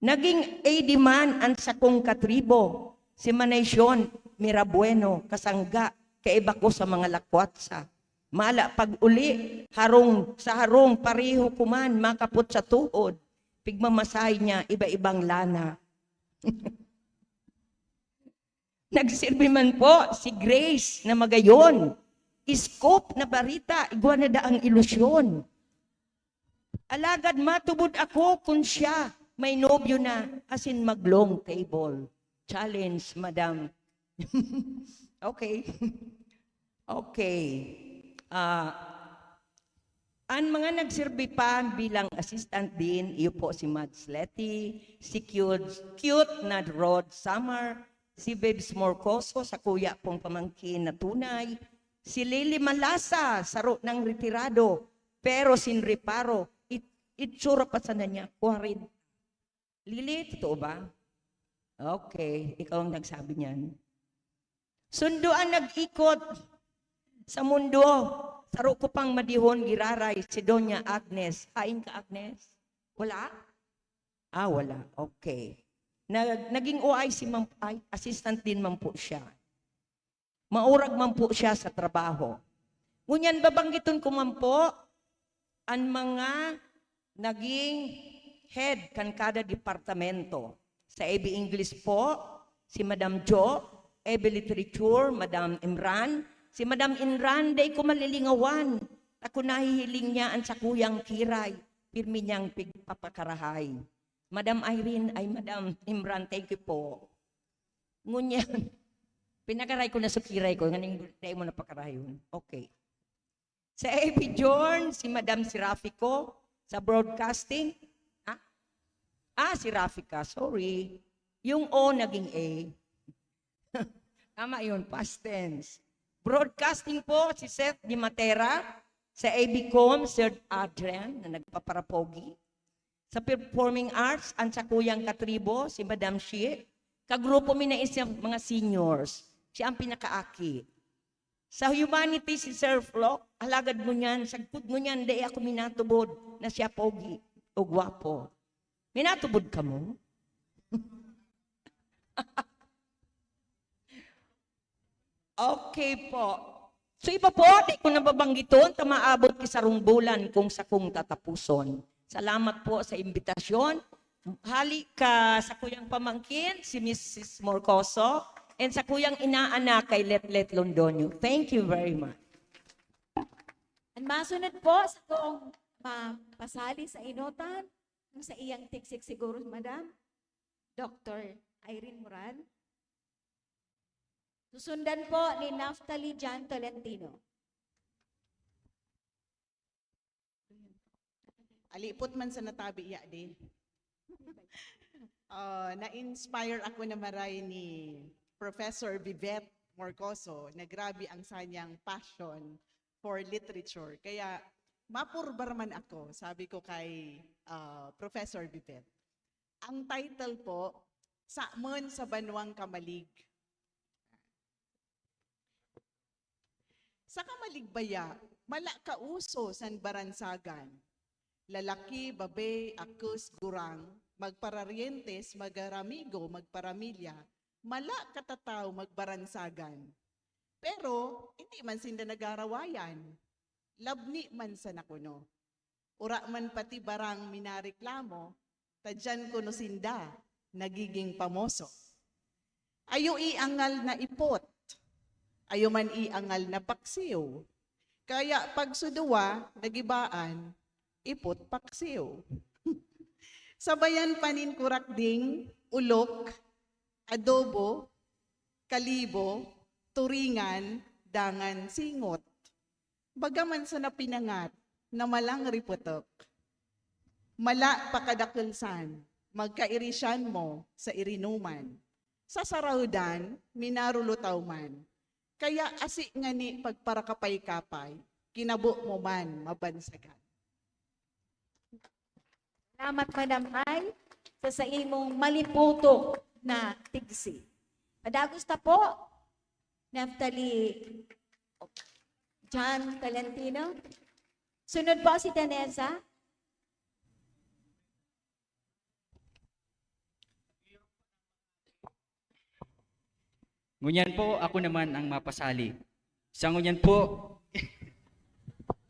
Naging AD man ang sakong katribo, si Manaysyon Mirabueno, kasangga, kaiba ko sa mga lakwatsa. Mala pag uli, harong pareho kuman, makapot sa tuhod. Pigmamasahe niya, iba-ibang lana. Nagsirbi man po si Grace na magayon. Scope na barita, igwa na daang ilusyon. Alagad matubod ako kung siya may nobyo na, asin mag-long table. Challenge, Madam. Okay. Okay. Ang mga nagsilbi pa bilang assistant din, iyo po si Mads Leti, si cute na Rod Samar, si Babes Morcoso sa kuya pong pamangkin na tunay, si Lily Malasa, saro ng retirado, pero sin reparo, itsura pa sana niya, 40. Lily, totoo ba? Okay, ikaw ang nagsabi niyan. Sunduan nag-ikot sa mundo, saro ko pang madihon giraray si Doña Agnes. Hain ka, Agnes? Wala? Wala. Okay. Naging OIC man, assistant din man po siya. Maurag man po siya sa trabaho. Ngunyan babanggiton ko man po ang mga naging head kan kada departamento. Sa AB English po, si Madam Jo, AB Literature, Madam Imran. Si Madam Imran, day ko malilingawan. Ako nahihiling niya ang sakuyang kiray. Pirmi niyang pigpapakarahay. Madam Irene, ay Madam Imran, thank you po. Ngunyan, pinakaray ko na sa kiray ko, nganing day mo na pakarayon. Okay. Sa AB Jorn, si Madam Serafico, sa broadcasting. Si Rafika, sorry. Yung O naging A. Tama yun, past tense. Broadcasting po, si Seth Di Matera. Sa ABCOM, Sir Adrian, na nagpaparapogi. Sa Performing Arts, ang sakuyang katribo, si Madam Shie. Kagrupo mi na isang mga seniors. Siya ang pinakaaki. Sa Humanities, si Sir Flock, halagad mo niyan, sagpud mo niyan, day ako minatubod na siya pogi o gwapo. Minatubod ka mo? Okay po. So iba po, di ko nababanggiton, tamaabot ki sarong bulan kung sa kong tatapuson. Salamat po sa imbitasyon. Hali ka sa kuyang pamangkin, si Mrs. Morcoso, and sa kuyang inaanak kay Letlet Londonio. Thank you very much. Ang masunod po sa kong pasali sa inutan, sa iyang tiksik siguro, Madam, Dr. Irene Moran. Susundan po ni Naftali Jan Tolentino. Alipot man sa natabi iya din. Na-inspire ako na maray ni Professor Vivette Morcoso na grabe ang sanyang passion for literature. Kaya mapurbar man ako, sabi ko kay Professor Bibet. Ang title po, Samon sa Banwang Kamalig. Sa Kamaligbaya, malakauso san baransagan. Lalaki, babe, akus, gurang, magpararientes, magaramigo, magparamilya, mala katataw, magbaransagan. Pero, hindi man sinda nagarawayan. Labni man sa nakuno. Ura man pati barang minareklamo, tadyan kuno sinda, nagiging pamoso. Ayo iangal na ipot, ayo man iangal na paksiw. Kaya pag suduwa, nagibaan, ipot paksiw. Sabayan panin kurakding, ulok, adobo, kalibo, turingan, dangan, singot. Bagaman sa napinangat, na malang riputok. Mala pakadakulsan, magkairisyan mo sa irinuman. Sa saraudan, minarulutaw man. Kaya asi nga ni pagparakapay-kapay, kinabo mo man mabansagan. Salamat, Madam Ay, sa imong maliputo na tigsi. Padagos ta po, Naftali John Talentino. Sunod po si Danessa. Ngunyan po, ako naman ang mapasali. Sa ngunyan po,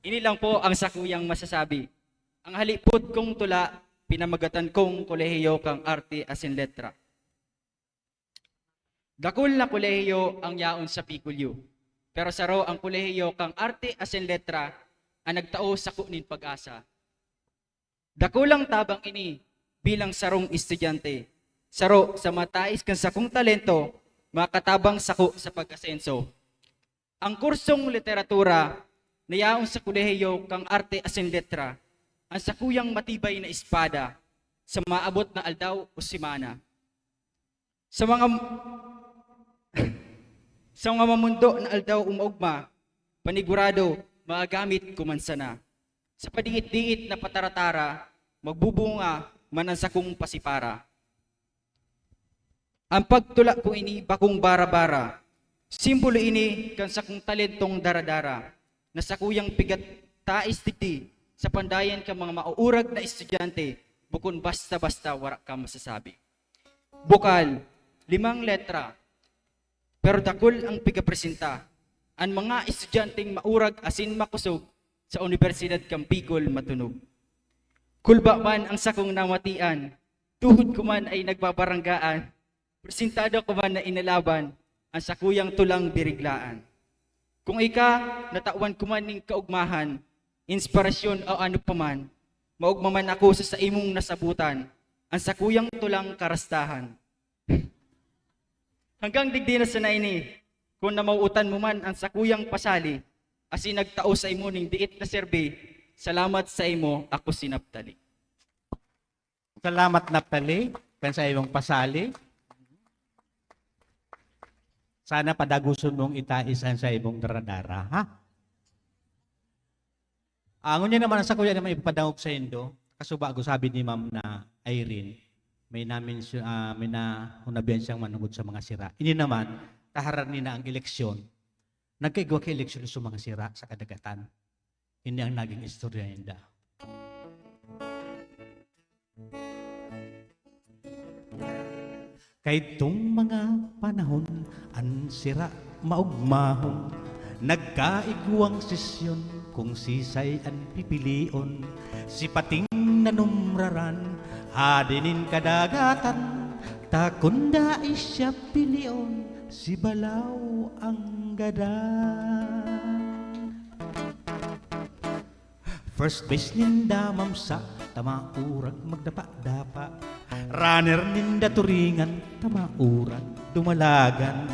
ini lang po ang sakuyang masasabi. Ang halipod kong tula, pinamagatan kong kolehiyo kang arte asin letra. Dakul na kolehiyo ang yaon sa Piculyo. Pero saro ang kolehiyo kang arte asin letra ang nagtao sa kunin pag-asa. Dakulang tabang ini bilang sarong estudyante. Saro sa matais kan sakong talento, makatabang sako sa pag-asenso. Ang kursong literatura na yaon sa kolehiyo kang arte asin letra ang sakuyang matibay na espada sa maabot na aldaw o simana. Sa mga mamundo na aldaw umaugma, panigurado, maagamit kumansana. Sa padiit-diit na pataratara, magbubunga manansakong pasipara. Ang pagtula ko ini bakong bara-bara, simbolo ini kan sakong talentong daradara, na sakuyang pigat tais digdi, sa pandayan ka mga mauurag na estudyante, bukon basta-basta wala ka masasabi. Bukal, 5 letra, pero dakol ang pigapresenta, ang mga estudyanteng maurag asin makusog sa Universidad kang Bicol matunog. Kulba man ang sakong namatian, tuhod ko man ay nagbabaranggaan, presentado ko man na inalaban, ang sakuyang tulang biriglaan. Kung ika, natawan ko man ng kaugmahan, inspirasyon o ano paman, maugmaman ako sa imong nasabutan, ang sakuyang tulang karastahan. Hanggang digdi na sa naini, kung namauutan mo man ang sakuyang pasali, asin nagtao sa imo ning diit na serbe, salamat sa imo, ako si Naftali. Salamat, Naftali, kan sa imong pasali. Sana padaguson mong itaisan sa imong daradara, ha? Ngunyan naman, sa kuya naman ipapadangog sa Indo, kasuba ako sabi ni Ma'am na Irene, may nahunabihan siyang manungod sa mga sira. Ini naman, taharan nila ang eleksyon. Nagkaigwa ka eleksyon sa mga sira sa kadagatan. Ini ang naging istorya nila. Kay itong mga panahon, ang sira maugmahon, nagkaigwang sesyon, kung sisay ang pipilion, si pating nanumraran, hadinin kadagatan, takunda isya pilion, si balaw ang gadan. First base ninda mamsa, tamaurag magdapa-dapa, runner ninda turingan, tamaurag dumalagan,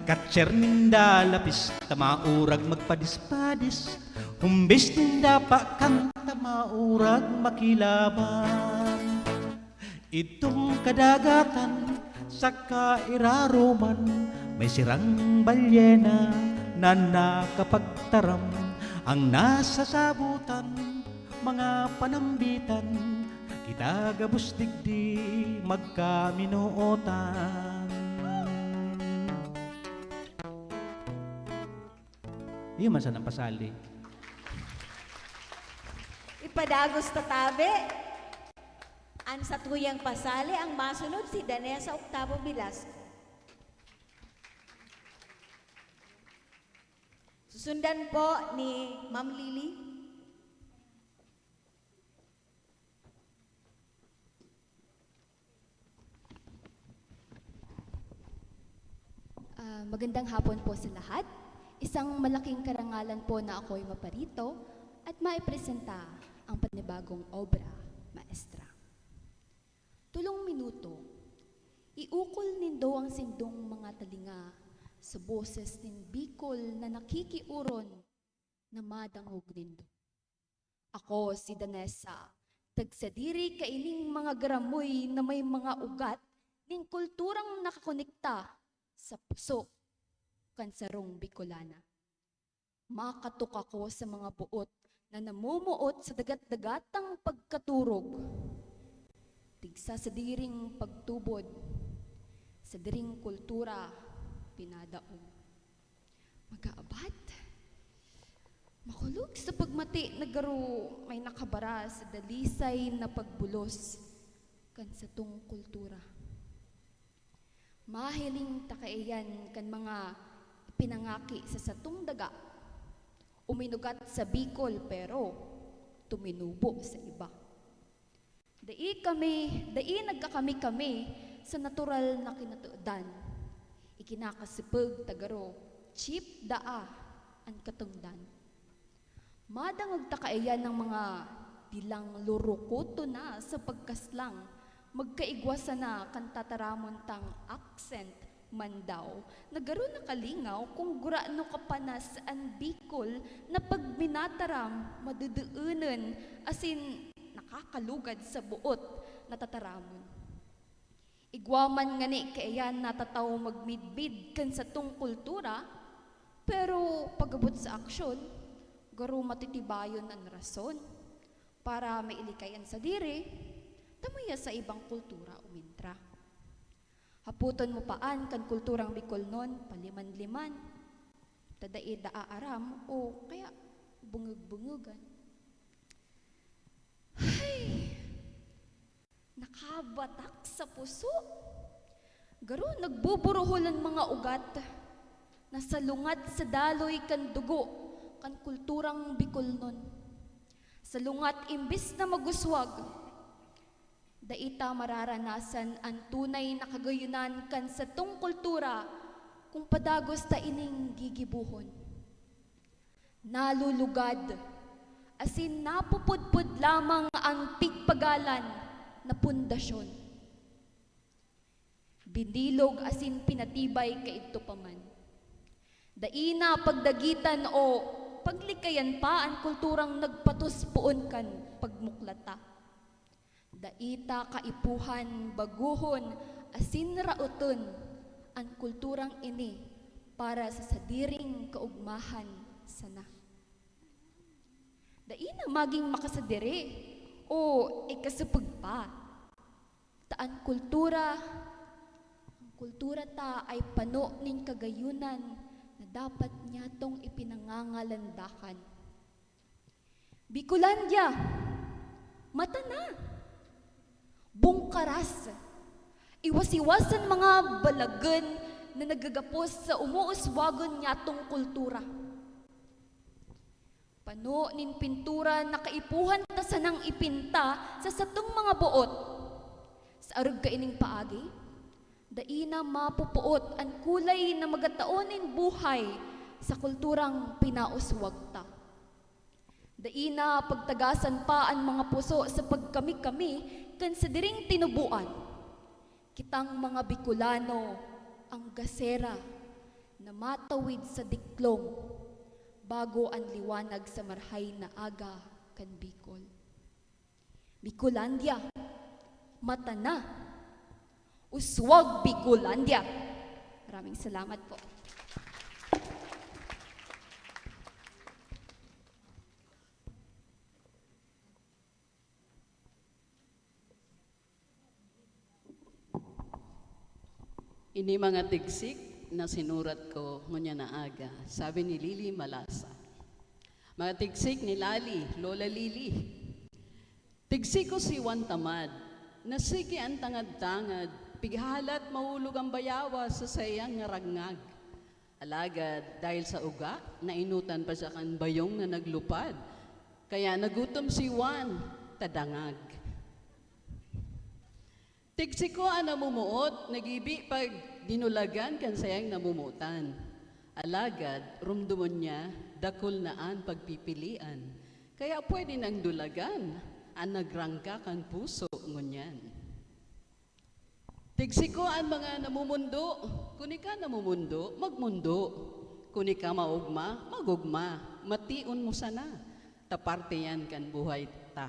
catcher ninda lapis, tamaurag magpadis-padis, humbis ninda pakan, tamaurag makilaban. Itong kadagatan sa kairaruman, May sirang balyena na nakapagtaram, ang nasa sabutan, mga panambitan, kita gabus digdi magkaminuotan. Iyon man sanang pasali. Ipadagos tatabi. Ang sa tuyang pasali, ang masunod si Danessa Octavo Velasco. Susundan po ni Ma'am Lily. Magandang hapon po sa lahat. Isang malaking karangalan po na ako'y maparito at maipresenta ang panibagong obra maestra. Tulong minuto, iukol nindo ang sindong mga talinga sa boses nin Bicol na nakikiuron na madangog nindo. Ako si Danessa, tagsadiri kaining mga garamoy na may mga ugat ning kulturang nakakonekta sa puso kansarong Bicolana. Makatok ako sa mga buot na namumuot sa dagat-dagatang pagkaturog. Tigsa sa diring pagtubod, sa diring kultura, pinadaog. Mag-aabat, makulog sa pagmati na garo may nakabara sa dalisay na pagbulos kan sa tung kultura. Mahiling takaiyan kan mga pinangaki sa satong daga, uminugat sa Bicol pero tuminubo sa iba. Dai nagkakami-kami sa natural na kinatuodan. Ikinakasipag tagaro, chip daa ang katungdan. Madangag takaiyan ng mga bilang lurukoto na sa pagkaslang, magkaigwasa na kan tataramon tang accent man daw, nagaro na kalingaw kung gurano kapanas ang Bicol na pagminataram madudeunen asin nakakalugad sa buot na tataramon. Igwaman nga ni kaayan natataw magmidbid kan sa tung kultura, pero pagabot sa aksyon, garo matitibayon ang rason para mailikayan sa diri, tamaya sa ibang kultura umintra. Haputon mo paan kan kulturang Bicol non, paliman-liman, tadaid aaram o kaya bungug-bungugan. Ay, nakabatak sa puso. Garo nagbuburuholan mga ugat, nasalungat sa daloy kan dugo, kan kulturang Bicol non. Salungat imbis na maguswag, daita mararanasan ang tunay na kagayunan kan sa tung kultura kung padagos ta ining gigibuhon. Nalulugad, asin napupudpud lamang ang tigpagalan na pundasyon. Binilog asin pinatibay kaidto paman. Daina pagdagitan o paglikayan pa ang kulturang nagpatuspuon kan pagmuklata. Daita kaipuhan, baguhon, asin rauton ang kulturang ini para sa sadiring kaugmahan sana. Daina maging makasadiri o ikasupag pa. Taan kultura, ang kultura ta ay pano ning kagayunan na dapat niyatong ipinangangalandakan. Bicolandia, mata na. Bungkaras, iwas-iwasan mga balagan na nagagapos sa umuuswagon niyatong kultura. Pano nin pintura na kaipuhan ta sanang ipinta sa satong mga buot. Sa arug kaining paagi, daina mapupuot ang kulay na magataonin buhay sa kulturang pinauswag ta. Daina pagtagasan pa ang mga puso sa pagkami-kami kan sa diring tinubuan. Kitang mga Bicolano ang gasera na matawid sa diklong bago ang liwanag sa marhay na aga kan Bicol. Bicolandia, mata na. Uswag Bicolandia. Maraming salamat po. Ini mga tigsik na sinurat ko ngunya na aga, sabi ni Lili Malasa. Mga tigsik ni Lali, Lola Lili. Tigsik ko si Juan Tamad, na sige ang tangad-tangad, pighalat mahulog ang bayawa sa sayang ngarangag. Alagad, dahil sa uga, nainutan pa siya kan bayong na naglupad. Kaya nagutom si Juan, tadangag. Tigsiko ang namumuot, nagibi pag dinulagan kan sayang namumutan. Alagad, rumdumon niya, dakol naan pagpipilian. Kaya pwede nang dulagan, ang nagrangka kan puso ngunyan. Tigsiko ang mga namumundo, kuni ka namumundo, magmundo. Kuni ka maugma, magugma, mation mo sana. Taparte yan kan buhay ta.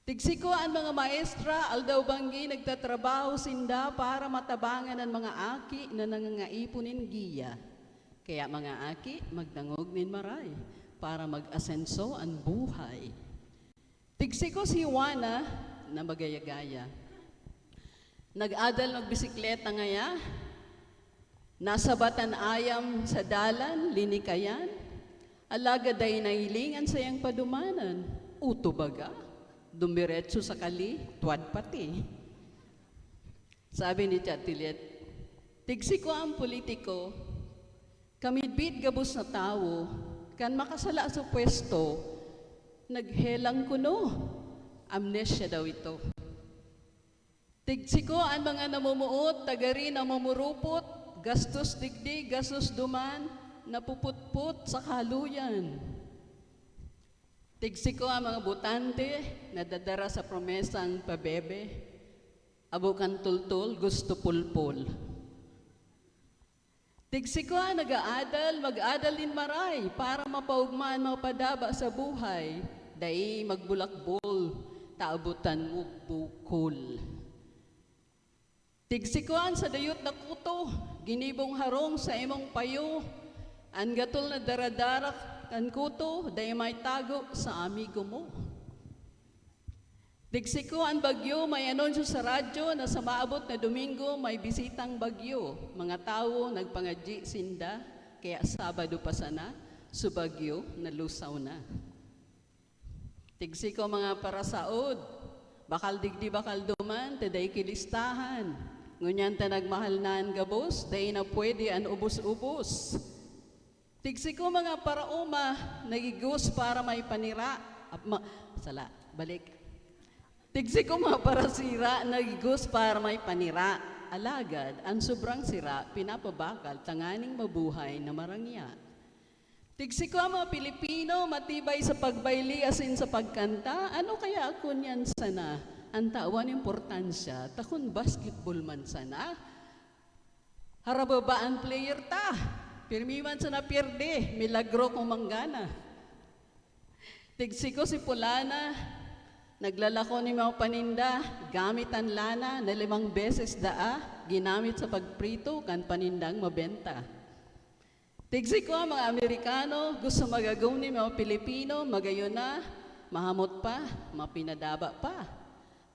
Tigsiko ang mga maestra, aldaw banggi nagtatrabaho sinda para matabangan ang mga aki na nangangaipunin giya. Kaya mga aki, magdangog nin maray para mag-asenso ang buhay. Tigsiko si Juana na magayagaya. Nag-adal magbisikleta ngaya, nasa batan ayam sa dalan, linikayan, alaga day nailingan sayang padumanan, utubaga. Dumiretso sa kali, tuwad pati. Sabi ni Chatilet, tigsiko ang politiko, kamidbid gabos na tao, kan makasala sa pwesto, naghelang kuno, amnesia daw ito. Tigsiko ang mga namumuot, tagari na mamurupot, gastos digdi, gastos duman, napuputput sa kaluyan. Tigsiko ang mga butante na dadara sa promesang pabebe, abukan tultul, gusto pulpul. Tigsiko ang nag-aadal, mag-aadal din maray para mapaugmaan mga padaba sa buhay, dai magbulakbol, taabutan mo bukol. Tigsikoan sa dayot na kuto, ginibong harong sa imong payo, ang gatol na daradarak kan kuto, day may tago sa amigo mo. Tigsiko ang bagyo, may anunsyo sa radyo na sa maabot na Domingo may bisitang bagyo. Mga tao nagpangadji sinda, kaya Sabado pa sana, sa bagyo nalusaw na. Tigsiko mga parasaod, bakal digdi bakal duman, taday kilistahan. Ngunyan ta nagmahal na ang gabos, day na pwede ang ubos-ubos. Tigsiko mga parauma, nagigos para may panira. Balik. Tigsiko mga parasira, nagigos para may panira. Alagad, ang sobrang sira, pinapabakal, tanganing mabuhay na marangya. Tigsiko ang mga Pilipino, matibay sa pagbayli asin sa pagkanta. Ano kaya ako niyan sana? Ang tawan importansya, takon basketball man sana. Harababaan player ta. Pirmiman sa napierde, milagro kong manggana. Tigsiko si Pulana, naglalako ni mga paninda, gamit ang lana na 5 beses daa, ginamit sa pagprito kan panindang mabenta. Tigsiko ang mga Amerikano, gusto magagaw ni mga Pilipino, magayon na, mahamot pa, mapinadaba pa.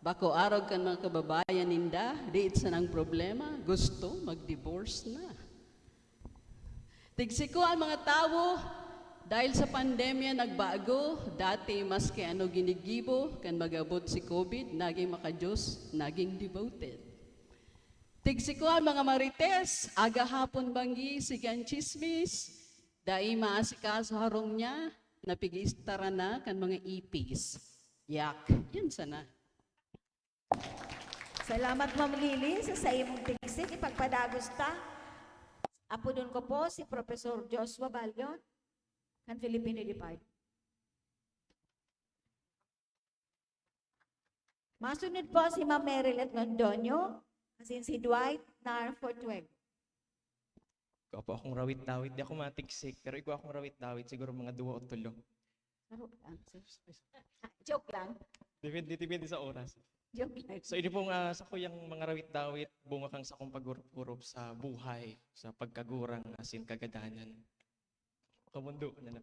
Bako arog kan mga kababayan ninda, diit sa nang problema, gusto mag-divorce na. Tigsiko ang mga tao, dahil sa pandemya nagbago, dati maski ano ginigibo, kan magabot si COVID, naging makajos, naging devoted. Tigsiko ang mga marites, aga hapon banggi, sigan chismis, dahil maasikaso harong niya, napigistara na kan mga ipis. Yak, yan sana. Salamat Ma'am Lili sa imong tigsik, ipagpadagos ta. Apodon ko po si Professor Joshua Balyon, ng Filipino Department. Masunod po si Ma'am Merilyn Londoño, asin si Dwight Narfortueg. Ikaw po akong rawit-dawit, di ako matigsik, pero ikaw akong rawit-dawit, siguro mga 2 o 3. Joke lang. Depende sa oras. Joke lang. So ini pong sa kuyang mga rawit-dawit, bunga kang sa kong pagurop-urop sa buhay, sa pagkagurang asin kagadanan. Kamundo na na.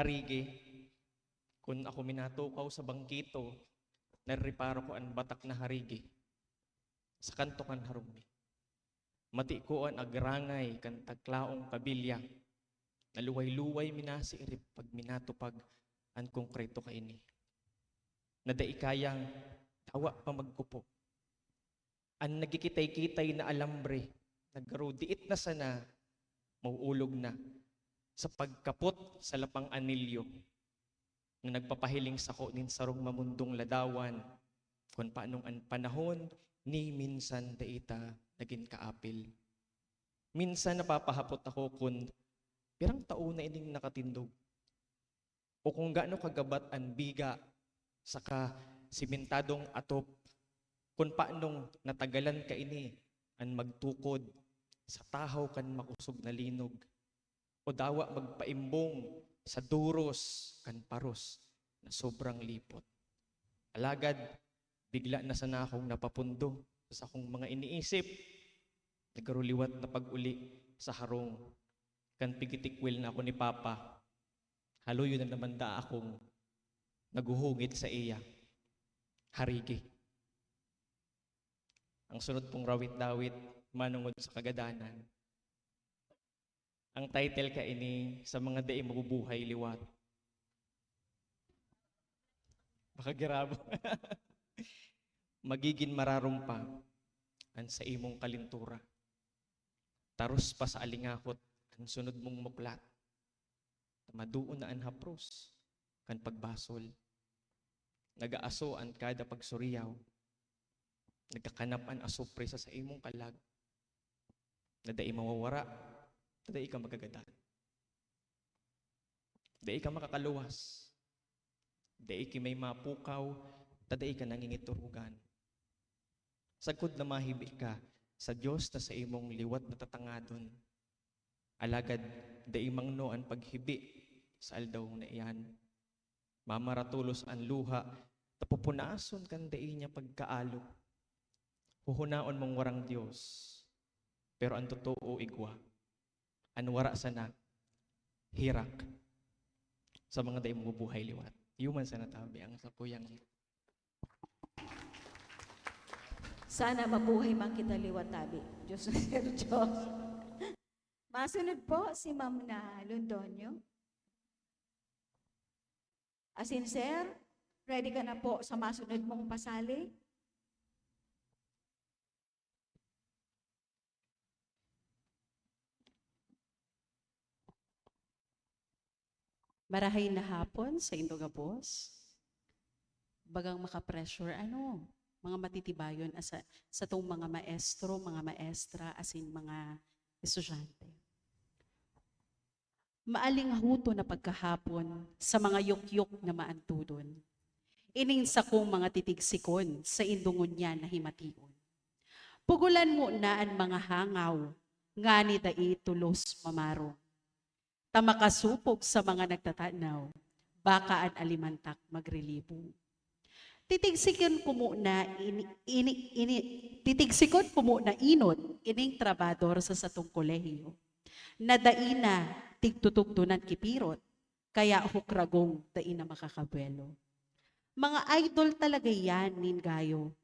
Harigi, kung ako minatukaw sa bangkito, nariparo ko ang batak na harigi. Sa kanto kan harumi. Mati ko ang agrangay kan taglaong kabilya. Naluway-luway minasi irip pag minatupag ang konkreto ka ini. Nadaikayang tawa pa magkupo. Ang nagkikitay-kitay na alambre, naggaro diit na sana, mauulog na sa pagkapot sa lapang anilyo na nagpapahiling sako nin sarong mamundong ladawan kung paanong ang panahon ni minsan daita naging kaapil. Minsan napapahapot ako kung pirang taon na ining nakatindog o kung gaano kagabat ang biga saka simentadong atop kung paanong natagalan ka ini ang magtukod sa tahaw kan makusog na linog o dawa magpaimbong sa duros kan paros na sobrang lipot. Alagad, bigla na sana akong napapundo sa akong mga iniisip. Nagaruliwat na pag-uli sa harong kan pigitikwil na ako ni Papa. Haluyo na naman da akong naguhungit sa iya. Harigi. Ang sunod pong rawit-dawit, manungod sa kagadanan. Ang title ka ini sa mga daing mabubuhay liwat. Baka girabo. Magiging mararumpa ang sa imong kalintura. Taros pa sa alingakot ang sunod mong muklat. Maduon na ang hapros kan pagbasol. Nagaaso ang kada pagsuriyaw. Nagkakanap ang asupre sa imong kalag. Nadai mawawara, nadai ka magagadan. Dai ka makakaluwas. Dai ki may mapukaw, tadai ka nangingiturugan. Sagkod na mahibi ka sa Diyos na sa imong liwat na tatangadon. Alagad, dai mangno ang paghibi sa aldaw na iyan. Mamaratulos ang luha, tapupunason kan dai niya pagkaalo. Huhunaon mong warang Diyos, pero ang totoo igwa. Ang wara sana, hirak sa mga dai mabubuhay liwat. Human sana tabi ang sakuyang. Sana mabuhay man kita liwat tabi. Diyos na Sir Diyos. Masunod po si Ma'am na Londonio. Asin Sir, ready ka na po sa masunod mong pasali? Marahay na hapon sa Indogabos. Bagang makapressure, mga matitibayon sa tong mga maestro, mga maestra, asin mga estudyante. Maaling huto na pagkahapon sa mga yukyok na maantudon. Ining sa kong mga titigsikon sa indungon niya na himation. Pugulan mo na ang mga hangaw, nga ni dai tulos mamaro. Tamakasupog sa mga nagtatanaw, baka ang alimantak magrelibo. Titigsikon ko muna titigsikon ko muna inot ining trabador sa satong kolehiyo. Nadaina tigtutugtunan kipirot, kaya hukragong daina makakabwelo. Mga idol talaga yan, ningayo.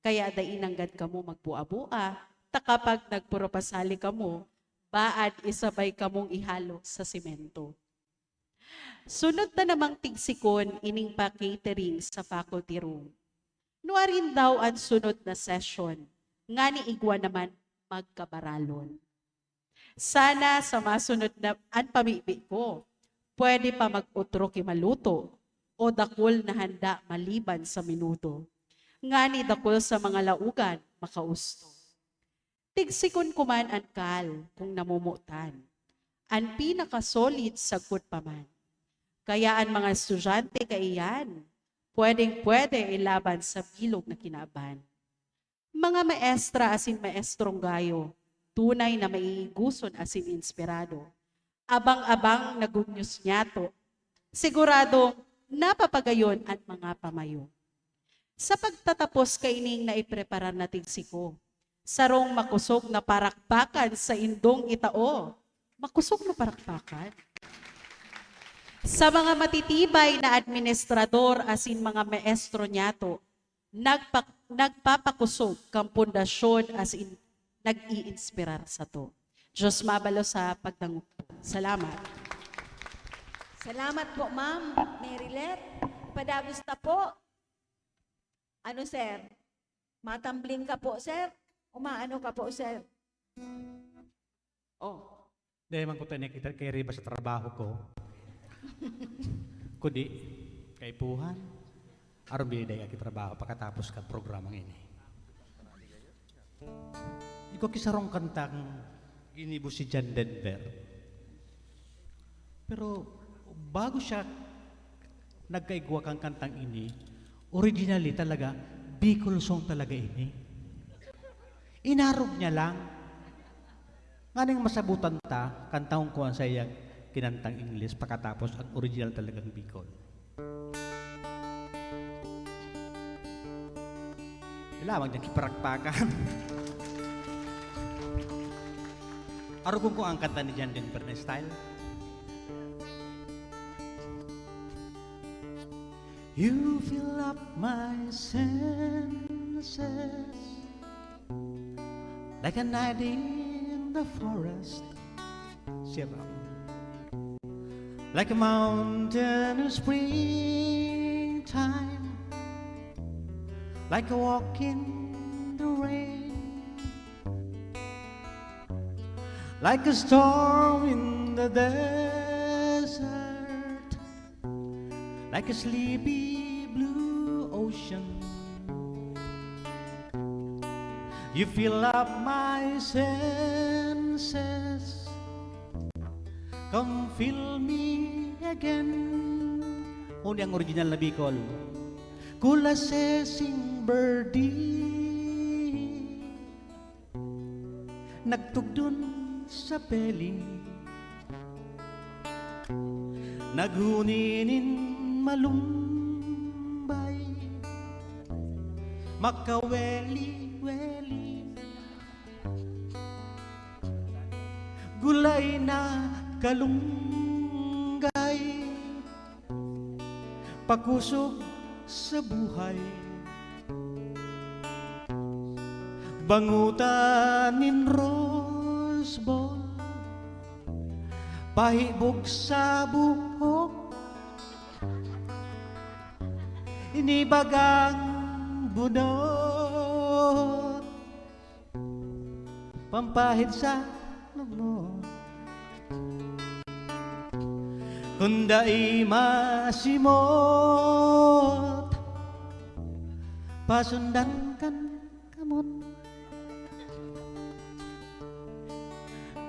Kaya dainanggad kamo magbuabua, ta kapag nagpuropasali kamo, baad isabay kamong ihalo sa simento. Sunod na namang tigsikon ining pa-catering sa faculty room. Nuarin daw ang sunod na session, nga ni igwa naman magkabaralon. Sana sa masunod na ang pamibi ko, pwede pa mag-utro kimaluto o dakol na handa maliban sa minuto. Nga ni dakol sa mga laugan makausto. Tigsikon kuman ang kal kung namumutan. Ang pinakasolid sagpot pa man. Kaya ang mga estudyante kaiyan, pwedeng-pwede ilaban sa bilog na kinaban. Mga maestra asin maestrong gayo, tunay na maiiguson asin inspirado. Abang-abang nagunyos nyato, sigurado napapagayon ang mga pamayo. Sa pagtatapos kaining na ipreparar natin siko. Sarong makusog na parakpakan sa indong itao. Makusog na parakpakan. Sa mga matitibay na administrador asin mga maestro nyato, nagpapakusog kang pundasyon asin nag-iinspirar sa to. Diyos mabalo sa pagdangop. Salamat. Salamat po, Ma'am Marilet. Padagusta po. Ano, sir? Matambling ka po, sir? Umaano ka po, sir? Oh. Dahil man ko tayo nakita kay Riba sa trabaho ko. Kundi, kay Puhan. Aron biniday ka trabaho pagkatapos ka programang ini. Ikaw kisarong kantang ginibo si John Denver. Pero bago siya nagkaigwa kang kantang ini, originally talaga, Bicol song talaga ini. Inarog niya lang. Nganing masabutan ta, kantang kuwan sa iyang kinantang English, pagkatapos ang original talagang Bicol. Lamang niyang kiparakpakan. Arugong ko ang kanta ni John Denver na style. You fill up my senses like a night in the forest. Sirap. Like a mountain in springtime, like a walk in the rain, like a storm in the desert, like a sleepy blue ocean. You fill up my senses, come fill me again. O ang original na Bicol. Kulasesing birdie, nagtugdon sa peling, naghuninin malumbay, makaweli-weli, gulay na kalunggay, pakusog sa buhay, bangutanin rose ball, pahibog sa buhok, inibagang bunot, pampahid sa lugmok. Kundai masimot, pasundan kan kamot.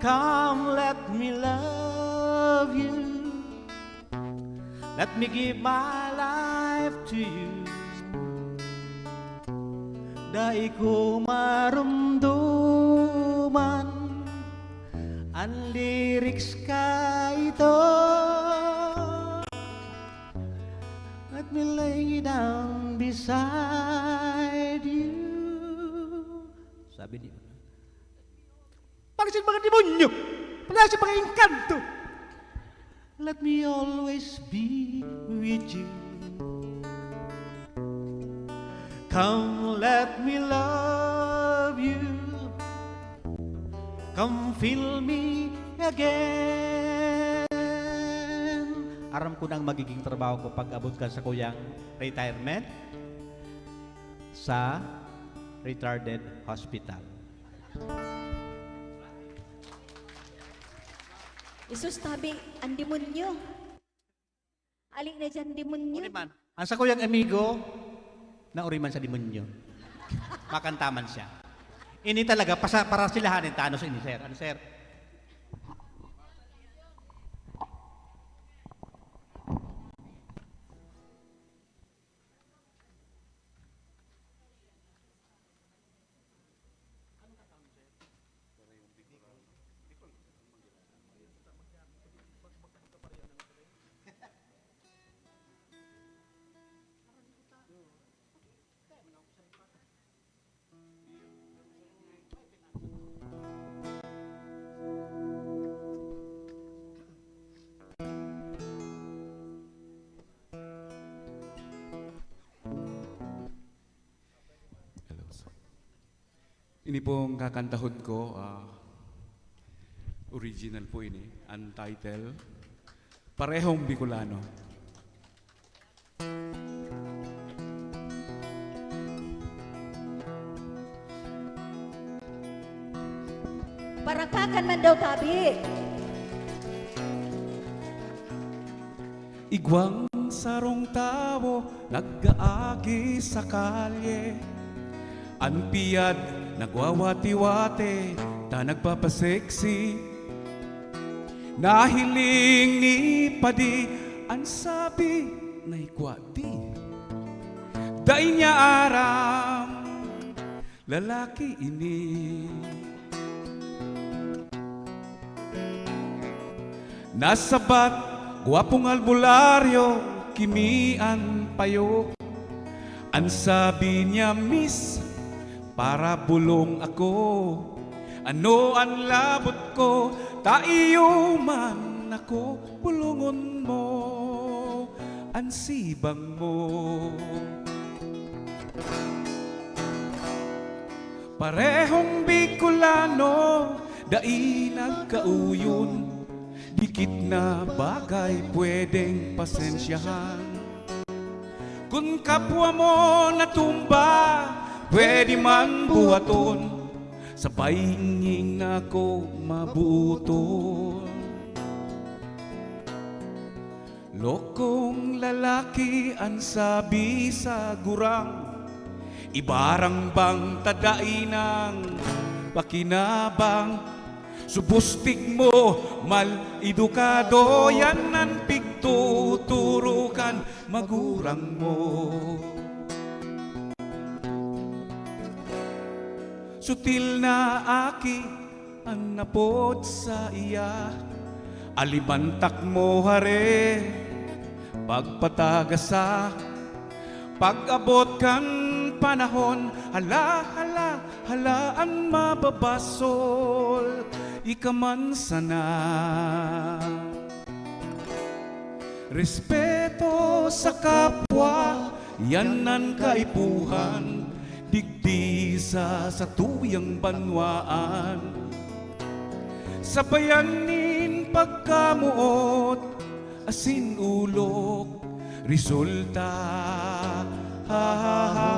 Come, let me love you, let me give my life to you. Dai ko marumduman ang lyrics ka ito. Let me lay down beside you. Sabi niya, pagkasin mga demonyo, pagkasin mga engkanto. Let me always be with you. Come, let me love you. Come, feel me again. Aram ko nang magiging trabaho ko pag abot ka sa kuyang retirement sa retarded hospital. Isus tabi, ang demonyo. Alik na dyan, demonyo. Ang sa kuyang amigo, na uriman sa demonyo. Makantaman siya. Ini talaga, para silahanin ta, ano sa ini, sir? Ano, sir? Ini pong kakantahon ko, original po ini, ang title, Parehong Bicolano. Parakakan man daw tabi. Igwang sarong tao nag-aagi sa kalye, ang piyad nagwawati-wate ta nagpapaseksi, nahiling ni padi ang sabi na ikwati, dahil niya aram lalaki ini. Nasabat, guwapong albularyo, kimian payo. Ang sabi niya, miss, para bulong ako. Ano ang labot ko, taiyo man ako. Bulungon mo, ang sibang mo. Parehong Bicolano, dai nagkauyon. Dikit na bagay pwedeng pasensyahan. Kung kapwa mo natumba, pwede man buhaton. Sabay hinging ako mabuton. Lokong lalaki ang sabi sa gurang, ibarang bang tadai ng pakinabang. Subustig mo, mal edukado, yan ang pigtuturukan magurang mo. Sutil na aki ang napod sa iya, alibantak mo hare, pagpatagasa, pag-abot kan panahon, hala, hala, hala ang mababasol, ikaman sana. Respeto sa kapwa, yan ang kaipuhan, digdi sa tuyang banwaan. Sabayanin pagkamuot, asin ulok, resulta, ha ha ha,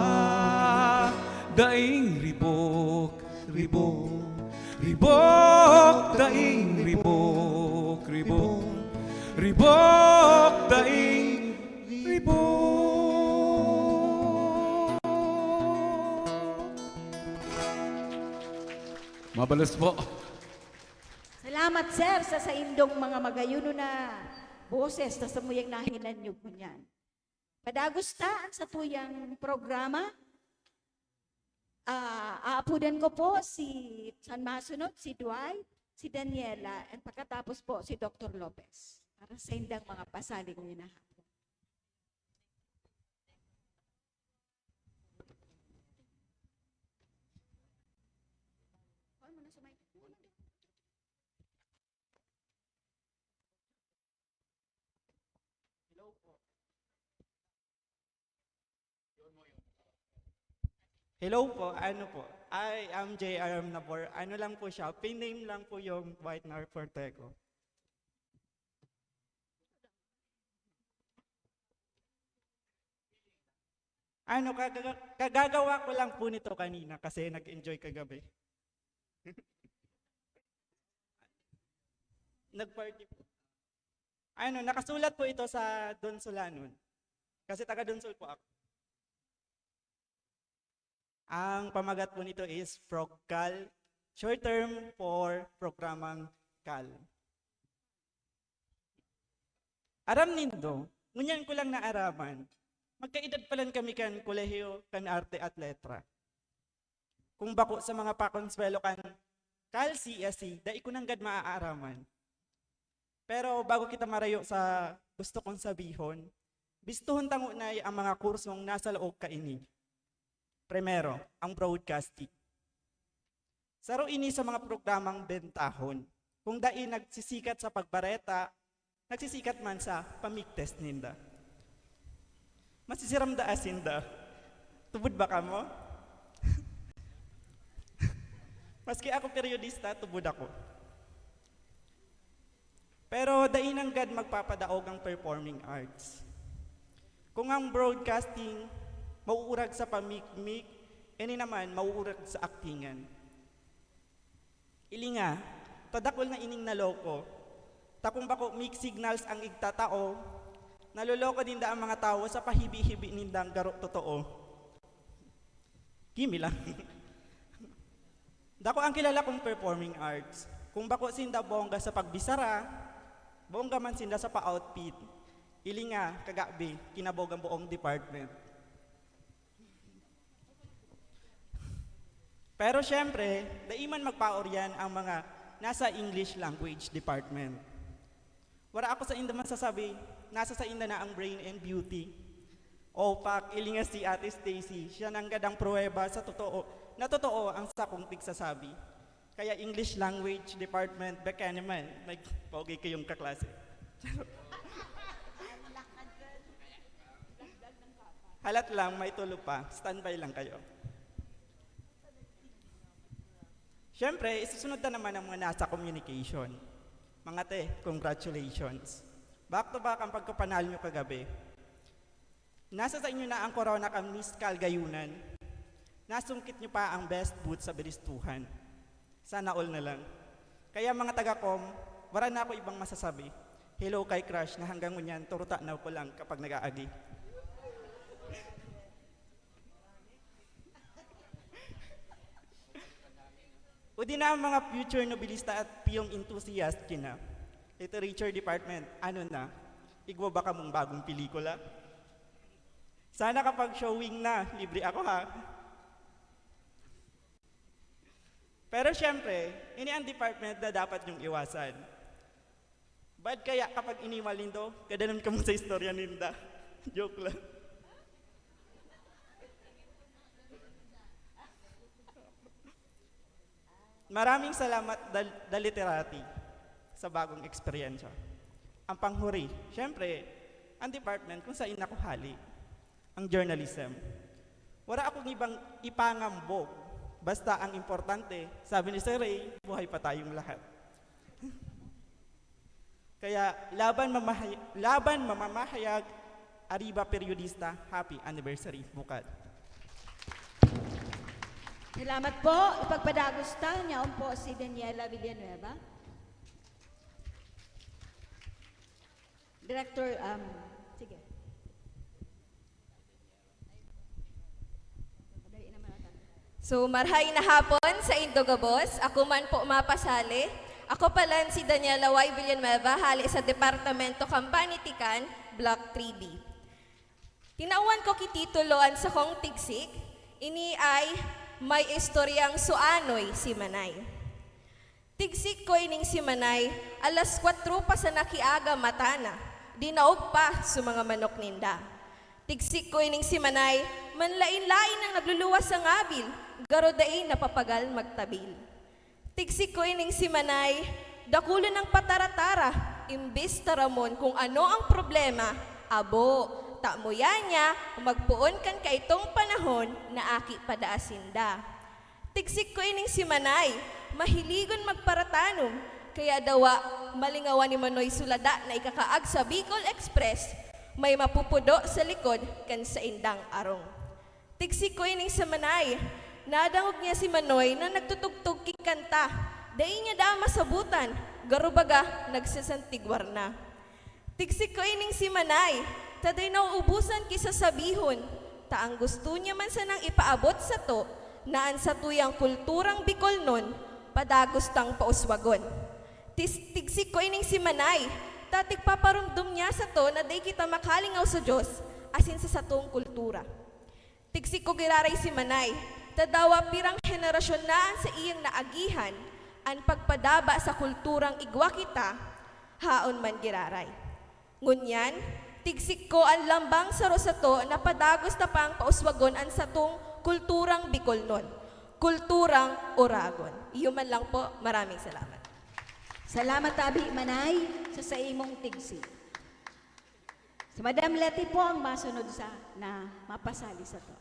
daing ribok, ribok, ribok, daing ribok, ribok, ribok, daing ribok. Mabalas po. Salamat sir sa indong mga magayuno na boses na sa muyang nahinan nyo po niyan. Padagustaan sa tuyang programa, aapudan ko po si San Masunod, si Dwight, si Daniela, at pagkatapos po si Dr. Lopez para sa indang mga pasaling nyo na hapon. Hello po, ano po? I am J.R. Nabor. Ano lang po siya, pin-name lang po yung White Nar Forteco. Ano, kagagawa ko lang po nito kanina kasi nag-enjoy kagabi. Nag-party po. Ano, nakasulat po ito sa Donsolanon. Kasi taga Donsol po ako. Ang pamagat po nito is PROGCAL, short term for programang CAL. Aram nindo, ngunyan ko lang naaraman, magkaedad palan kami kan kolehiyo kan arte at letra. Kung bako sa mga pakonsuelo kan CAL CSC, dai ko nang gad maaaraman. Pero bago kita marayo sa gusto kong sabihon, bistuhon tango na ang mga kursong nasa loob kaini. Primero, ang broadcasting. Saro ini sa mga programang bentahon. Kung dai nagsisikat sa pagbareta, nagsisikat man sa pamigtest ninda. Masisiram da asinda. Tubod ba ka mo? Maski ako periodista, tubod ako. Pero dainang God magpapadaog ang performing arts. Kung ang broadcasting mauurag sa pamikmik, ini naman mauurag sa aktingan. Ili nga, tadakol na ining naloko, takong bako mixed signals ang igtatao, naloloko din da ang mga tao sa pahibi-hibi nindang garo totoo. Kimi lang. Dako ang kilala kong performing arts. Kung bako sinda bongga sa pagbisara, bongga man sinda sa pa-outfit. Ili nga, kagabi, kinabog ang buong department. Pero syempre, daiman magpaoryan ang mga nasa English language department. Wala ako sa inda masasabi, nasa sa inda na ang brain and beauty. O pak, ili nga si Ate Stacy, siya nang gadang pruweba sa totoo, na totoo ang sakong tigsasabi. Kaya English language department, baka naman, pogi kayong kaklase. Halat lang, may tulo pa. Standby lang kayo. Siyempre, isusunod na naman ang mga nasa communication. Mga te, congratulations. Back to back ang pagkapanalo nyo kagabi. Nasa sa inyo na ang corona kang Miss Calgayunan. Nasungkit nyo pa ang best booth sa Biristuhan. Sana all na lang. Kaya mga taga-com, wala na ako ibang masasabi. Hello kay crush na hanggang ngunyan, turuta na ko lang kapag nag-aagi. O di na ang mga future nobilista at film enthusiast kina. Literature department, ano na? Igwa ba ka mong bagong pelikula? Sana kapag showing na, libre ako ha. Pero syempre, ini ang department na dapat niyong iwasan. Bad kaya kapag inimal nindo, kadanon ka mo sa istorya ninda. Joke lang. Maraming salamat da literati sa bagong eksperyensya. Ang panghuri, syempre, ang department kung saan ako hali, ang journalism. Wala akong ibang ipangambog. Basta ang importante, sabi ni Sir Ray, buhay pa tayong lahat. Kaya laban mamamahayag, Arriba Periodista, happy anniversary, bukad. Salamat po. Ipagpadagusta niya po si Daniela Villanueva. Director, sige. So, marhay na hapon sa Indogabos. Ako man po mapasali. Ako pala si Daniela Y. Villanueva, hali sa Departamento Kampanitikan, Block 3B. Tinauan ko kitituloan sa kong tigsik, ini ay may istoryang suanoy si Manay. Tigsik ko ining si Manay, alas 4 pa sa nakiaga matana, dinaog pa sa mga manok ninda. Tigsik ko ining si Manay, manlain-lain ang nagluluwas sa ngabil, garodain napapagal magtabil. Tigsik ko ining si Manay, dakulo ng pataratara, imbis taramon kung ano ang problema, abo, tamuyan niya, magpuon kan ka itong panahon na aki padaasinda. Tigsik ko ining si Manay, mahiligon magparatanom, kaya dawa malingawan ni Manoy Sulada na ikakaag sa Bicol Express, may mapupudo sa likod kan sa indang arong. Tigsik ko ining si Manay, nadangog niya si Manoy na nagtutugtog kikanta, dahi niya da masabutan, garubaga nagsasantigwar na. Tigsik ko ining si Manay, taday nauubusan kisa sabihon, taang gusto niya man sanang ipaabot sa to, naan sa tuyang kulturang Bicol nun, padagustang pauswagon. Tigsik ko ining si Manay, tatig paparumdum niya sa to na day kita makalingaw sa Diyos, asin sa satong kultura. Tigsik ko giraray si Manay, tadawa pirang henerasyon na sa iyang naagihan, ang pagpadaba sa kulturang igwa kita, haon man giraray. Ngunyan, tigsik ko ang lambang sa rosato na padagos na pang pauswagon ang satong kulturang Bicol nun, kulturang Oragon. Iyo man lang po, maraming salamat. Salamat Abi Manay sa imong tigsi. Si Madam Letty po ang masunod sa na mapasali sa to.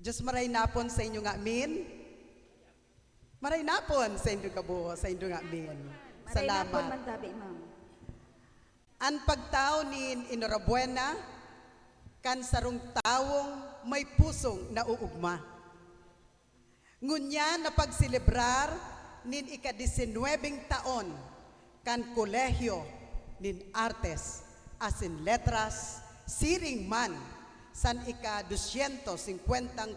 Diyos maray napon sa inyo nga amin. Maray napon sa inyo kabo, sa inyo nga amin. Salamat. Salamat. Man tabi, ma'am. Ang pagtao ni Enhorabuena, kan sarong taong may pusong nauugma. Ngunya na pagsilebrar nin ika-19 taon kan Kolehiyo nin Artes asin Letras siring man san ika-250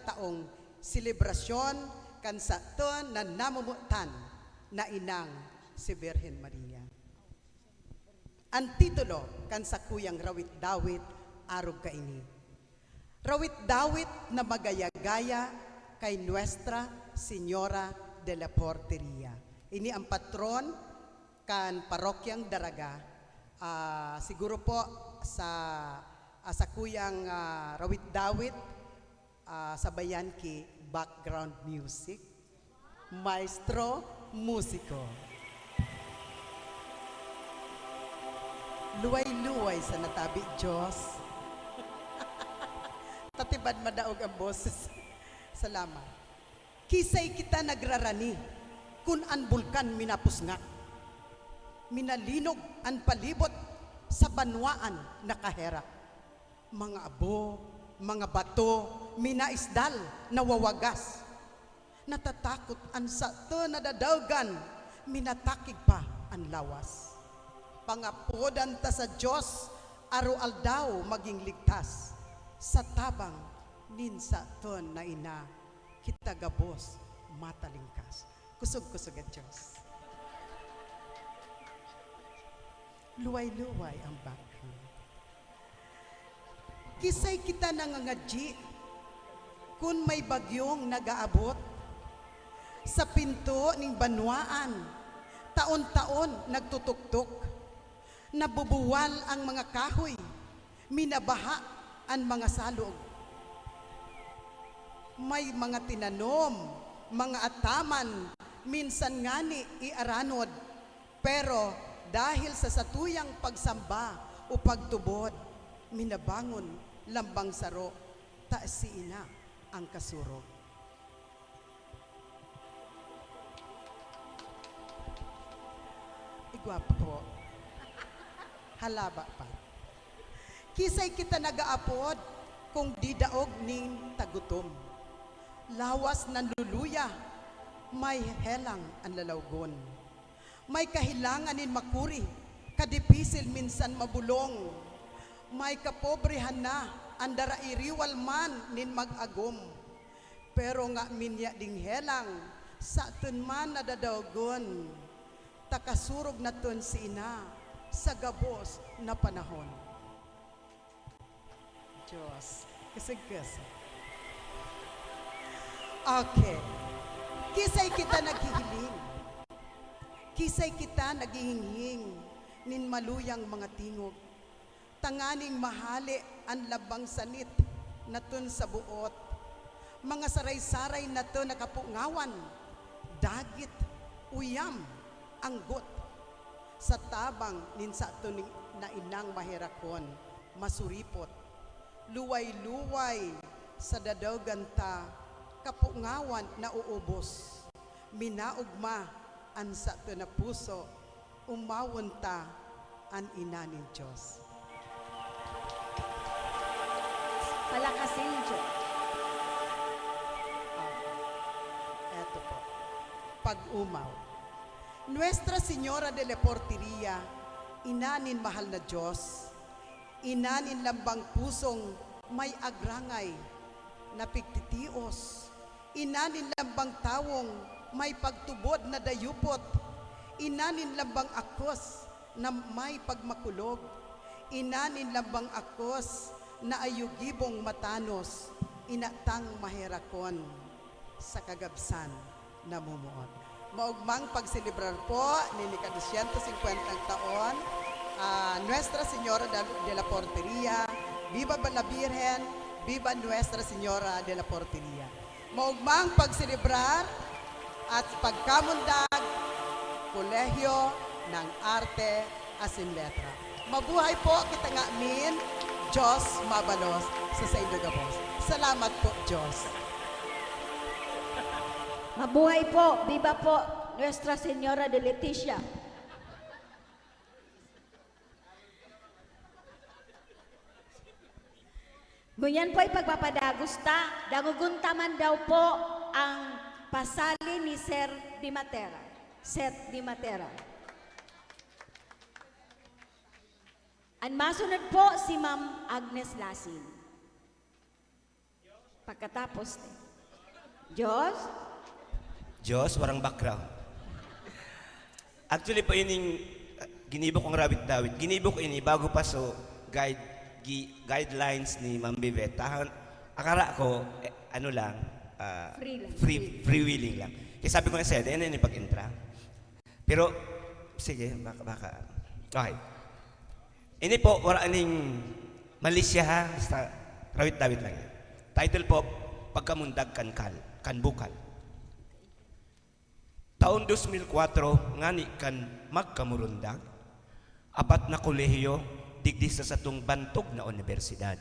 taong selebrasyon kan sa ton na namumutan na inang si Birhen Maria. Ang titulo kan sa kuyang rawit-dawit arog kaini. Rawit-dawit na magaya-gaya kay Nuestra Señora de la Porteria. Ini ang patron kan parokyang Daraga. Siguro po sa kuyang rawit-dawit sabayan ki background music. Maestro musiko. Luway-luway sa natabi Diyos. Tatibad madaog ang boses. Salamat. Kisay kita nagrarani kun an bulkan minapusngak. Minalinog an palibot sa banwaan nakahera. Mga abo, mga bato, minaisdal nawawagas. Natatakot an sa to nadadawgan, minatakig pa an lawas. Pangapodan ta sa Diyos, aro-aldaw maging ligtas. Sa tabang ninsa ton na ina, kita gabos matalingkas. Kusog-kusog ang Diyos. Luway-luway ang background. Kisay kita nangangadji kung may bagyong nagaabot sa pinto ning banwaan. Taon-taon nagtutuktok. Nabubuwal ang mga kahoy. Minabaha ang mga salog. May mga tinanom, mga ataman, minsan ngani iaranod. Pero dahil sa satuyang pagsamba o pagtubod, minabangon lambang saro, taas si ina ang kasurog. Igwapa po. Halaba pa. Kisay kita nagaapod kung di daog ning tagutom. Lawas ng luluya, may helang ang lalawgon. May kahilangan nin makuri, kadipisil minsan mabulong. May kapobrehan na, andara iriwal man nin mag-agom. Pero nga minya ding helang, sa tun man nadadawgon. Takasurog na tun si ina, sa gabos na panahon. Diyos, kasag-kasag. Okay. Kisay kita naghihiling. Kisay kita naghihinging nin maluyang mga tingog. Tanganing mahali ang labang sanit na tun sa buot. Mga saray-saray na to nakapungawan. Dagit, uyam, anggot. Sa tabang ninsa to na inang mahirakon, masuripot. Luway-luway sa dadawganta, kapungawan na uubos. Minaugma an sa to na puso, umawon ta an ina ni Diyos. Palakasin, Diyos. Eto po, pag-umaw. Nuestra Señora de la Porteria, inanin mahal na Diyos, inanin lambang pusong may agrangay na pigtitios, inanin lambang tawong may pagtubod na dayupot, inanin lambang akos na may pagmakulog, inanin lambang akos na ayugibong matanos, inatang maherakon sa kagabsan na mumuot. Maugmang pagselebrar po ni 250 taon, Nuestra Señora de la Porteria, Viva la Virgen, Viva Nuestra Señora de la Porteria. Maugmang pagselebrar at pagkamundag, Kolehiyo ng Arte asin Letra. Mabuhay po kita nga amin, Diyos mabalos sa Saint Gabos. Salamat po, Diyos. Mabuhay po. Viva po Nuestra Señora de Leticia. Ngunyan po ipagpapadagusta, daguguntaman daw po ang pasali ni Sir Di Matera. Seth Di Matera. Ang masunod po si Ma'am Agnes Lasin. Pagkatapos, Diyos, Diyos, warang background. Actually po ining ginibo kong rawit dawit. Ginibo ko ini bago pa so guidelines ni Ma'am Bivet. Akala ko ano lang free willing lang. Kaya sabi ko na sa ano yung pag-intra. Pero sige, baka. Okay. Ini po wala aning Malaysia ha, basta rawit dawit lang. Title po Pagkamundag kan bukal. Taon 2004 ngani kan magkamurundag, apat na kolehiyo digdi sa satong bantog na universidad.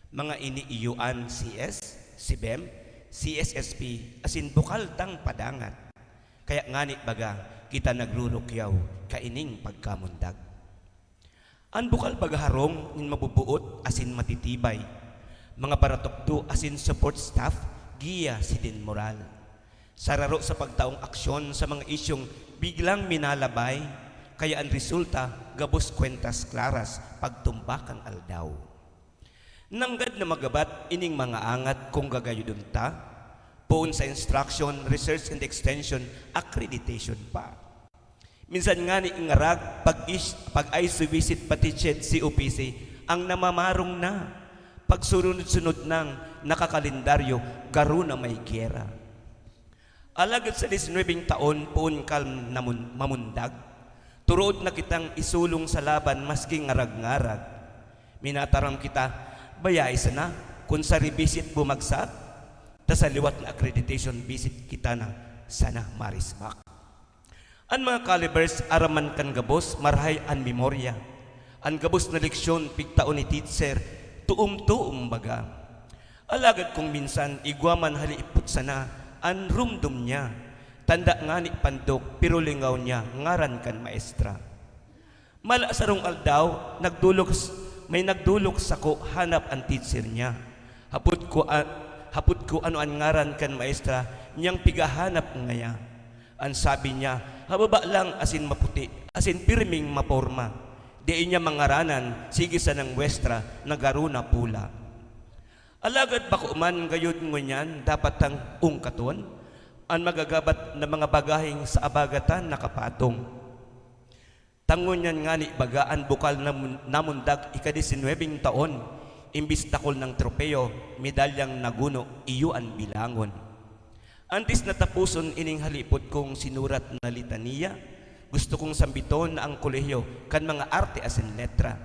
Mga iniiyuan CS, CBEM, CSSP, asin bukal tang padangat. Kaya ngani baga kita nagrurukyaw kaining pagkamundag. An bukal bagaharong nin mabubuot asin matitibay. Mga paratokdo asin support staff, giya si din moral. Sararo sa pagtaong aksyon sa mga isyong biglang minalabay, kaya ang resulta gabos kwentas klaras pagtumbakang aldaw. Nanggad na magabat ining mga angat kung gagayudon ta, poon sa instruction, research and extension, accreditation pa. Minsan nga ni ingarag pag-ISO visit patichet COPC ang namamarong na pagsunod-sunod ng nakakalendaryo garo na may gera. Alagad sa 19 taon poon kalm na mamundag, turood na kitang isulong sa laban maski ngarag-ngarag. Minataram kita, bayay sana kung sa revisit bumagsak, ta sa liwat na accreditation visit kita na sana marisbak. Ang mga calibers araman kan gabos marhay an memorya. Ang gabos na leksyon pigtaon ni teacher tuum baga. Alagad kung minsan igwaman haliipot sana an rumdum niya. Tanda nga ni pandok pero lingaw niya ngaran kan maestra. Mala sarong aldaw may nagdulok sa ko hanap ang teacher niya. Haput ko ano ang ngaran kan maestra niyang pigahanap ngaya. Ang sabi niya, hababa lang asin maputi, asin pirming maporma. Diin niya mangaranan, sige sa ng westra, nagaruna pula. Alagad bako man gayud ngunyan, dapat ang ungkaton, ang magagabat na mga bagahing sa abagatan nakapatong. Tangunyan nga ni bagaan bukal na namundag ika-19 taon, imbis takol ng tropeo, medalyang naguno, iyo ang bilangon. Antes natapuson ining halipot kong sinurat na litania, gusto kong sambiton na ang kolehiyo kan mga arte asin letra.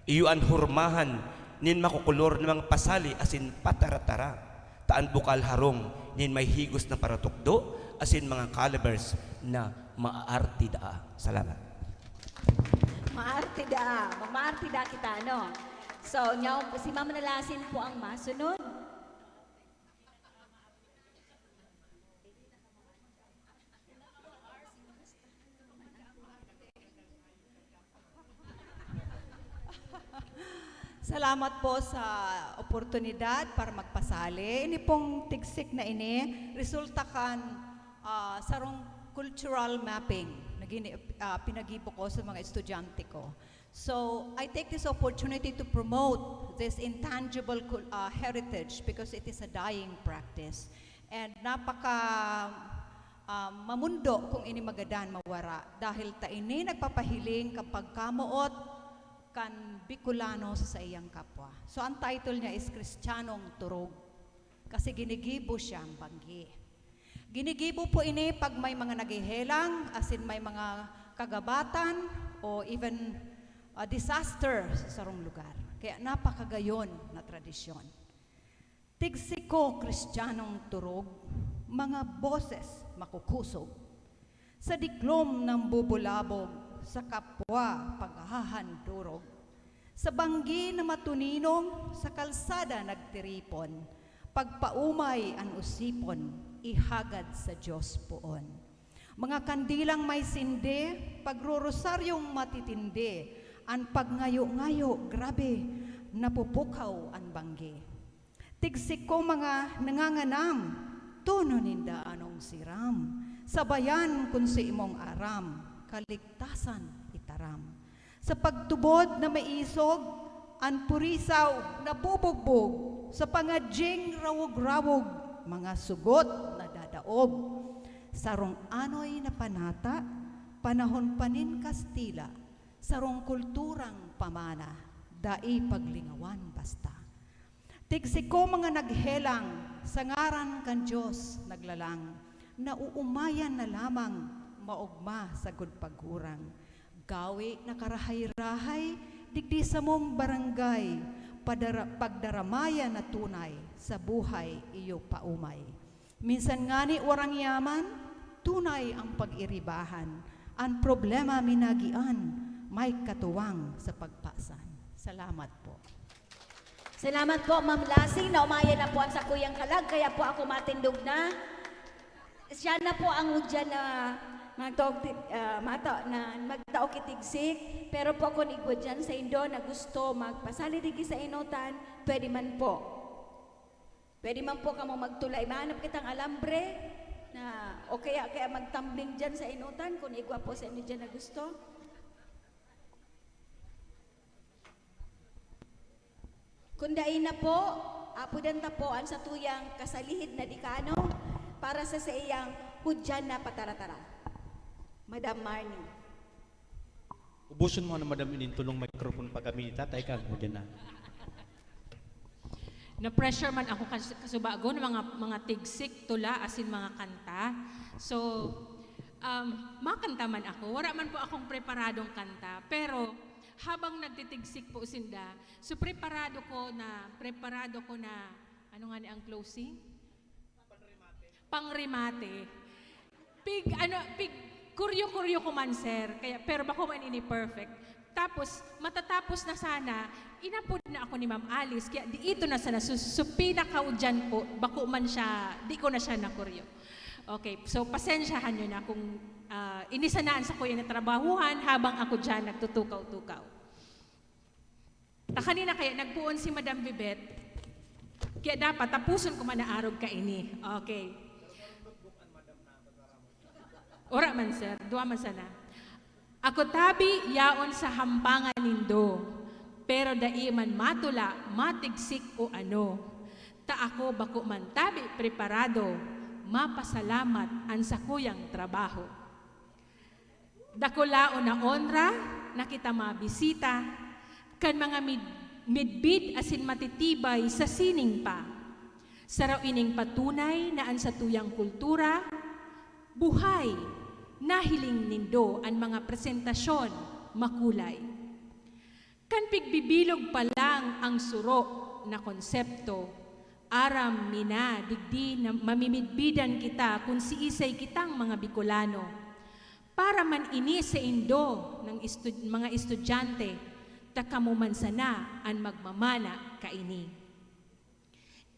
Iyo ang hurmahan nin makukulor ng mga pasali asin pataratara. Taan bukal harong nin may higos na paratukdo asin mga calibers na maaarti daa. Salamat. maarte da kita, no? So, si Ma'am Nalasin po ang masunod. Salamat po sa oportunidad para magpasali. Ini pong tigsik na ini, resulta kan sarong cultural mapping na pinagibo ko sa mga estudyante ko. So, I take this opportunity to promote this intangible heritage because it is a dying practice. And mamundo kung ini magadan mawara dahil ta ini nagpapahiling kapag kamuot kan Bicolano sa iyang kapwa. So ang title niya is Kristiyanong Turog. Kasi ginigibo siya ang banggi. Ginigibo po ini pag may mga naghihelang, as in may mga kagabatan o even a disaster sa sarong lugar. Kaya napakagayon na tradisyon. Tigsiko Kristiyanong Turog, mga boses makukusog. Sa diklom ng bubulabog, sa kapwa paghahandurog, sa banggi na matuninong, sa kalsada nagtiripon, pagpaumay ang usipon, ihagad sa Diyos poon. Mga kandilang may sindi, pagrurosaryong matitindi, ang pagngayo-ngayo, grabe, napupukaw ang banggi. Tigsik ko mga nanganganam, tuno ninda anong siram, sabayan kun si imong aram, kaligtasan itaram. Sa pagtubod na may isog, ang purisaw na bubugbog, sa pangadjing rawog-rawog, mga sugot na dadaog. Sarong anoy na panata, panahon panin Kastila, sarong kulturang pamana, dai paglingawan basta. Tigsiko mga naghelang, sa ngaran kan Diyos naglalang, nauumayan na lamang, maugma sa pagkurang. Gawi na karahay-rahay, digdi sa mong barangay, pagdaramayan na tunay, sa buhay iyo paumay. Minsan ngani warang yaman, tunay ang pag-iribahan, ang problema minagian, may katuwang sa pagpasan. Salamat po. Salamat po, Ma'am Lasing. Naumayan na po ang sakuyang kalag, kaya po ako matindog na. Siya na po ang udyan na magtaok kitigsik, pero po kung igod dyan sa Indo na gusto magpasalidigi sa inutan, pwede man po. Pwede man po kamo magtulay. Mahanap kitang alambre, na o kaya magtambling dyan sa inutan kung igwa po sa inyo dyan na gusto. Kundain na po, apudan ta po ang sa tuyang kasalihid na dikano para sa iyang hudyan na pataratara. Madam Marnie. Ubuson mo na Madam Inin, tulong microphone pa kami. Tatay ka, mo dyan na. Na-pressure man ako kasubago ng mga tigsik, tula, asin mga kanta. So, makanta man ako. Wala man po akong preparadong kanta. Pero, habang nagtitigsik po sinda, so preparado ko na, ano nga ni ang closing? Pangrimate. Kuryo-kuryo ko man, sir. Kaya, pero bako man ini perfect. Tapos, matatapos na sana, inapod na ako ni Ma'am Alice, kaya di ito na sana, so pinakaudyan po, bako man siya, di ko na siya nakuryo. Okay, so pasensyahan nyo na kung inisanaan sa kuya na trabahuhan habang ako dyan nagtutukaw-tukaw. Kanina kaya nagpuon si Madam Vivette, kaya dapat tapuson ko man na arog ka ini. Okay. Ora man sir, duwa man sana. Ako tabi yaon sa hampangan nindo, pero dai man matula, matigsik o ano. Ta ako bako man tabi preparado, mapasalamat ang sakuyang trabaho. Dakulao na onra, nakita mabisita, kan mga midbid asin matitibay sa sining pa. Saraw ining patunay na ang sa tuyang kultura, buhay, nahiling nindo ang mga presentasyon makulay. Kan pigbibilog pa lang ang suro na konsepto, aram mina digdi na mamimidbidan kita kung si isay kitang mga Bicolano, para man ini sa Indo ng mga estudyante, takamuman sana ang magmamana kaini.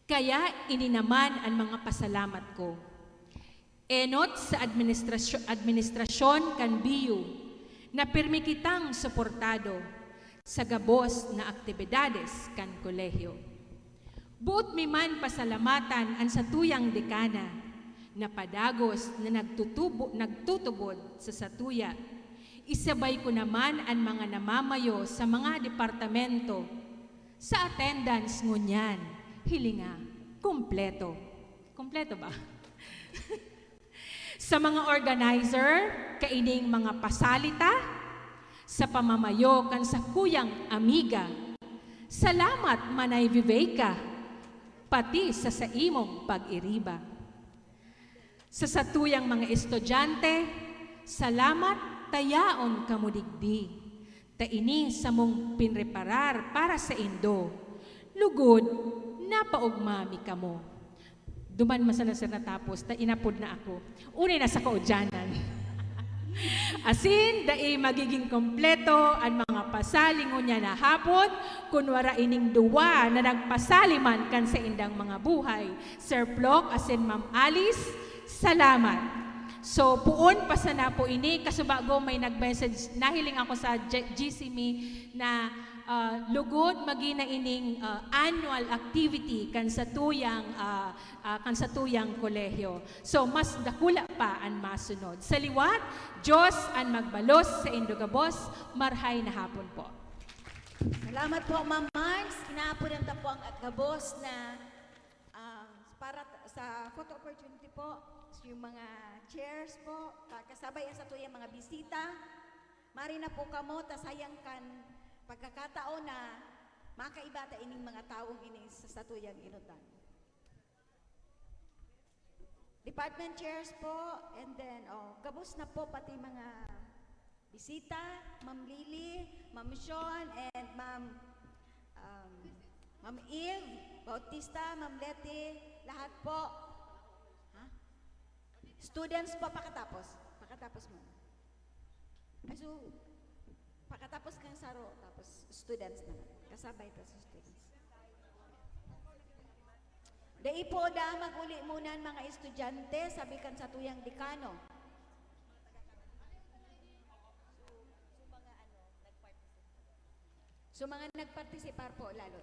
Kaya ini naman ang mga pasalamat ko. Enot sa administrasyon kan BU na pirmi kitang suportado sa gabos na aktibidades kan kolehiyo. Buot mi man pasalamatan ang sa tuyang dekana na padagos na nagtutubod sa satuya. Isabay ko naman ang mga namamayo sa mga departamento sa attendance ngunyan, hilinga, kumpleto. Kumpleto ba? Sa mga organizer, kaining mga pasalita, sa pamamayo kan sa kuyang amiga, salamat manay Viveka, pati sa imong pag-iriba. Sa satuyang mga estudyante, salamat tayaon kamudigdi, taini sa mong pinreparar para sa Indo, lugod, napaugmami kamo. Duman masana sir natapos, inapod na ako. Unay na sa kaudyanan. Asin, dai magiging kompleto ang mga pasalingon niya na hapon, kunwara ining duwa na nagpasaliman kan sa indang mga buhay. Sir Plok, asin Ma'am Alice, salamat. So, puon pa sana po ini, kasubago may nag-message, nahiling ako sa GCME na lugod magina ining annual activity kan sa tuyang kolehiyo. So, mas dakula pa ang masunod. Sa liwat, Diyos ang magbalos sa Indogabos, marhay na hapon po. Salamat po, Ma'am Mars. Inaapunan ta po ang Agabos na para sa photo opportunity po, yung mga chairs po, kasabay sa tuyang mga bisita. Mari na po kamo, tasayang kan pagkakataon na makaibata ining mga taong ini sa tuyang inutan. Department chairs po, and then, gabos na po pati mga bisita, Ma'am Lily, Ma'am Sean, and Ma'am Eve, Bautista, Ma'am Leti, lahat po. Students po, pakatapos mo. Ay, so, pakatapos kang saro, tapos students naman. Kasabay pa sa students. Dai po da maguli muna ang mga estudyante, sabikan sa tuyang dekano. So mga nagpartisipar po lalo.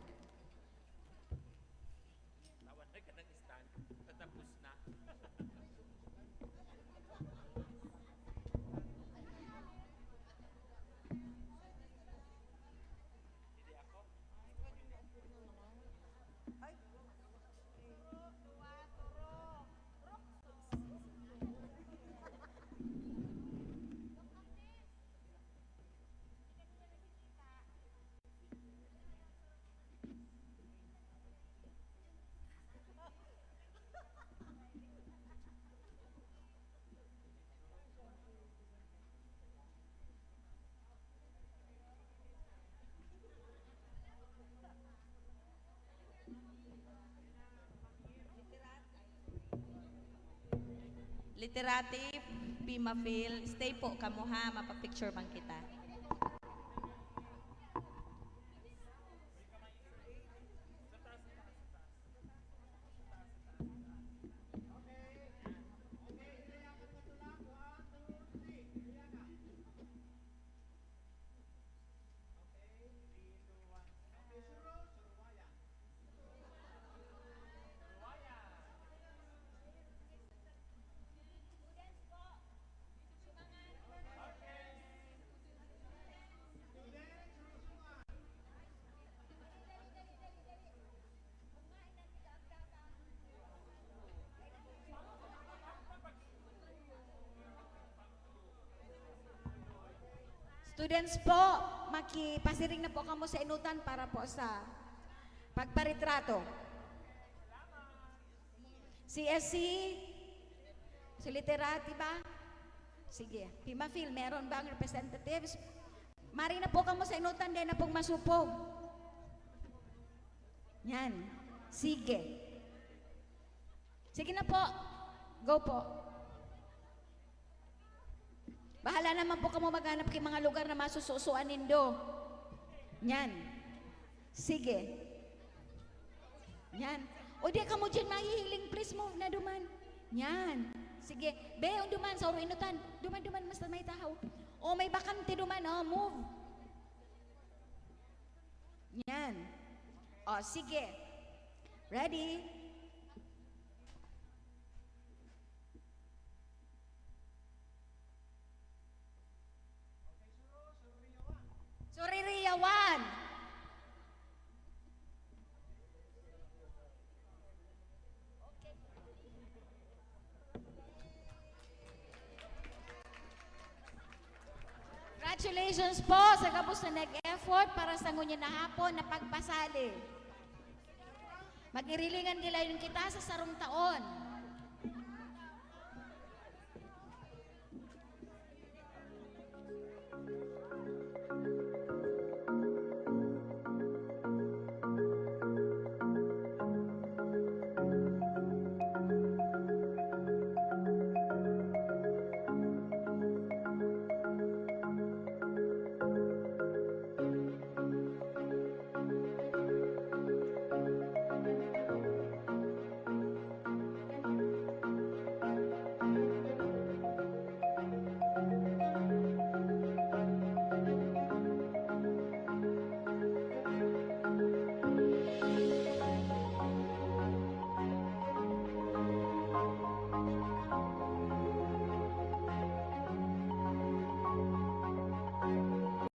Literati, Pimafil, stay po kamo ha, mapapicture bang kita. Students po, makipasiring na po kamo sa inutan para po sa pagparitrato. CSC, si Literati ba? Sige, Pimafil, meron bang representatives? Mari na po kamo sa inutan, din na pong masupog. Yan, sige. Sige na po, go po. Bahala naman po kamo maghanap kay mga lugar na masususuan nindo. Yan. Sige. Yan. O di ka mo dyan mahihiling, please mo na duman. Yan. Sige. Be, o duman, sa oro inutan. Duman, mas may tahaw. O may bakante duman, move. Yan. O, sige. Ready? Suririyawan. Congratulations po sa kabus na nag-effort para sa ngunyan na hapon na pagpasali. Magirilingan nila yung kita sa sarong taon.